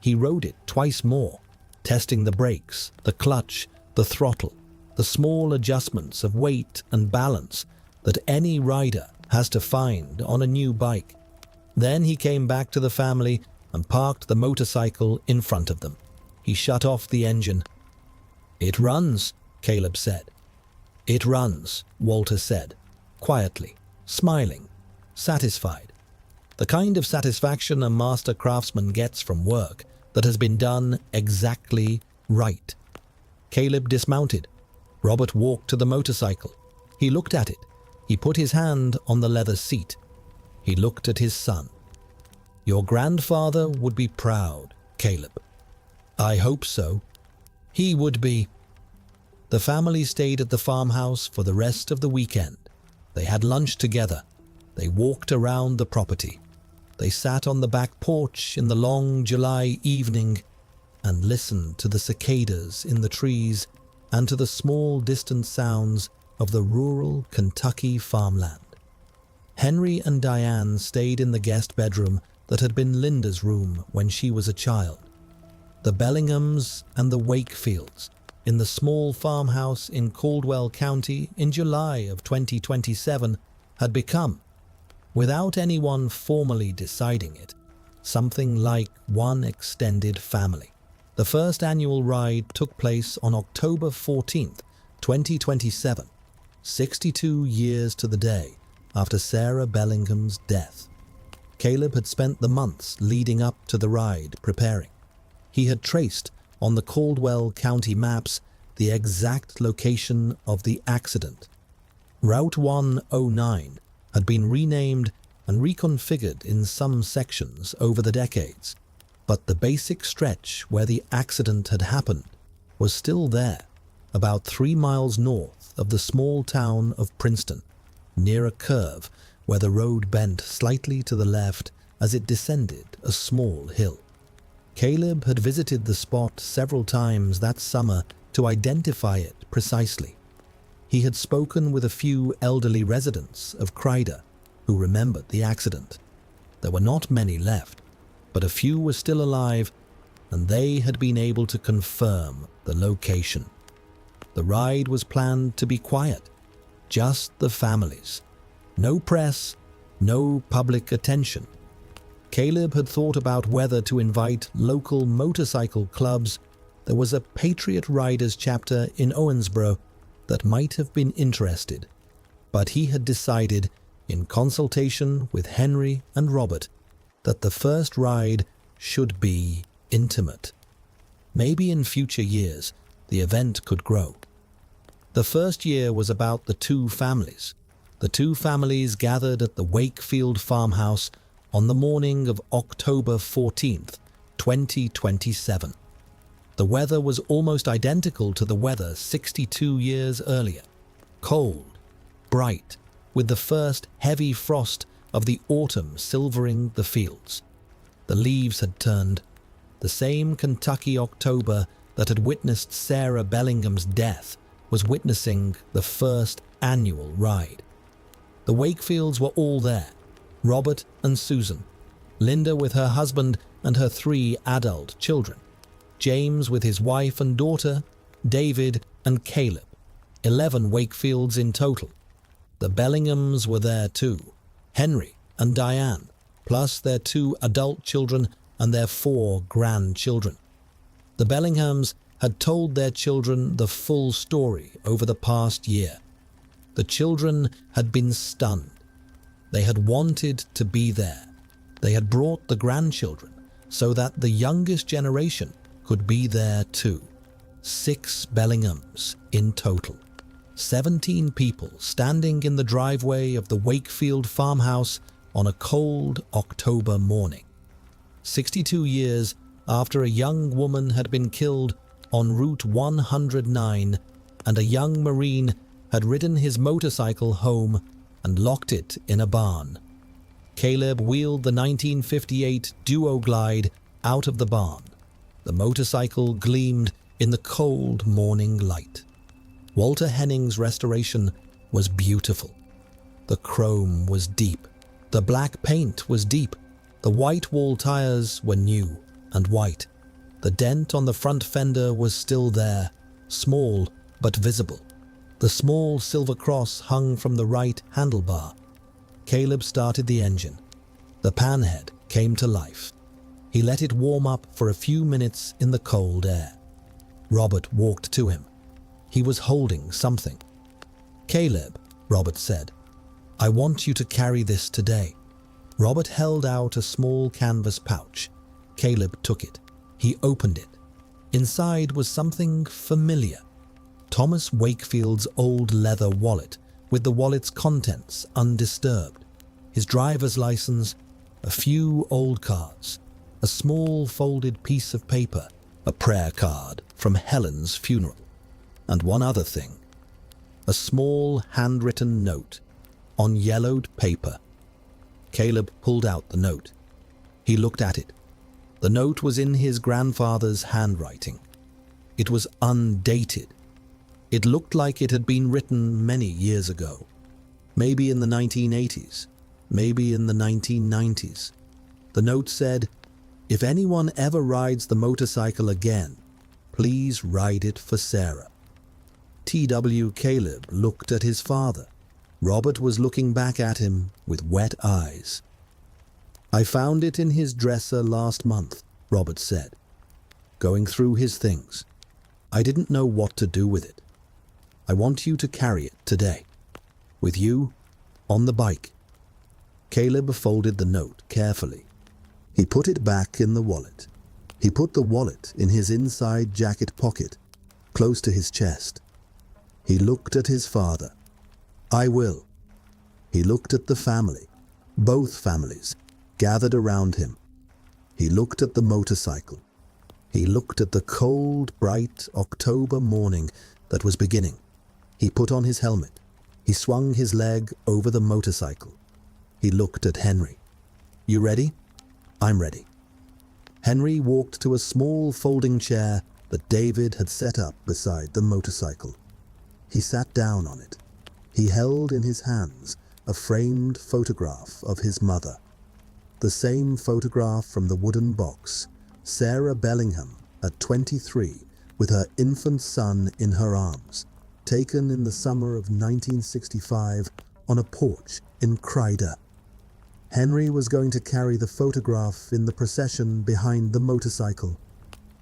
He rode it twice more, testing the brakes, the clutch, the throttle, the small adjustments of weight and balance that any rider has to find on a new bike. Then he came back to the family and parked the motorcycle in front of them. He shut off the engine. "It runs," Caleb said. "It runs," Walter said, quietly, smiling, satisfied. The kind of satisfaction a master craftsman gets from work that has been done exactly right. Caleb dismounted. Robert walked to the motorcycle. He looked at it. He put his hand on the leather seat. He looked at his son. "Your grandfather would be proud, Caleb." "I hope so." "He would be." The family stayed at the farmhouse for the rest of the weekend. They had lunch together. They walked around the property. They sat on the back porch in the long July evening and listened to the cicadas in the trees and to the small distant sounds of the rural Kentucky farmland. Henry and Diane stayed in the guest bedroom that had been Linda's room when she was a child. The Bellinghams and the Wakefields in the small farmhouse in Caldwell County in July of 2027 had become, without anyone formally deciding it, something like one extended family. The first annual ride took place on October 14th, 2027, 62 years to the day after Sarah Bellingham's death. Caleb had spent the months leading up to the ride preparing. He had traced on the Caldwell County maps the exact location of the accident. Route 109 had been renamed and reconfigured in some sections over the decades, but the basic stretch where the accident had happened was still there, about 3 miles north of the small town of Princeton, near a curve where the road bent slightly to the left as it descended a small hill. Caleb had visited the spot several times that summer to identify it precisely. He had spoken with a few elderly residents of Crider who remembered the accident. There were not many left, but a few were still alive, and they had been able to confirm the location. The ride was planned to be quiet, just the families. No press, no public attention. Caleb had thought about whether to invite local motorcycle clubs. There was a Patriot Riders chapter in Owensboro that might have been interested, but he had decided, in consultation with Henry and Robert, that the first ride should be intimate. Maybe in future years, the event could grow. The first year was about the two families. The two families gathered at the Wakefield farmhouse on the morning of October 14th, 2027. The weather was almost identical to the weather 62 years earlier. Cold, bright, with the first heavy frost of the autumn silvering the fields. The leaves had turned. The same Kentucky October that had witnessed Sarah Bellingham's death was witnessing the first annual ride. The Wakefields were all there, Robert and Susan, Linda with her husband and her 3 adult children, James with his wife and daughter, David and Caleb, 11 Wakefields in total. The Bellinghams were there too, Henry and Diane, plus their 2 adult children and their 4 grandchildren. The Bellinghams had told their children the full story over the past year. The children had been stunned. They had wanted to be there. They had brought the grandchildren so that the youngest generation could be there too. 6 Bellinghams in total. 17 people standing in the driveway of the Wakefield farmhouse on a cold October morning. 62 years after a young woman had been killed on Route 109 and a young Marine had ridden his motorcycle home and locked it in a barn. Caleb wheeled the 1958 Duo-Glide out of the barn. The motorcycle gleamed in the cold morning light. Walter Henning's restoration was beautiful. The chrome was deep. The black paint was deep. The white wall tires were new and white. The dent on the front fender was still there, small but visible. The small silver cross hung from the right handlebar. Caleb started the engine. The panhead came to life. He let it warm up for a few minutes in the cold air. Robert walked to him. He was holding something. "Caleb," Robert said, "I want you to carry this today." Robert held out a small canvas pouch. Caleb took it. He opened it. Inside was something familiar. Thomas Wakefield's old leather wallet, with the wallet's contents undisturbed. His driver's license, a few old cards, a small folded piece of paper, a prayer card from Helen's funeral, and one other thing. A small handwritten note on yellowed paper. Caleb pulled out the note. He looked at it. The note was in his grandfather's handwriting. It was undated. It looked like it had been written many years ago. Maybe in the 1980s, maybe in the 1990s. The note said, "If anyone ever rides the motorcycle again, please ride it for Sarah." T.W. Caleb looked at his father. Robert was looking back at him with wet eyes. "I found it in his dresser last month," Robert said, going through his things. "I didn't know what to do with it. I want you to carry it today. With you, on the bike." Caleb folded the note carefully. He put it back in the wallet. He put the wallet in his inside jacket pocket, close to his chest. He looked at his father. "I will." He looked at the family, both families, gathered around him. He looked at the motorcycle. He looked at the cold, bright October morning that was beginning. He put on his helmet. He swung his leg over the motorcycle. He looked at Henry. "You ready?" "I'm ready." Henry walked to a small folding chair that David had set up beside the motorcycle. He sat down on it. He held in his hands a framed photograph of his mother. The same photograph from the wooden box, Sarah Bellingham at 23 with her infant son in her arms, taken in the summer of 1965 on a porch in Crider. Henry was going to carry the photograph in the procession behind the motorcycle.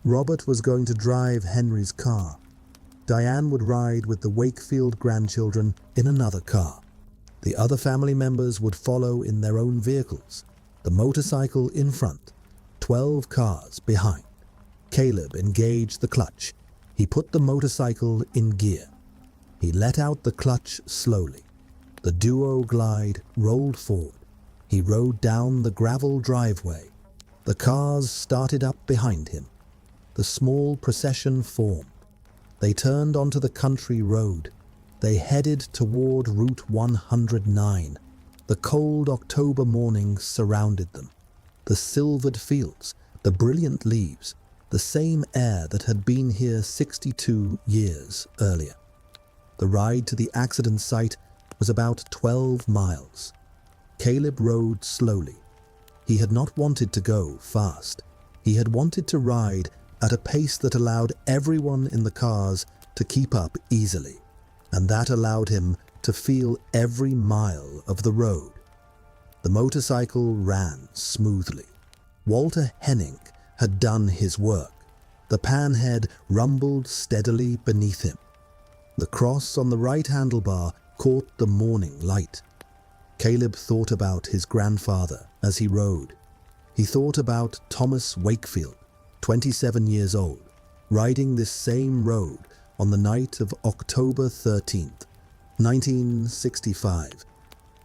Robert was going to drive Henry's car. Diane would ride with the Wakefield grandchildren in another car. The other family members would follow in their own vehicles, the motorcycle in front, 12 cars behind. Caleb engaged the clutch. He put the motorcycle in gear. He let out the clutch slowly. The Duo-Glide rolled forward. He rode down the gravel driveway. The cars started up behind him. The small procession formed. They turned onto the country road. They headed toward Route 109. The cold October morning surrounded them. The silvered fields, the brilliant leaves, the same air that had been here 62 years earlier. The ride to the accident site was about 12 miles. Caleb rode slowly. He had not wanted to go fast. He had wanted to ride at a pace that allowed everyone in the cars to keep up easily, and that allowed him to feel every mile of the road. The motorcycle ran smoothly. Walter Henning had done his work. The panhead rumbled steadily beneath him. The cross on the right handlebar caught the morning light. Caleb thought about his grandfather as he rode. He thought about Thomas Wakefield, 27 years old, riding this same road on the night of October 13th, 1965.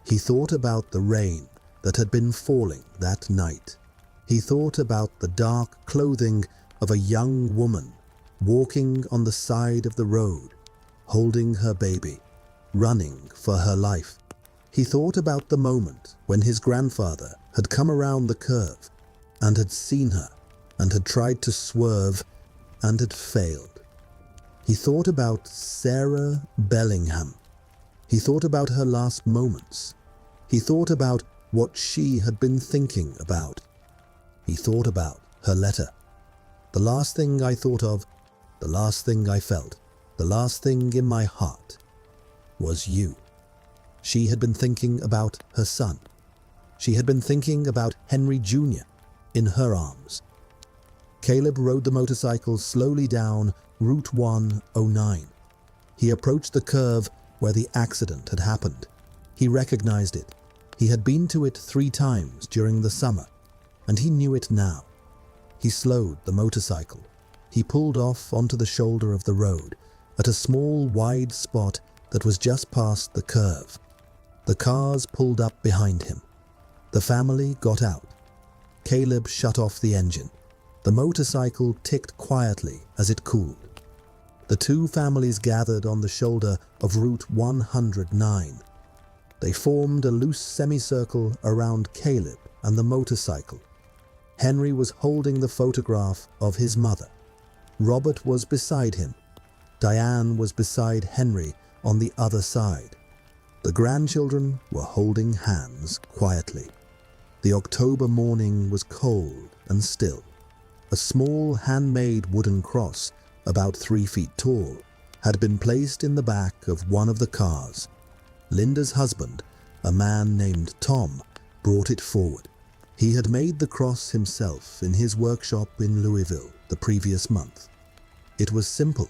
He thought about the rain that had been falling that night. He thought about the dark clothing of a young woman walking on the side of the road, holding her baby, running for her life. He thought about the moment when his grandfather had come around the curve and had seen her and had tried to swerve and had failed. He thought about Sarah Bellingham. He thought about her last moments. He thought about what she had been thinking about. He thought about her letter. The last thing I thought of, the last thing I felt, the last thing in my heart was you. She had been thinking about her son. She had been thinking about Henry Jr. in her arms. Caleb rode the motorcycle slowly down Route 109. He approached the curve where the accident had happened. He recognized it. He had been to it 3 times during the summer, and he knew it now. He slowed the motorcycle. He pulled off onto the shoulder of the road at a small, wide spot that was just past the curve. The cars pulled up behind him. The family got out. Caleb shut off the engine. The motorcycle ticked quietly as it cooled. The 2 families gathered on the shoulder of Route 109. They formed a loose semicircle around Caleb and the motorcycle. Henry was holding the photograph of his mother. Robert was beside him. Diane was beside Henry on the other side. The grandchildren were holding hands quietly. The October morning was cold and still. A small handmade wooden cross, about 3 feet tall, had been placed in the back of one of the cars. Linda's husband, a man named Tom, brought it forward. He had made the cross himself in his workshop in Louisville the previous month. It was simple,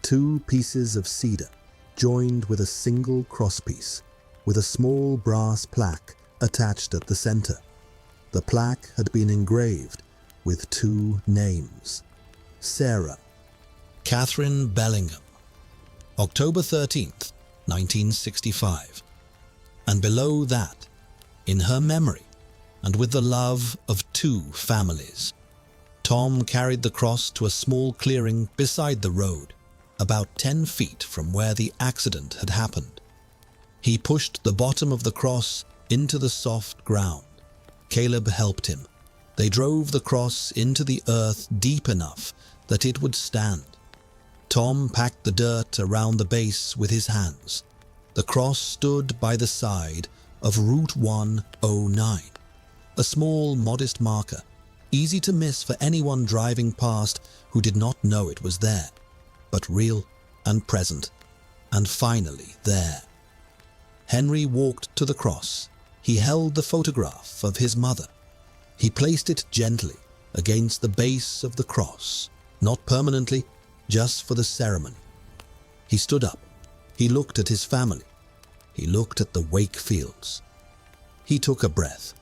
2 pieces of cedar, joined with a single crosspiece, with a small brass plaque attached at the center. The plaque had been engraved with 2 names: Sarah, Catherine Bellingham, October 13th, 1965. And below that, in her memory, and with the love of 2 families. Tom carried the cross to a small clearing beside the road, about 10 feet from where the accident had happened. He pushed the bottom of the cross into the soft ground. Caleb helped him. They drove the cross into the earth deep enough that it would stand. Tom packed the dirt around the base with his hands. The cross stood by the side of Route 109, a small, modest marker, easy to miss for anyone driving past who did not know it was there, but real and present, and finally there. Henry walked to the cross. He held the photograph of his mother. He placed it gently against the base of the cross, not permanently, just for the ceremony. He stood up. He looked at his family. He looked at the Wakefields. He took a breath.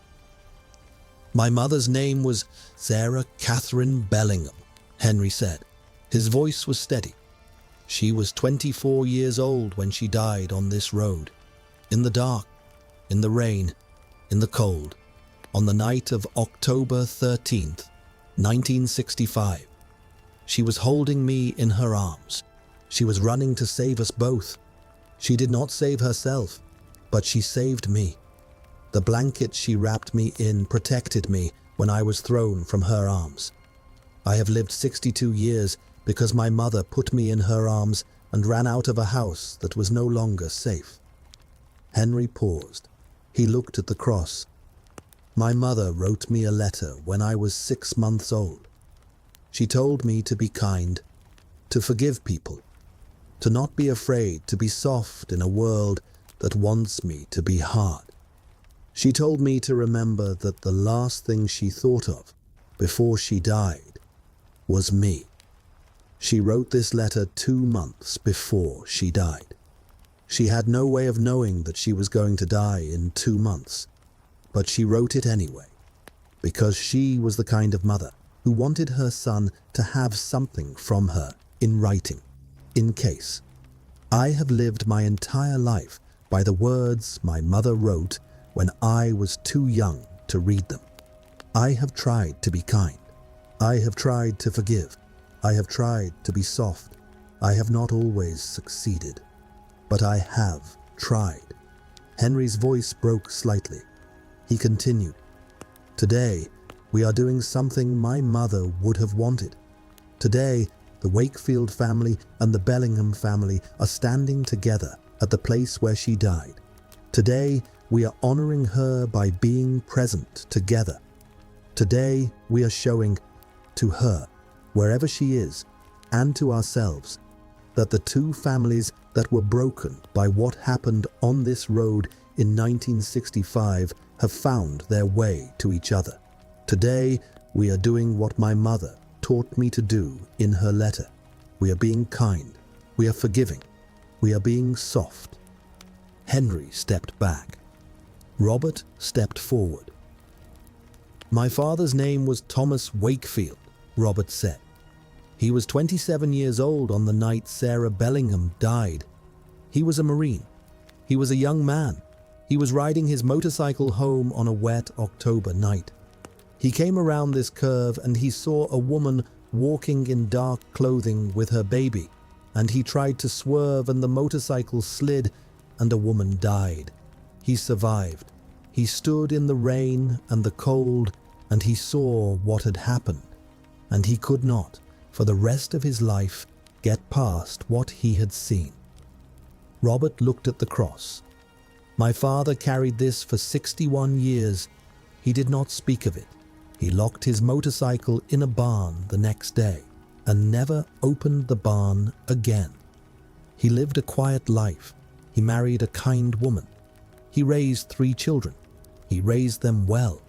"My mother's name was Sarah Catherine Bellingham," Henry said. His voice was steady. "She was 24 years old when she died on this road, in the dark, in the rain, in the cold, on the night of October 13th, 1965. She was holding me in her arms. She was running to save us both. She did not save herself, but she saved me. The blanket she wrapped me in protected me when I was thrown from her arms. I have lived 62 years because my mother put me in her arms and ran out of a house that was no longer safe." Henry paused. He looked at the cross. "My mother wrote me a letter when I was 6 months old. She told me to be kind, to forgive people, to not be afraid, to be soft in a world that wants me to be hard. She told me to remember that the last thing she thought of before she died was me. She wrote this letter 2 months before she died. She had no way of knowing that she was going to die in 2 months, but she wrote it anyway, because she was the kind of mother who wanted her son to have something from her in writing, in case. I have lived my entire life by the words my mother wrote when I was too young to read them. I have tried to be kind. I have tried to forgive. I have tried to be soft. I have not always succeeded, but I have tried." Henry's voice broke slightly. He continued, "Today, we are doing something my mother would have wanted. Today, the Wakefield family and the Bellingham family are standing together at the place where she died. Today, we are honoring her by being present together. Today, we are showing to her, wherever she is, and to ourselves, that the two families that were broken by what happened on this road in 1965 have found their way to each other. Today, we are doing what my mother taught me to do in her letter. We are being kind. We are forgiving. We are being soft." Henry stepped back. Robert stepped forward. "My father's name was Thomas Wakefield," Robert said. "He was 27 years old on the night Sarah Bellingham died. He was a Marine. He was a young man. He was riding his motorcycle home on a wet October night. He came around this curve and he saw a woman walking in dark clothing with her baby, and he tried to swerve and the motorcycle slid and a woman died. He survived. He stood in the rain and the cold and he saw what had happened, and he could not, for the rest of his life, get past what he had seen." Robert looked at the cross. "My father carried this for 61 years. He did not speak of it. He locked his motorcycle in a barn the next day and never opened the barn again. He lived a quiet life. He married a kind woman. He raised 3 children. He raised them well,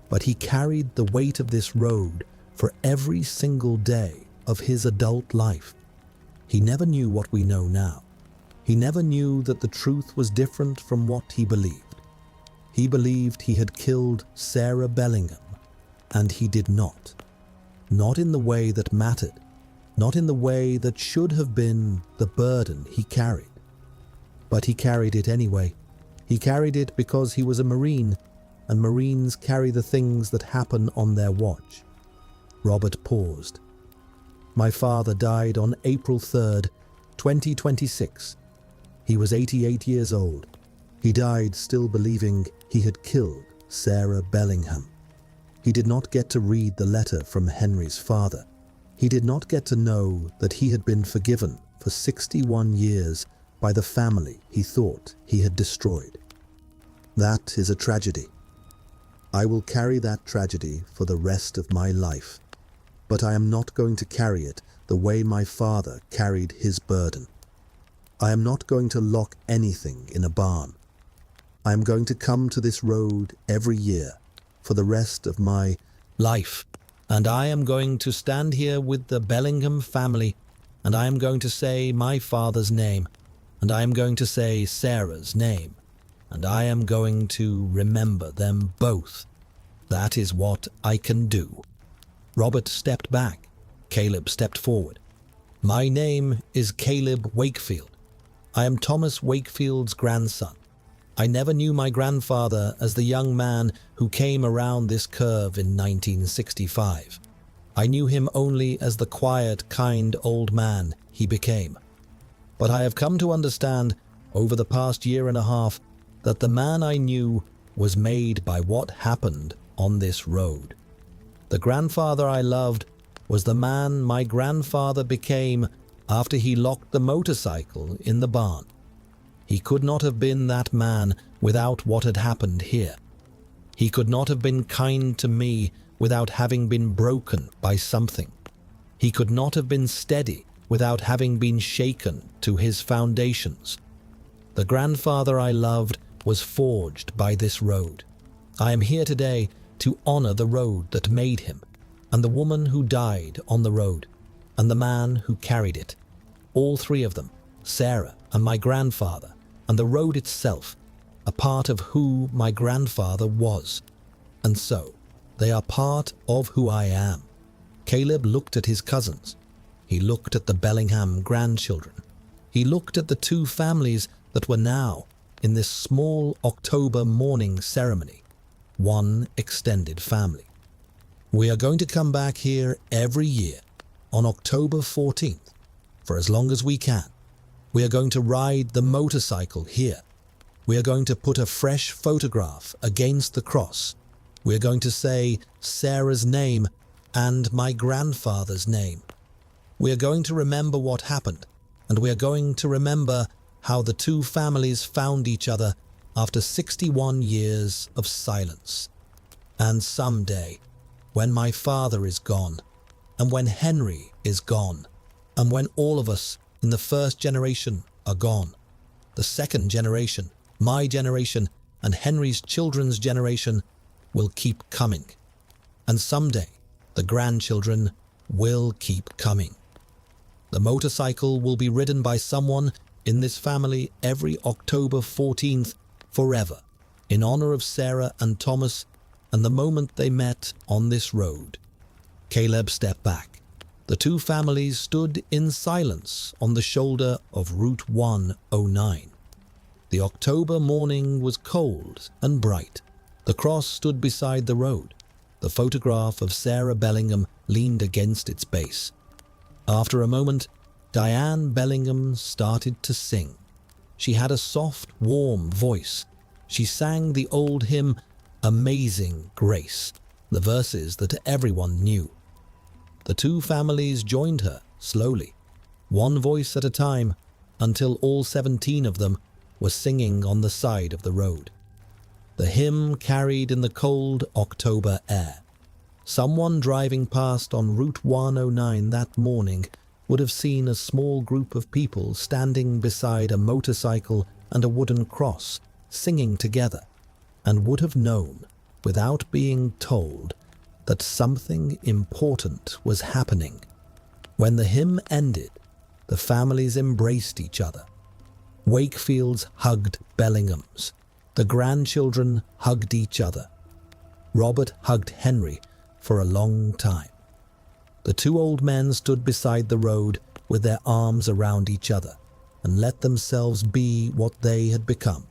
but he carried the weight of this road for every single day of his adult life. He never knew what we know now. He never knew that the truth was different from what he believed. He believed he had killed Sarah Bellingham, and he did not. Not in the way that mattered, not in the way that should have been the burden he carried. But he carried it anyway. He carried it because he was a Marine, and Marines carry the things that happen on their watch." Robert paused. "My father died on April 3rd, 2026. He was 88 years old. He died still believing he had killed Sarah Bellingham. He did not get to read the letter from Henry's father. He did not get to know that he had been forgiven for 61 years by the family he thought he had destroyed. That is a tragedy. I will carry that tragedy for the rest of my life, but I am not going to carry it the way my father carried his burden. I am not going to lock anything in a barn. I am going to come to this road every year for the rest of my life, and I am going to stand here with the Bellingham family, and I am going to say my father's name, and I am going to say Sarah's name, and I am going to remember them both. That is what I can do." Robert stepped back. Caleb stepped forward. "My name is Caleb Wakefield. I am Thomas Wakefield's grandson. I never knew my grandfather as the young man who came around this curve in 1965. I knew him only as the quiet, kind old man he became. But I have come to understand over the past year and a half that the man I knew was made by what happened on this road. The grandfather I loved was the man my grandfather became after he locked the motorcycle in the barn. He could not have been that man without what had happened here. He could not have been kind to me without having been broken by something. He could not have been steady without having been shaken to his foundations. The grandfather I loved was forged by this road. I am here today to honor the road that made him, and the woman who died on the road, and the man who carried it. All three of them, Sarah and my grandfather, and the road itself, a part of who my grandfather was. And so, they are part of who I am." Caleb looked at his cousins. He looked at the Bellingham grandchildren. He looked at the two families that were now in this small October morning ceremony, one extended family. "We are going to come back here every year on October 14th, for as long as we can. We are going to ride the motorcycle here. We are going to put a fresh photograph against the cross. We are going to say Sarah's name and my grandfather's name. We are going to remember what happened, and we are going to remember how the two families found each other after 61 years of silence. And someday, when my father is gone, and when Henry is gone, and when all of us in the first generation are gone, the second generation, my generation, and Henry's children's generation will keep coming. And someday, the grandchildren will keep coming. The motorcycle will be ridden by someone in this family every October 14th forever, in honor of Sarah and Thomas and the moment they met on this road." Caleb stepped back. The two families stood in silence on the shoulder of Route 109. The October morning was cold and bright. The cross stood beside the road. The photograph of Sarah Bellingham leaned against its base. After a moment, Diane Bellingham started to sing. She had a soft, warm voice. She sang the old hymn, "Amazing Grace," the verses that everyone knew. The two families joined her slowly, one voice at a time, until all 17 of them were singing on the side of the road. The hymn carried in the cold October air. Someone driving past on Route 109 that morning would have seen a small group of people standing beside a motorcycle and a wooden cross, singing together, and would have known, without being told, that something important was happening. When the hymn ended, the families embraced each other. Wakefields hugged Bellinghams. The grandchildren hugged each other. Robert hugged Henry for a long time. The two old men stood beside the road with their arms around each other and let themselves be what they had become.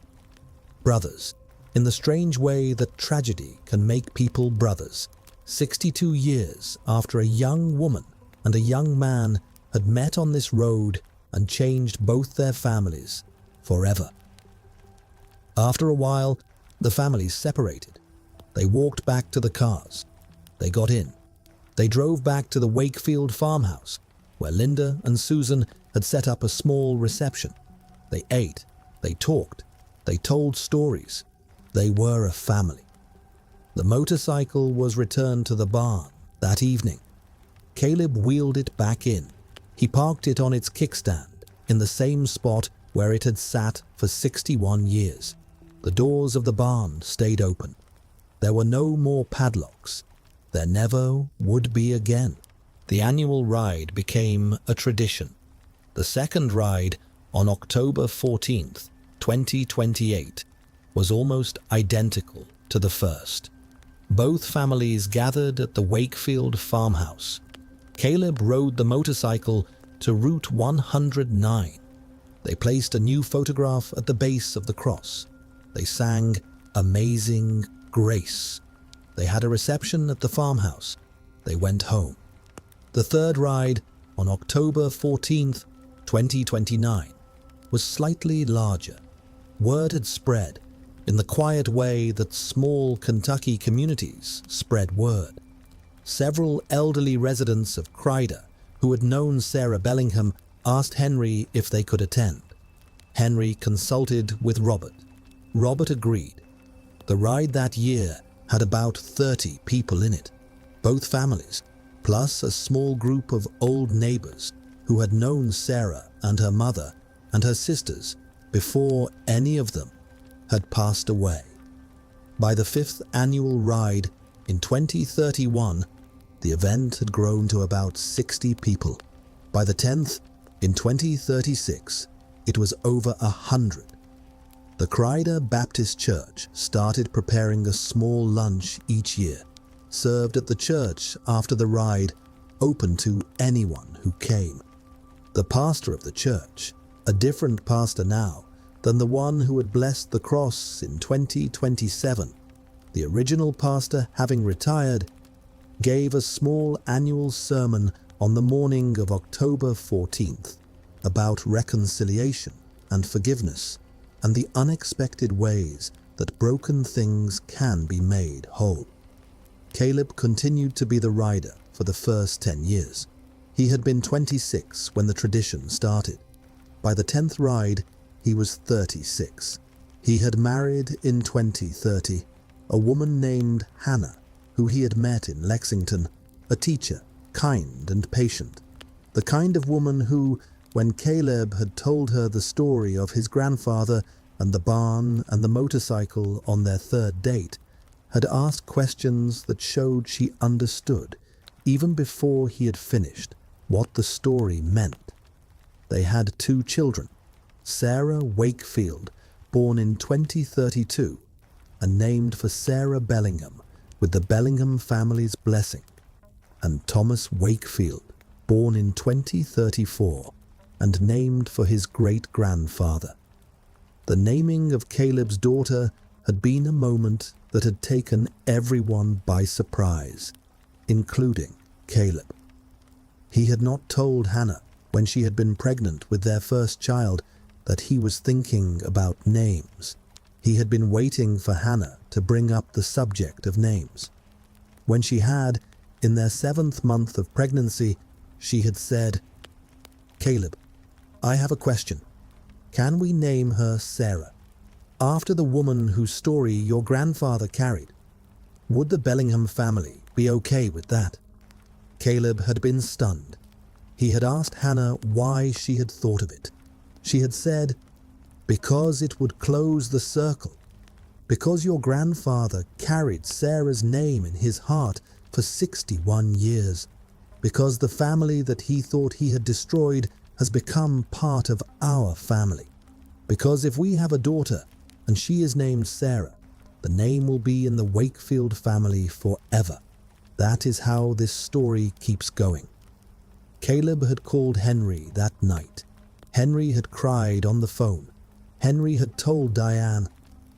Brothers, in the strange way that tragedy can make people brothers. 62 years after a young woman and a young man had met on this road and changed both their families forever. After a while, the families separated. They walked back to the cars. They got in. They drove back to the Wakefield farmhouse, where Linda and Susan had set up a small reception. They ate. They talked. They told stories. They were a family. The motorcycle was returned to the barn that evening. Caleb wheeled it back in. He parked it on its kickstand in the same spot where it had sat for 61 years. The doors of the barn stayed open. There were no more padlocks. There never would be again. The annual ride became a tradition. The second ride, on October 14th, 2028, was almost identical to the first. Both families gathered at the Wakefield farmhouse. Caleb rode the motorcycle to Route 109. They placed a new photograph at the base of the cross. They sang Amazing Grace. They had a reception at the farmhouse. They went home. The third ride, on October 14th, 2029, was slightly larger. Word had spread in the quiet way that small Kentucky communities spread word. Several elderly residents of Crider who had known Sarah Bellingham asked Henry if they could attend. Henry consulted with Robert. Robert agreed. The ride that year had about 30 people in it, both families, plus a small group of old neighbors who had known Sarah and her mother and her sisters before any of them had passed away. By the fifth annual ride in 2031, the event had grown to about 60 people. By the 10th, in 2036, it was over 100. The Crider Baptist Church started preparing a small lunch each year, served at the church after the ride, open to anyone who came. The pastor of the church, a different pastor now than the one who had blessed the cross in 2027, the original pastor having retired, gave a small annual sermon on the morning of October 14th about reconciliation and forgiveness and the unexpected ways that broken things can be made whole. Caleb continued to be the rider for the first 10 years. He had been 26 when the tradition started. By the 10th ride, he was 36. He had married in 2030 a woman named Hannah, who he had met in Lexington, a teacher, kind and patient. The kind of woman who, when Caleb had told her the story of his grandfather and the barn and the motorcycle on their third date, had asked questions that showed she understood, even before he had finished, what the story meant. They had 2 children, Sarah Wakefield, born in 2032, and named for Sarah Bellingham, with the Bellingham family's blessing, and Thomas Wakefield, born in 2034, and named for his great-grandfather. The naming of Caleb's daughter had been a moment that had taken everyone by surprise, including Caleb. He had not told Hannah, when she had been pregnant with their first child, that he was thinking about names. He had been waiting for Hannah to bring up the subject of names. When she had, in their 7th month of pregnancy, she had said, "Caleb, I have a question. Can we name her Sarah, after the woman whose story your grandfather carried? Would the Bellingham family be okay with that?" Caleb had been stunned. He had asked Hannah why she had thought of it. She had said, "Because it would close the circle. Because your grandfather carried Sarah's name in his heart for 61 years. Because the family that he thought he had destroyed has become part of our family. Because if we have a daughter and she is named Sarah, the name will be in the Wakefield family forever. That is how this story keeps going." Caleb had called Henry that night. Henry had cried on the phone. Henry had told Diane.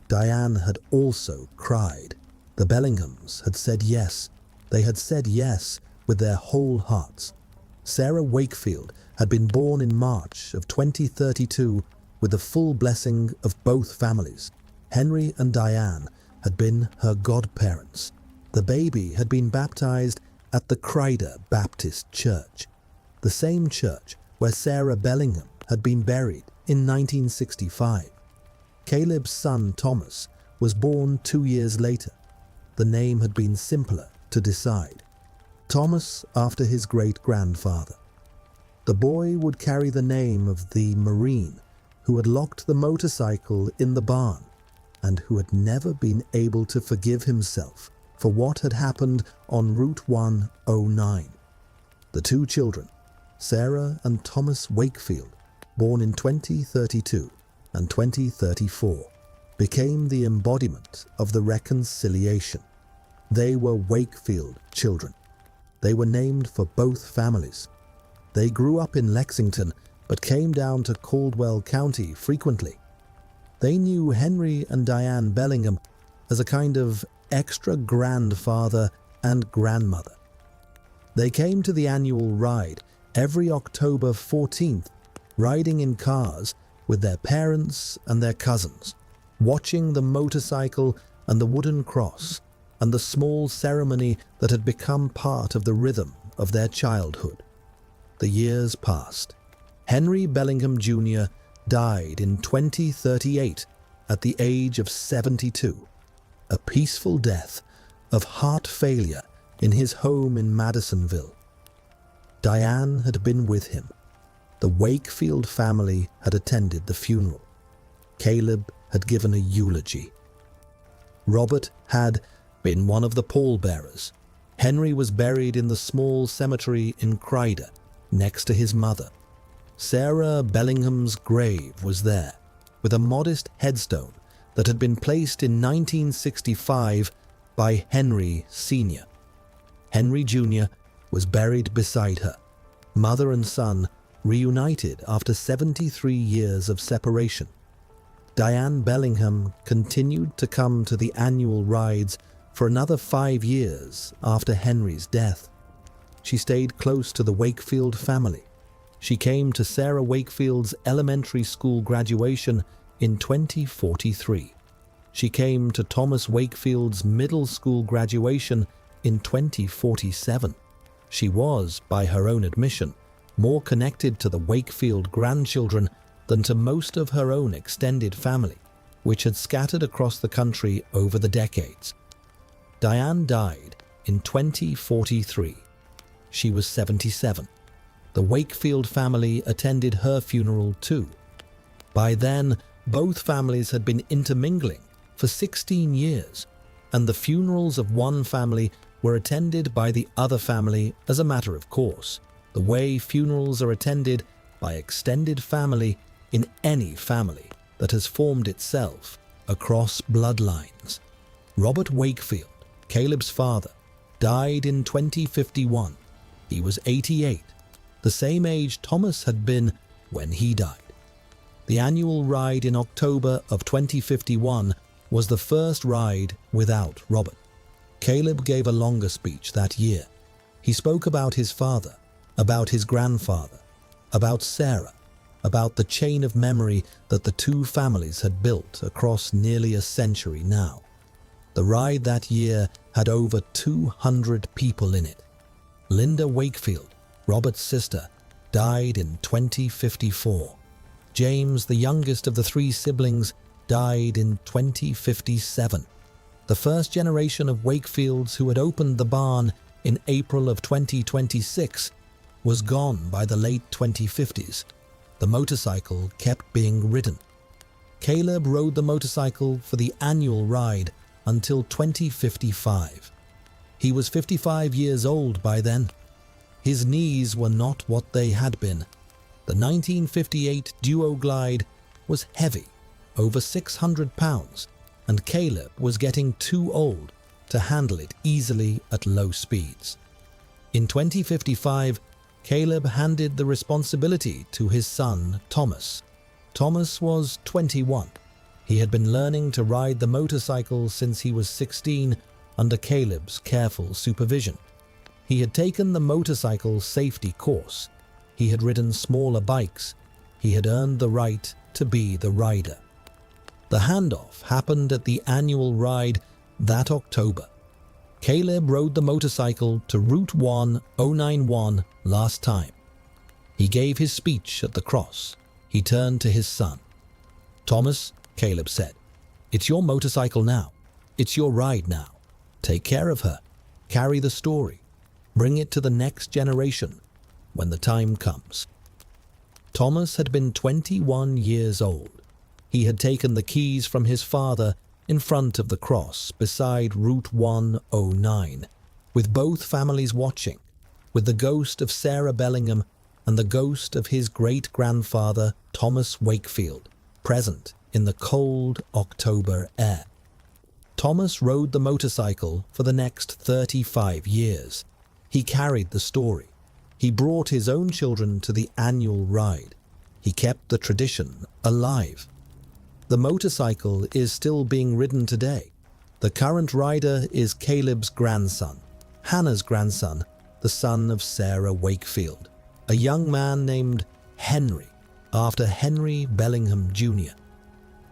Diane had also cried. The Bellinghams had said yes. They had said yes with their whole hearts. Sarah Wakefield had been born in March of 2032 with the full blessing of both families. Henry and Diane had been her godparents. The baby had been baptized at the Crider Baptist Church, the same church where Sarah Bellingham had been buried in 1965. Caleb's son Thomas was born 2 years later. The name had been simpler to decide. Thomas after his great-grandfather. The boy would carry the name of the Marine who had locked the motorcycle in the barn. and who had never been able to forgive himself for what had happened on Route 109. The two children, Sarah and Thomas Wakefield, born in 2032 and 2034, became the embodiment of the reconciliation. They were Wakefield children. They were named for both families. They grew up in Lexington but came down to Caldwell County frequently. They knew Henry and Diane Bellingham as a kind of extra grandfather and grandmother. They came to the annual ride every October 14th, riding in cars with their parents and their cousins, watching the motorcycle and the wooden cross and the small ceremony that had become part of the rhythm of their childhood. The years passed. Henry Bellingham Jr. died in 2038 at the age of 72, a peaceful death of heart failure in his home in Madisonville. Diane had been with him. The Wakefield family had attended the funeral. Caleb had given a eulogy. Robert had been one of the pallbearers. Henry was buried in the small cemetery in Crider, next to his mother. Sarah Bellingham's grave was there, with a modest headstone that had been placed in 1965 by Henry Sr. Henry Jr. was buried beside her, mother and son reunited after 73 years of separation. Diane Bellingham continued to come to the annual rides for another 5 years after Henry's death. She stayed close to the Wakefield family. She came to Sarah Wakefield's elementary school graduation in 2043. She came to Thomas Wakefield's middle school graduation in 2047. She was, by her own admission, more connected to the Wakefield grandchildren than to most of her own extended family, which had scattered across the country over the decades. Diane died in 2043. She was 77. The Wakefield family attended her funeral too. By then, both families had been intermingling for 16 years, and the funerals of one family were attended by the other family as a matter of course, the way funerals are attended by extended family in any family that has formed itself across bloodlines. Robert Wakefield, Caleb's father, died in 2051. He was 88, the same age Thomas had been when he died. The annual ride in October of 2051 was the first ride without Robert. Caleb gave a longer speech that year. He spoke about his father, about his grandfather, about Sarah, about the chain of memory that the two families had built across nearly a century now. The ride that year had over 200 people in it. Linda Wakefield, Robert's sister, died in 2054. James, the youngest of the three siblings, died in 2057. The first generation of Wakefields who had opened the barn in April of 2026 was gone by the late 2050s. The motorcycle kept being ridden. Caleb rode the motorcycle for the annual ride until 2055. He was 55 years old by then. His knees were not what they had been. The 1958 Duo-Glide was heavy, over 600 pounds, and Caleb was getting too old to handle it easily at low speeds. In 2055, Caleb handed the responsibility to his son, Thomas. Thomas was 21. He had been learning to ride the motorcycle since he was 16 under Caleb's careful supervision. He had taken the motorcycle safety course. He had ridden smaller bikes. He had earned the right to be the rider. The handoff happened at the annual ride that October. Caleb rode the motorcycle to Route 1091 last time. He gave his speech at the cross. He turned to his son. "Thomas," Caleb said, "it's your motorcycle now. It's your ride now. Take care of her. Carry the story. Bring it to the next generation when the time comes." Thomas had been 21 years old. He had taken the keys from his father in front of the cross beside Route 109, with both families watching, with the ghost of Sarah Bellingham and the ghost of his great-grandfather Thomas Wakefield present in the cold October air. Thomas rode the motorcycle for the next 35 years. He carried the story. He brought his own children to the annual ride. He kept the tradition alive. The motorcycle is still being ridden today. The current rider is Caleb's grandson, Hannah's grandson, the son of Sarah Wakefield, a young man named Henry, after Henry Bellingham Jr.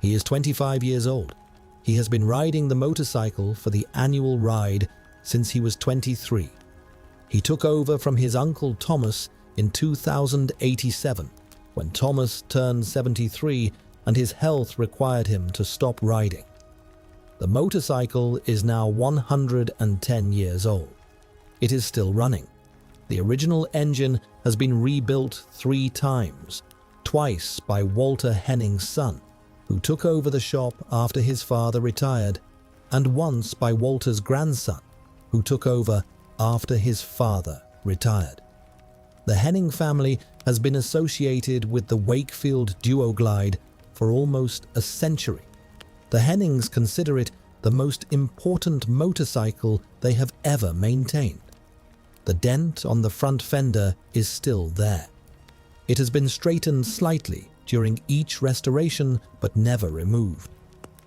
He is 25 years old. He has been riding the motorcycle for the annual ride since he was 23. He took over from his uncle Thomas in 2087, when Thomas turned 73 and his health required him to stop riding. The motorcycle is now 110 years old. It is still running. The original engine has been rebuilt 3 times, twice by Walter Henning's son, who took over the shop after his father retired, and once by Walter's grandson, who took over after his father retired. The Henning family has been associated with the Wakefield Duo-Glide for almost a century. The Hennings consider it the most important motorcycle they have ever maintained. The dent on the front fender is still there. It has been straightened slightly during each restoration but never removed.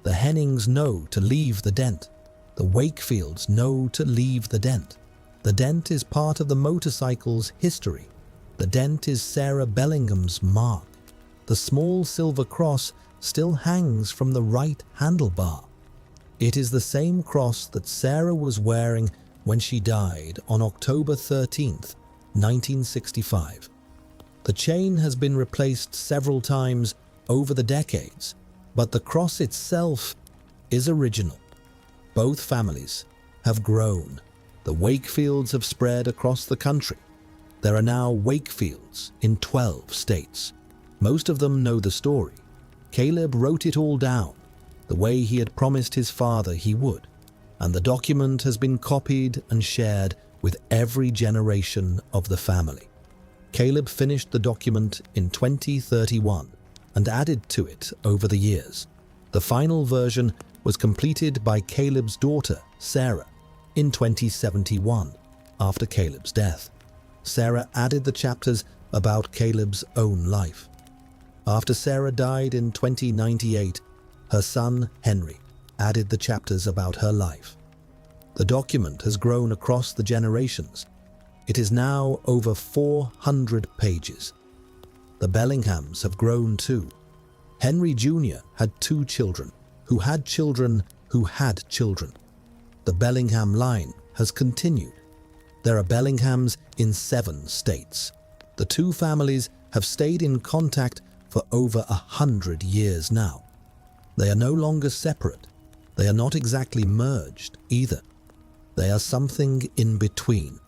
The Hennings know to leave the dent. The Wakefields know to leave the dent. The dent is part of the motorcycle's history. The dent is Sarah Bellingham's mark. The small silver cross still hangs from the right handlebar. It is the same cross that Sarah was wearing when she died on October 13th, 1965. The chain has been replaced several times over the decades, but the cross itself is original. Both families have grown. The Wakefields have spread across the country. There are now Wakefields in 12 states. Most of them know the story. Caleb wrote it all down, the way he had promised his father he would, and the document has been copied and shared with every generation of the family. Caleb finished the document in 2031 and added to it over the years. The final version was completed by Caleb's daughter, Sarah, in 2071, after Caleb's death. Sarah added the chapters about Caleb's own life. After Sarah died in 2098, her son, Henry, added the chapters about her life. The document has grown across the generations. It is now over 400 pages. The Bellinghams have grown too. Henry Jr. had 2 children, who had children who had children. The Bellingham line has continued. There are Bellinghams in 7 states. The 2 families have stayed in contact for over 100 years now. They are no longer separate. They are not exactly merged either. They are something in between.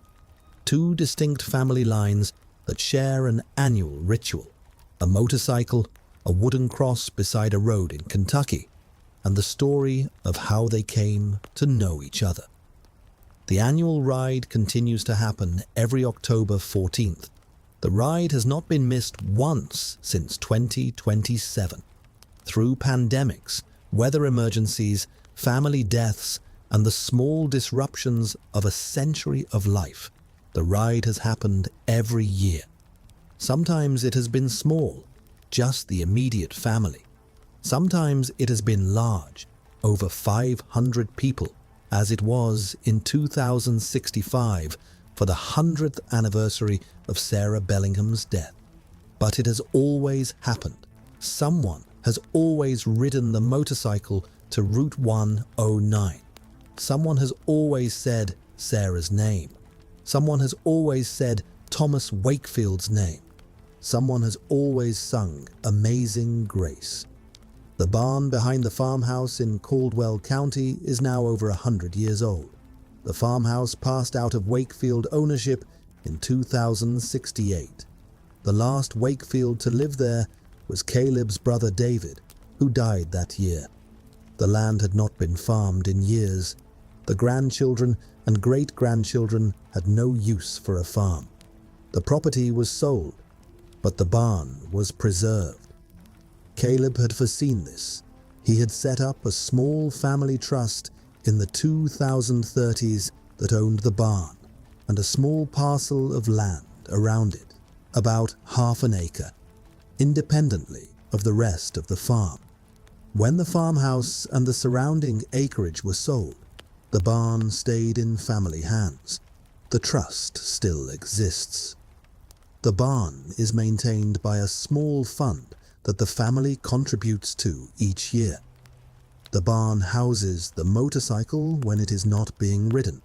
2 distinct family lines that share an annual ritual, a motorcycle, a wooden cross beside a road in Kentucky, and the story of how they came to know each other. The annual ride continues to happen every October 14th. The ride has not been missed once since 2027. Through pandemics, weather emergencies, family deaths, and the small disruptions of a century of life, the ride has happened every year. Sometimes it has been small, just the immediate family. Sometimes it has been large, over 500 people, as it was in 2065 for the 100th anniversary of Sarah Bellingham's death. But it has always happened. Someone has always ridden the motorcycle to Route 109. Someone has always said Sarah's name. Someone has always said Thomas Wakefield's name. Someone has always sung Amazing Grace. The barn behind the farmhouse in Caldwell County is now over 100 years old. The farmhouse passed out of Wakefield ownership in 2068. The last Wakefield to live there was Caleb's brother David, who died that year. The land had not been farmed in years. The grandchildren and great-grandchildren had no use for a farm. The property was sold, but the barn was preserved. Caleb had foreseen this. He had set up a small family trust in the 2030s that owned the barn and a small parcel of land around it, about half an acre, independently of the rest of the farm. When the farmhouse and the surrounding acreage were sold, the barn stayed in family hands. The trust still exists. The barn is maintained by a small fund that the family contributes to each year. The barn houses the motorcycle when it is not being ridden.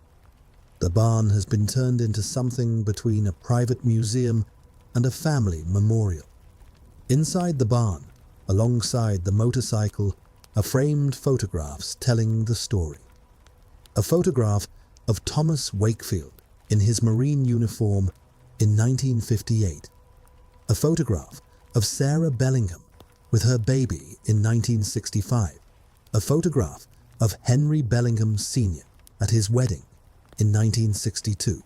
The barn has been turned into something between a private museum and a family memorial. Inside the barn, alongside the motorcycle, are framed photographs telling the story. A photograph of Thomas Wakefield in his Marine uniform in 1958. A photograph of Sarah Bellingham with her baby in 1965. A photograph of Henry Bellingham Sr. at his wedding in 1962.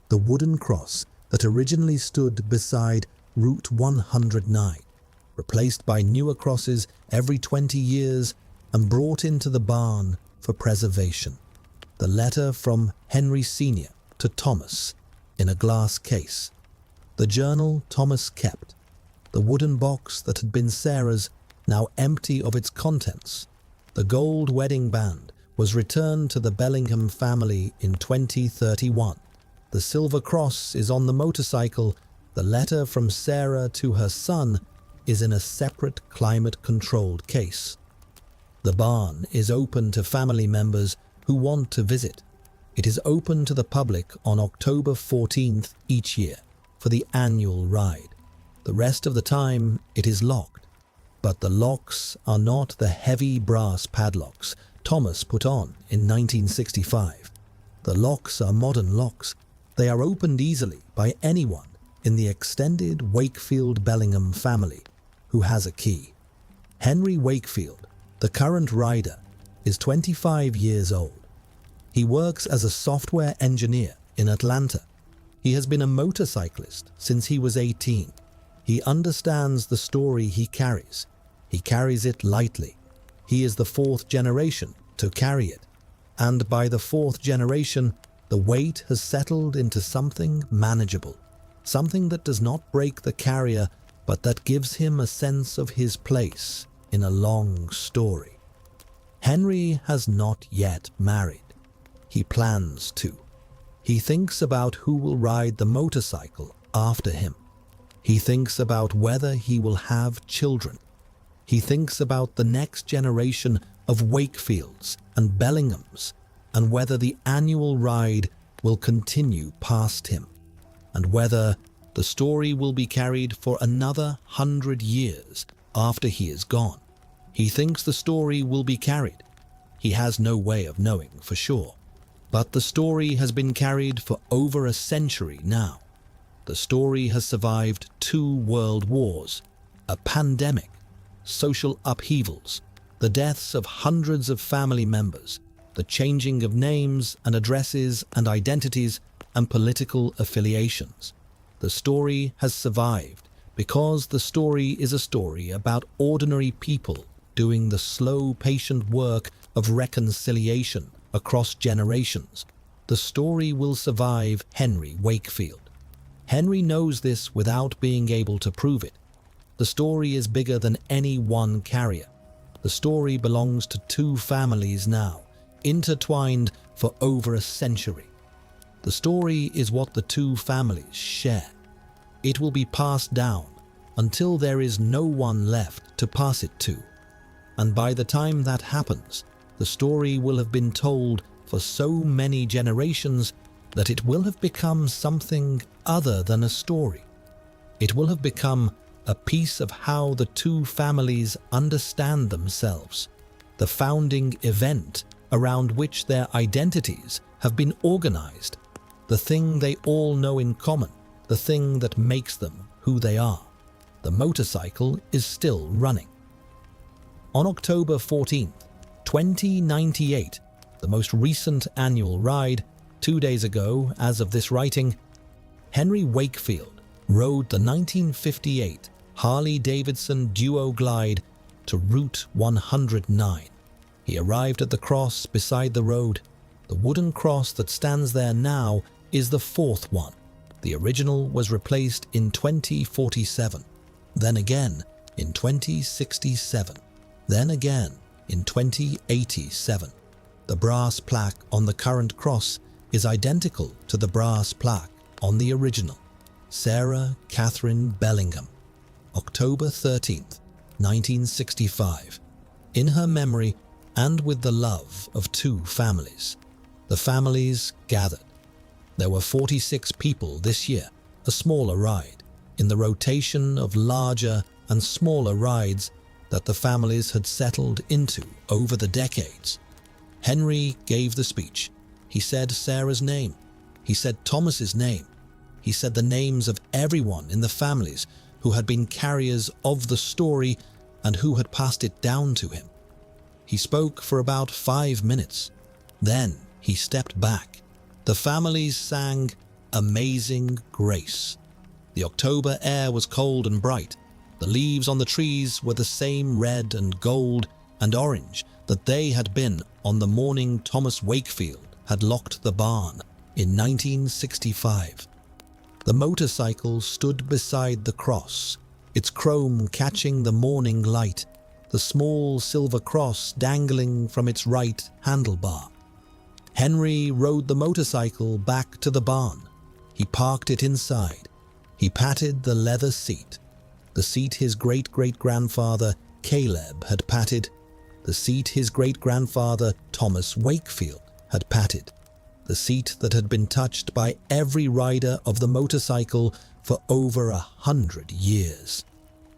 The wooden cross that originally stood beside Route 109, replaced by newer crosses every 20 years and brought into the barn for preservation. The letter from Henry Sr. to Thomas in a glass case. The journal Thomas kept. The wooden box that had been Sarah's, now empty of its contents. The gold wedding band was returned to the Bellingham family in 2031. The silver cross is on the motorcycle. The letter from Sarah to her son is in a separate climate-controlled case. The barn is open to family members who want to visit. It is open to the public on October 14th each year for the annual ride. The rest of the time it is locked. But the locks are not the heavy brass padlocks Thomas put on in 1965. The locks are modern locks. They are opened easily by anyone in the extended Wakefield Bellingham family who has a key. Henry Wakefield, the current rider, is 25 years old. He works as a software engineer in Atlanta. He has been a motorcyclist since he was 18. He understands the story he carries. He carries it lightly. He is the fourth generation to carry it. And by the fourth generation, the weight has settled into something manageable. Something that does not break the carrier, but that gives him a sense of his place in a long story. Henry has not yet married. He plans to. He thinks about who will ride the motorcycle after him. He thinks about whether he will have children. He thinks about the next generation of Wakefields and Bellinghams and whether the annual ride will continue past him and whether the story will be carried for another 100 years after he is gone. He thinks the story will be carried. He has no way of knowing for sure. But the story has been carried for over a century now. The story has survived 2 world wars, a pandemic, social upheavals, the deaths of hundreds of family members, the changing of names and addresses and identities and political affiliations. The story has survived because the story is a story about ordinary people doing the slow, patient work of reconciliation across generations. The story will survive Henry Wakefield. Henry knows this without being able to prove it. The story is bigger than any one carrier. The story belongs to 2 families now, intertwined for over a century. The story is what the 2 families share. It will be passed down until there is no one left to pass it to. And by the time that happens, the story will have been told for so many generations that it will have become something other than a story. It will have become a piece of how the 2 families understand themselves, the founding event around which their identities have been organized, the thing they all know in common, the thing that makes them who they are. The motorcycle is still running. On October 14th, 2098, the most recent annual ride, 2 days ago as of this writing, Henry Wakefield rode the 1958 Harley-Davidson Duo-Glide to Route 109. He arrived at the cross beside the road. The wooden cross that stands there now is the fourth one. The original was replaced in 2047, then again in 2067, then again in 2087. The brass plaque on the current cross is identical to the brass plaque on the original. Sarah Catherine Bellingham, October 13th, 1965. In her memory and with the love of two families. The families gathered. There were 46 people this year, a smaller ride, in the rotation of larger and smaller rides that the families had settled into over the decades. Henry gave the speech. He said Sarah's name. He said Thomas's name. He said the names of everyone in the families who had been carriers of the story and who had passed it down to him. He spoke for about 5 minutes. Then he stepped back. The families sang Amazing Grace. The October air was cold and bright. The leaves on the trees were the same red and gold and orange that they had been on the morning Thomas Wakefield had locked the barn in 1965. The motorcycle stood beside the cross, its chrome catching the morning light, the small silver cross dangling from its right handlebar. Henry rode the motorcycle back to the barn. He parked it inside. He patted the leather seat, the seat his great-great-grandfather Caleb had patted, the seat his great-grandfather Thomas Wakefield had patted, the seat that had been touched by every rider of the motorcycle for over 100 years.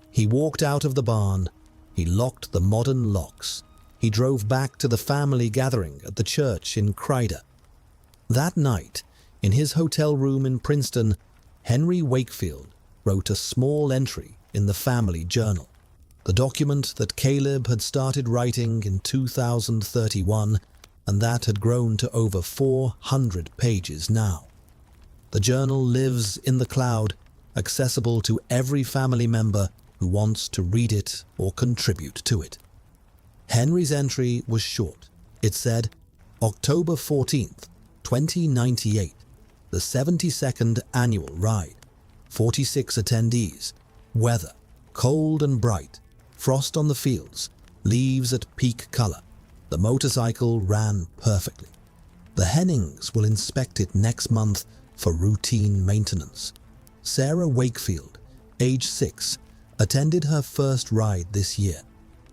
He walked out of the barn. He locked the modern locks. He drove back to the family gathering at the church in Crider. That night, in his hotel room in Princeton, Henry Wakefield wrote a small entry in the family journal, the document that Caleb had started writing in 2031 and that had grown to over 400 pages now. The journal lives in the cloud, accessible to every family member who wants to read it or contribute to it. Henry's entry was short. It said, October 14th, 2098, the 72nd annual ride, 46 attendees, weather, cold and bright, frost on the fields, leaves at peak color. The motorcycle ran perfectly. The Hennings will inspect it next month for routine maintenance. Sarah Wakefield, age 6, attended her first ride this year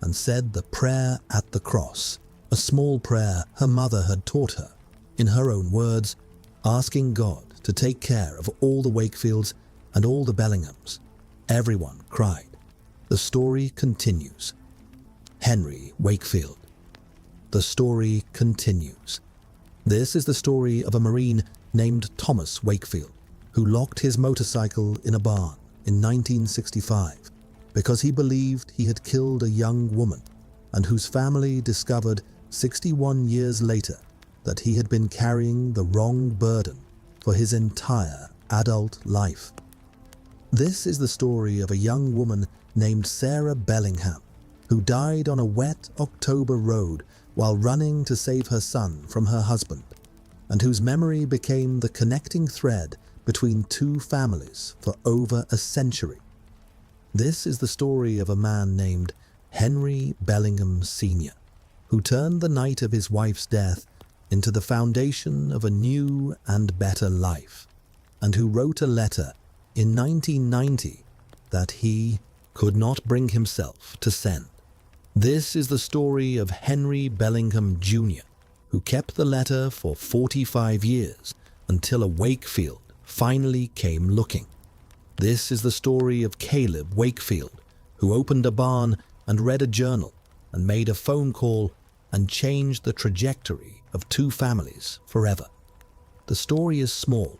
and said the prayer at the cross, a small prayer her mother had taught her, in her own words, asking God to take care of all the Wakefields and all the Bellinghams. Everyone cried. The story continues. Henry Wakefield. The story continues. This is the story of a Marine named Thomas Wakefield, who locked his motorcycle in a barn in 1965 because he believed he had killed a young woman, and whose family discovered 61 years later that he had been carrying the wrong burden for his entire adult life. This is the story of a young woman named Sarah Bellingham, who died on a wet October road while running to save her son from her husband, and whose memory became the connecting thread between two families for over a century. This is the story of a man named Henry Bellingham Sr., who turned the night of his wife's death into the foundation of a new and better life, and who wrote a letter in 1990 that he could not bring himself to send. This is the story of Henry Bellingham Jr., who kept the letter for 45 years until a Wakefield finally came looking. This is the story of Caleb Wakefield, who opened a barn and read a journal and made a phone call and changed the trajectory of two families forever. The story is small.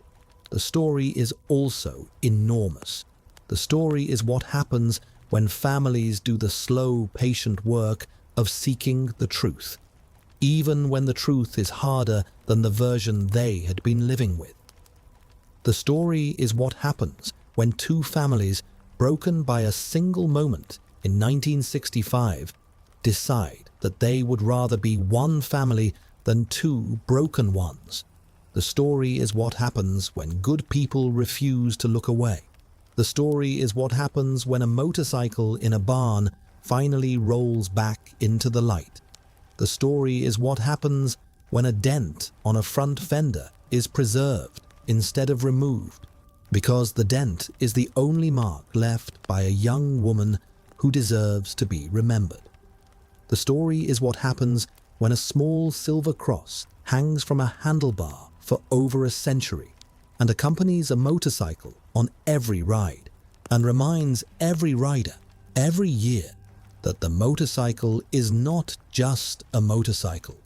The story is also enormous. The story is what happens when families do the slow, patient work of seeking the truth, even when the truth is harder than the version they had been living with. The story is what happens when two families, broken by a single moment in 1965, decide that they would rather be one family than two broken ones. The story is what happens when good people refuse to look away. The story is what happens when a motorcycle in a barn finally rolls back into the light. The story is what happens when a dent on a front fender is preserved instead of removed, because the dent is the only mark left by a young woman who deserves to be remembered. The story is what happens when a small silver cross hangs from a handlebar for over a century and accompanies a motorcycle on every ride and reminds every rider every year that the motorcycle is not just a motorcycle.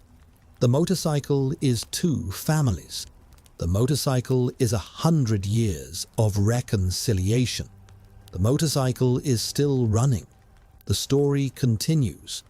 The motorcycle is two families. The motorcycle is 100 years of reconciliation. The motorcycle is still running. The story continues